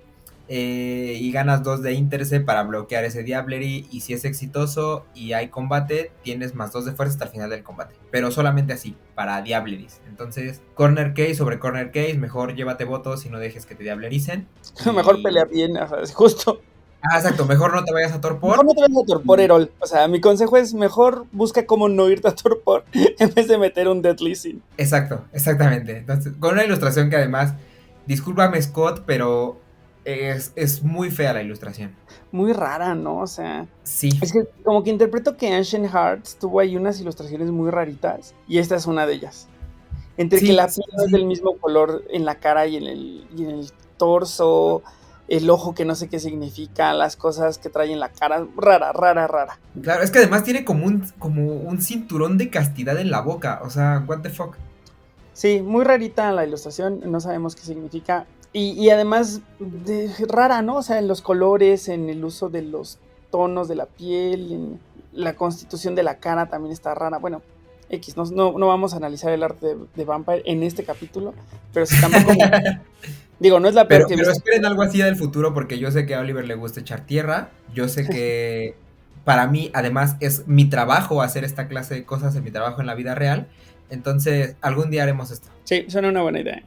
Y ganas 2 de Intercept para bloquear ese Diablerie, y si es exitoso y hay combate, tienes más 2 de fuerza hasta el final del combate, pero solamente así, para Diableries. Entonces, corner case sobre corner case, mejor llévate votos y no dejes que te diablericen. Mejor pelea bien, es justo. Exacto, mejor no te vayas a torpor. Mejor no te vayas a torpor, Erol. O sea, mi consejo es mejor busca cómo no irte a torpor en vez de meter un Deadly Sin. Exactamente. Entonces, con una ilustración que además, discúlpame Scott, pero es muy fea la ilustración. Muy rara, ¿no? O sea, sí. Es que como que interpreto que Ancient Hearts tuvo ahí unas ilustraciones muy raritas, y esta es una de ellas. Entre que la piel es del mismo color en la cara y en el torso, el ojo que no sé qué significa, las cosas que trae en la cara, rara. Claro, es que además tiene como un cinturón de castidad en la boca, o sea, what the fuck. Sí, muy rarita la ilustración, no sabemos qué significa. Y además, rara, ¿no? O sea, en los colores, en el uso de los tonos de la piel, la constitución de la cara también está rara. Bueno, X, no vamos a analizar el arte de Vampire en este capítulo, pero sí tampoco digo, no es la peor Pero, que he pero visto. esperen algo así del futuro porque yo sé que a Oliver le gusta echar tierra. Yo sé que para mí, además, es mi trabajo hacer esta clase de cosas en mi trabajo en la vida real. Entonces, algún día haremos esto. Sí, suena una buena idea.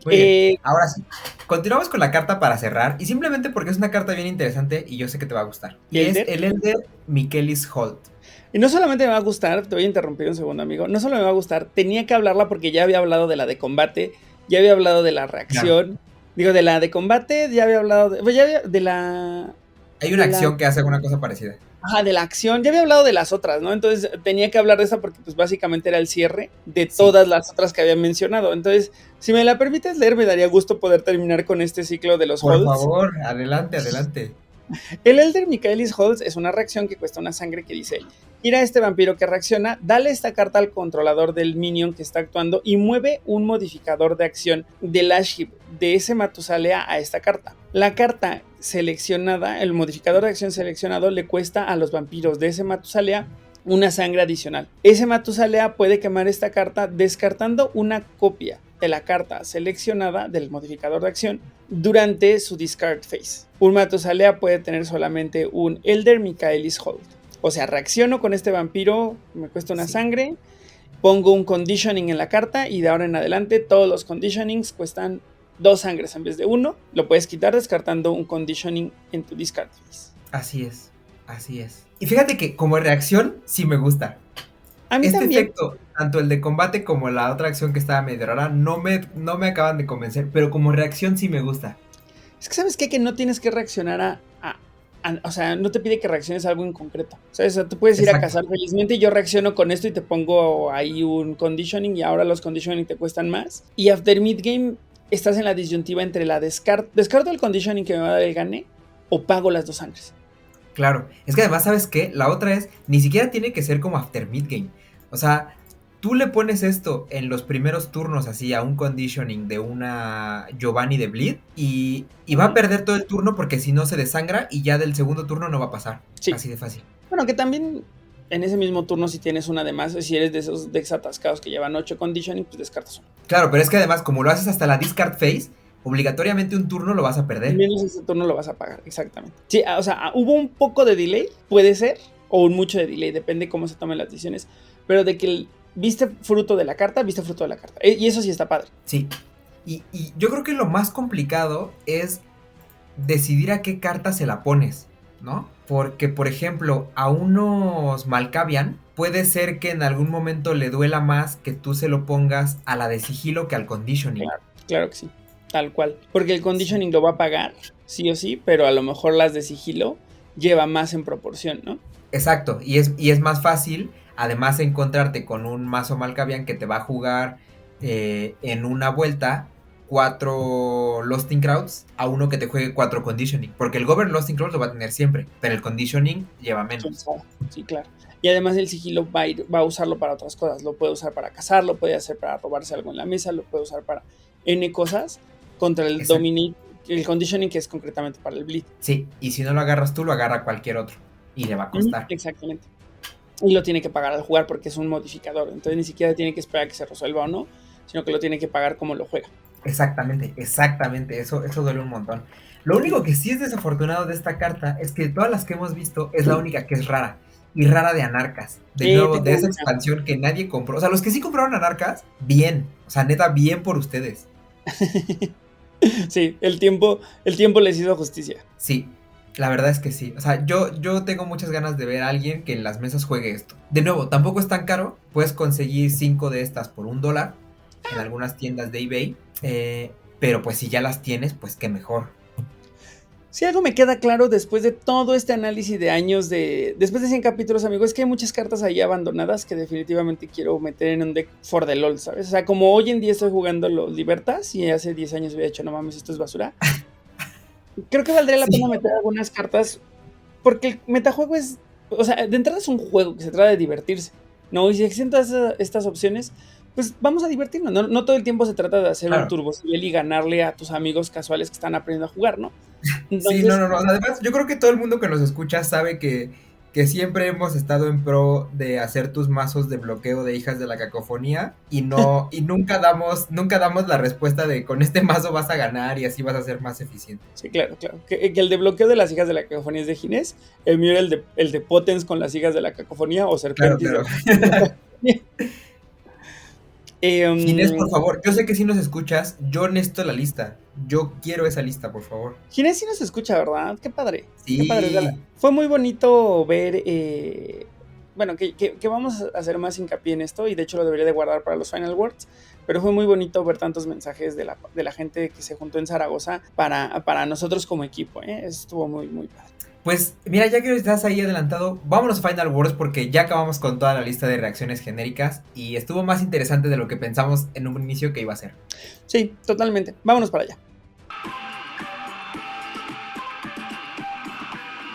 Muy bien. Ahora sí, continuamos con la carta para cerrar. Y simplemente porque es una carta bien interesante y yo sé que te va a gustar. Y es ¿Elder? el Elder Miquelis Holt. Y no solamente me va a gustar, te voy a interrumpir un segundo, amigo. No solo me va a gustar, tenía que hablarla porque ya había hablado de la de combate, ya había hablado de la reacción. Digo, de la de combate, ya había hablado pues ya había, de la. Hay una de la- acción que hace una cosa parecida. Ajá, de la acción. Ya había hablado de las otras, ¿no? Entonces tenía que hablar de esa porque pues básicamente era el cierre de Sí. todas las otras que había mencionado. Entonces, si me la permites leer, me daría gusto poder terminar con este ciclo de los Por holds. favor, adelante, adelante. El Elder Michaelis Holtz es una reacción que cuesta una sangre que dice: gira a este vampiro que reacciona, dale esta carta al controlador del minion que está actuando y mueve un modificador de acción del Ashib de ese Matusalea a esta carta. La carta seleccionada, el modificador de acción seleccionado, le cuesta a los vampiros de ese Matusalea una sangre adicional. Ese Matusalea puede quemar esta carta descartando una copia de la carta seleccionada del modificador de acción durante su discard phase. Un Matusalea puede tener solamente un Elder Michaelis Hold. O sea, reacciono con este vampiro, me cuesta una sangre, pongo un conditioning en la carta y de ahora en adelante todos los conditionings cuestan 2 sangres en vez de 1. Lo puedes quitar descartando un conditioning en tu discard phase. Así es, así es. Y fíjate que como reacción sí me gusta. A mí Este también. efecto, tanto el de combate como la otra acción que estaba medio rara, no me acaban de convencer, pero como reacción sí me gusta. Es que sabes qué? Que no tienes que reaccionar o sea, no te pide que reacciones a algo en concreto. O sea, tú puedes ir a cazar felizmente y yo reacciono con esto y te pongo ahí un conditioning y ahora los conditioning te cuestan más. Y after mid-game estás en la disyuntiva entre la descarto el conditioning que me va a dar el gane o pago las 2 sangres. Claro, es que además, ¿sabes qué? La otra es, ni siquiera tiene que ser como after mid-game. O sea, tú le pones esto en los primeros turnos así a un conditioning de una Giovanni de Bleed y va a perder todo el turno porque si no se desangra y ya del segundo turno no va a pasar. Sí. Así de fácil. Bueno, que también en ese mismo turno si tienes una de más, si eres de esos decks atascados que llevan 8 conditioning, pues descartas uno. Claro, pero es que además como lo haces hasta la discard phase, obligatoriamente un turno lo vas a perder. Menos ese turno lo vas a pagar, exactamente. Sí, o sea, hubo un poco de delay, puede ser, o un mucho de delay, depende cómo se tomen las decisiones, pero de que viste fruto de la carta, viste fruto de la carta. Y eso sí está padre. Sí. Y yo creo que lo más complicado es decidir a qué carta se la pones, ¿no? Porque, por ejemplo, a unos Malkavian puede ser que en algún momento le duela más que tú se lo pongas a la de sigilo que al conditioning. Claro que sí, tal cual. Porque el conditioning lo va a pagar, sí o sí, pero a lo mejor las de sigilo lleva más en proporción, ¿no? Exacto, y es más fácil, además, encontrarte con un mazo Malkavian que te va a jugar en una vuelta 4 Losting Crowds a uno que te juegue 4 Conditioning. Porque el Govern Losting Crowds lo va a tener siempre, pero el Conditioning lleva menos. Sí, claro. Y además el sigilo va a usarlo para otras cosas. Lo puede usar para cazar, lo puede hacer para robarse algo en la mesa, lo puede usar para N cosas contra el Dominate, el Conditioning que es concretamente para el Bleed. Sí, y si no lo agarras tú, lo agarra cualquier otro. Y le va a costar. Exactamente. Y lo tiene que pagar al jugar porque es un modificador. Entonces ni siquiera tiene que esperar a que se resuelva o no, sino que lo tiene que pagar como lo juega. Exactamente. Eso duele un montón. Lo único que sí es desafortunado de esta carta es que de todas las que hemos visto es la única que es rara. Y rara de Anarcas. De nuevo, de esa expansión que nadie compró. O sea, los que sí compraron Anarcas, bien. O sea, neta, bien por ustedes. Sí, el tiempo les hizo justicia. Sí, la verdad es que sí. O sea, yo tengo muchas ganas de ver a alguien que en las mesas juegue esto. De nuevo, tampoco es tan caro. Puedes conseguir 5 de estas por $1 en algunas tiendas de eBay. Pero pues si ya las tienes, pues qué mejor. Si algo me queda claro después de todo este análisis de años después de 100 capítulos, amigos, es que hay muchas cartas ahí abandonadas que definitivamente quiero meter en un deck for the LOL, ¿sabes? O sea, como hoy en día estoy jugando los Libertas y hace 10 años hubiera dicho, no mames, esto es basura. Creo que valdría la pena meter algunas cartas porque el metajuego es, o sea, de entrada es un juego que se trata de divertirse, ¿no? Y si existen todas estas opciones, pues vamos a divertirnos, ¿no? No todo el tiempo se trata de hacer un turbo y ganarle a tus amigos casuales que están aprendiendo a jugar, ¿no? Entonces, sí, no. Además, yo creo que todo el mundo que nos escucha sabe que que siempre hemos estado en pro de hacer tus mazos de bloqueo de hijas de la cacofonía y nunca damos la respuesta de con este mazo vas a ganar y así vas a ser más eficiente. Sí, claro. Que el de bloqueo de las hijas de la cacofonía es de Ginés, el mío era el de Potens con las hijas de la cacofonía o Serpentis. Claro. Ginés, por favor, yo sé que si nos escuchas, yo necesito la lista. Yo quiero esa lista, por favor. Ginés sí nos escucha, ¿verdad? Qué padre. Sí. Qué padre. Fue muy bonito ver, bueno, que vamos a hacer más hincapié en esto, y de hecho lo debería de guardar para los Final Words, pero fue muy bonito ver tantos mensajes de la gente que se juntó en Zaragoza para nosotros como equipo, ¿eh? Estuvo muy, muy padre. Pues mira, ya que estás ahí adelantado, vámonos a Final Words porque ya acabamos con toda la lista de reacciones genéricas y estuvo más interesante de lo que pensamos en un inicio que iba a ser. Sí, totalmente. Vámonos para allá.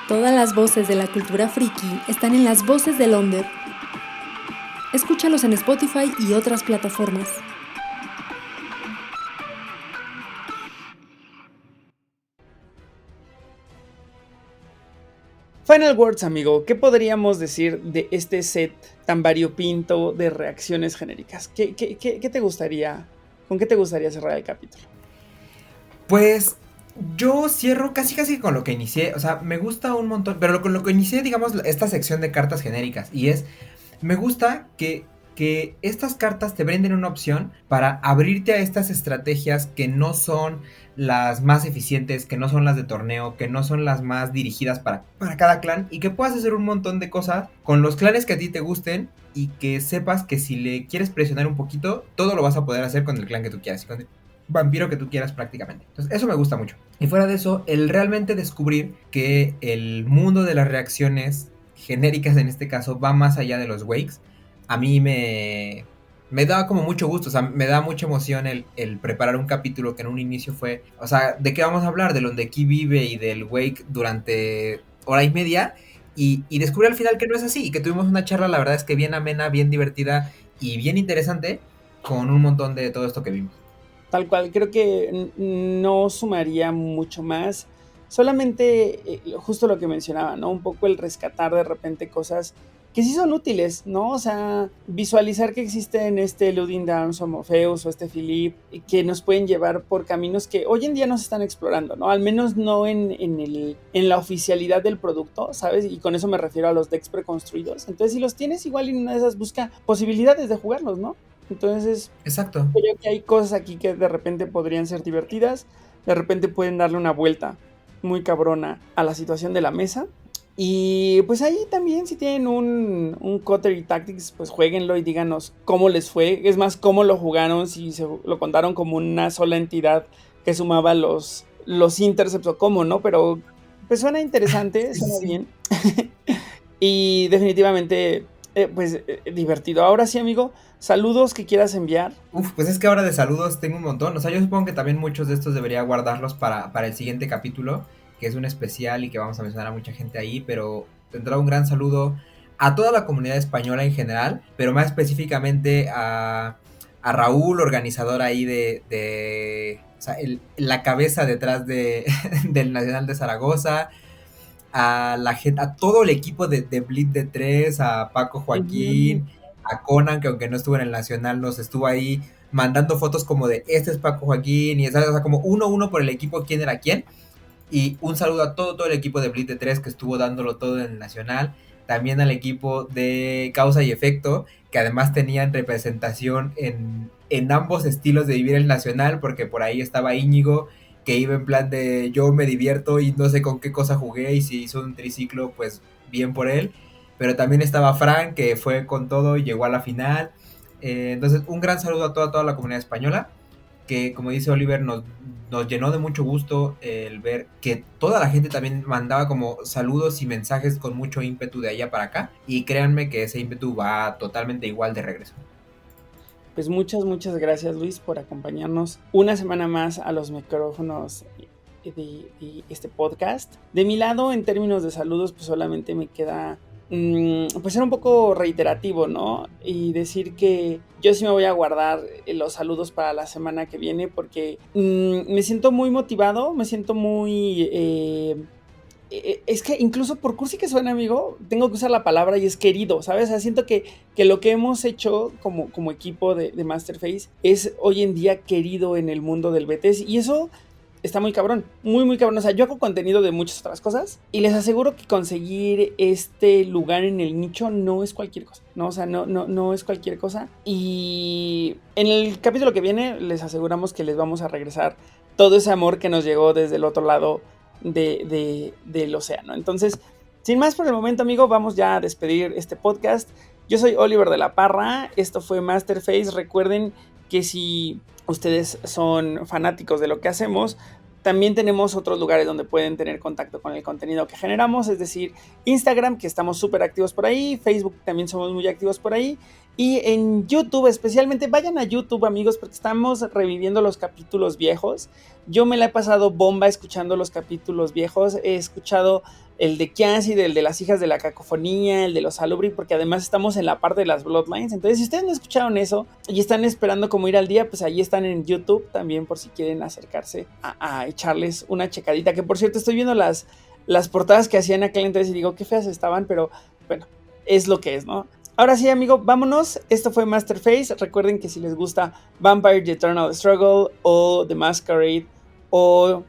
Todas las voces de la cultura friki están en Las Voces del Onder. Escúchalos en Spotify y otras plataformas. Final Words, amigo, ¿qué podríamos decir de este set tan variopinto de reacciones genéricas? ¿Qué te gustaría, con qué te gustaría cerrar el capítulo? Pues yo cierro casi con lo que inicié, o sea, me gusta un montón, pero con lo que inicié, digamos, esta sección de cartas genéricas, y me gusta que estas cartas te brinden una opción para abrirte a estas estrategias que no son las más eficientes, que no son las de torneo, que no son las más dirigidas para cada clan, y que puedas hacer un montón de cosas con los clanes que a ti te gusten, y que sepas que si le quieres presionar un poquito, todo lo vas a poder hacer con el clan que tú quieras, con el vampiro que tú quieras prácticamente. Entonces eso me gusta mucho. Y fuera de eso, el realmente descubrir que el mundo de las reacciones genéricas en este caso va más allá de los wakes, a mí me da como mucho gusto, o sea, me da mucha emoción el preparar un capítulo que en un inicio fue, o sea, ¿de qué vamos a hablar? De donde Ki vive y del wake durante hora y media, y descubrí al final que no es así, y que tuvimos una charla, la verdad es que bien amena, bien divertida y bien interesante, con un montón de todo esto que vimos. Tal cual, creo que no sumaría mucho más, solamente justo lo que mencionaba, ¿no? Un poco el rescatar de repente cosas que sí son útiles, ¿no? O sea, visualizar que existen Loading Downs o Morpheus o Philip, que nos pueden llevar por caminos que hoy en día no se están explorando, ¿no? Al menos no en la oficialidad del producto, ¿sabes? Y con eso me refiero a los decks preconstruidos. Entonces, si los tienes, igual en una de esas busca posibilidades de jugarlos, ¿no? Entonces, exacto, creo que hay cosas aquí que de repente podrían ser divertidas, de repente pueden darle una vuelta muy cabrona a la situación de la mesa. Y pues ahí también, si tienen un Coterie Tactics, pues jueguenlo y díganos cómo les fue. Es más, cómo lo jugaron, si se lo contaron como una sola entidad que sumaba los intercepts o cómo, ¿no? Pero pues suena interesante, suena bien. Y definitivamente, pues divertido. Ahora sí, amigo, saludos que quieras enviar. Pues es que ahora de saludos tengo un montón. O sea, yo supongo que también muchos de estos debería guardarlos para el siguiente capítulo, que es un especial y que vamos a mencionar a mucha gente ahí, pero tendrá un gran saludo a toda la comunidad española en general, pero más específicamente a Raúl, organizador ahí o sea, la cabeza detrás del Nacional de Zaragoza, a la gente, a todo el equipo de Blitz de 3, a Paco Joaquín, a Conan, que aunque no estuvo en el Nacional, nos estuvo ahí mandando fotos como de este es Paco Joaquín, y o sea, como uno por el equipo, quién era quién. Y un saludo a todo el equipo de Blitz de 3 que estuvo dándolo todo en el Nacional. También al equipo de Causa y Efecto, que además tenían representación en ambos estilos de vivir el Nacional, porque por ahí estaba Íñigo, que iba en plan de yo me divierto y no sé con qué cosa jugué, y si hizo un triciclo, pues bien por él. Pero también estaba Frank, que fue con todo y llegó a la final. Entonces, un gran saludo a toda la comunidad española, que como dice Oliver, nos llenó de mucho gusto el ver que toda la gente también mandaba como saludos y mensajes con mucho ímpetu de allá para acá, y créanme que ese ímpetu va totalmente igual de regreso. Pues muchas gracias, Luis, por acompañarnos una semana más a los micrófonos de este podcast. De mi lado, en términos de saludos, pues solamente me queda pues ser un poco reiterativo, ¿no? Y decir que yo sí me voy a guardar los saludos para la semana que viene, porque me siento muy motivado, me siento muy es que incluso por cursi que suena, amigo, tengo que usar la palabra y es querido, ¿sabes? O sea, siento que lo que hemos hecho como equipo de Masterface es hoy en día querido en el mundo del BTS y eso está muy cabrón, muy cabrón. O sea, yo hago contenido de muchas otras cosas y les aseguro que conseguir este lugar en el nicho no es cualquier cosa, ¿no? O sea, no es cualquier cosa. Y en el capítulo que viene les aseguramos que les vamos a regresar todo ese amor que nos llegó desde el otro lado del océano. Entonces, sin más por el momento, amigo, vamos ya a despedir este podcast. Yo soy Oliver de la Parra, esto fue Masterface. Recuerden que si ustedes son fanáticos de lo que hacemos, también tenemos otros lugares donde pueden tener contacto con el contenido que generamos, es decir, Instagram, que estamos súper activos por ahí, Facebook también somos muy activos por ahí, y en YouTube especialmente, vayan a YouTube, amigos, porque estamos reviviendo los capítulos viejos. Yo me la he pasado bomba escuchando los capítulos viejos, he escuchado el de Kianci, el de las hijas de la cacofonía, el de los Salubri, porque además estamos en la parte de las Bloodlines. Entonces, si ustedes no escucharon eso y están esperando como ir al día, pues ahí están en YouTube también por si quieren acercarse a echarles una checadita. Que por cierto, estoy viendo las portadas que hacían aquel entonces y digo, qué feas estaban, pero bueno, es lo que es, ¿no? Ahora sí, amigo, vámonos. Esto fue Masterface. Recuerden que si les gusta Vampire the Eternal Struggle o The Masquerade, o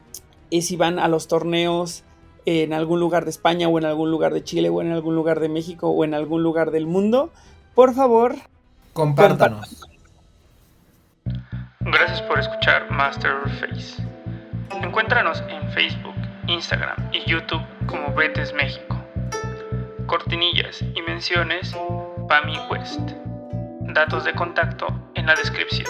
si van a los torneos en algún lugar de España o en algún lugar de Chile o en algún lugar de México o en algún lugar del mundo, por favor, compártanos. Gracias por escuchar Masterface. Encuéntranos en Facebook, Instagram y YouTube como BTS México. Cortinillas y menciones, Pami West. Datos de contacto en la descripción.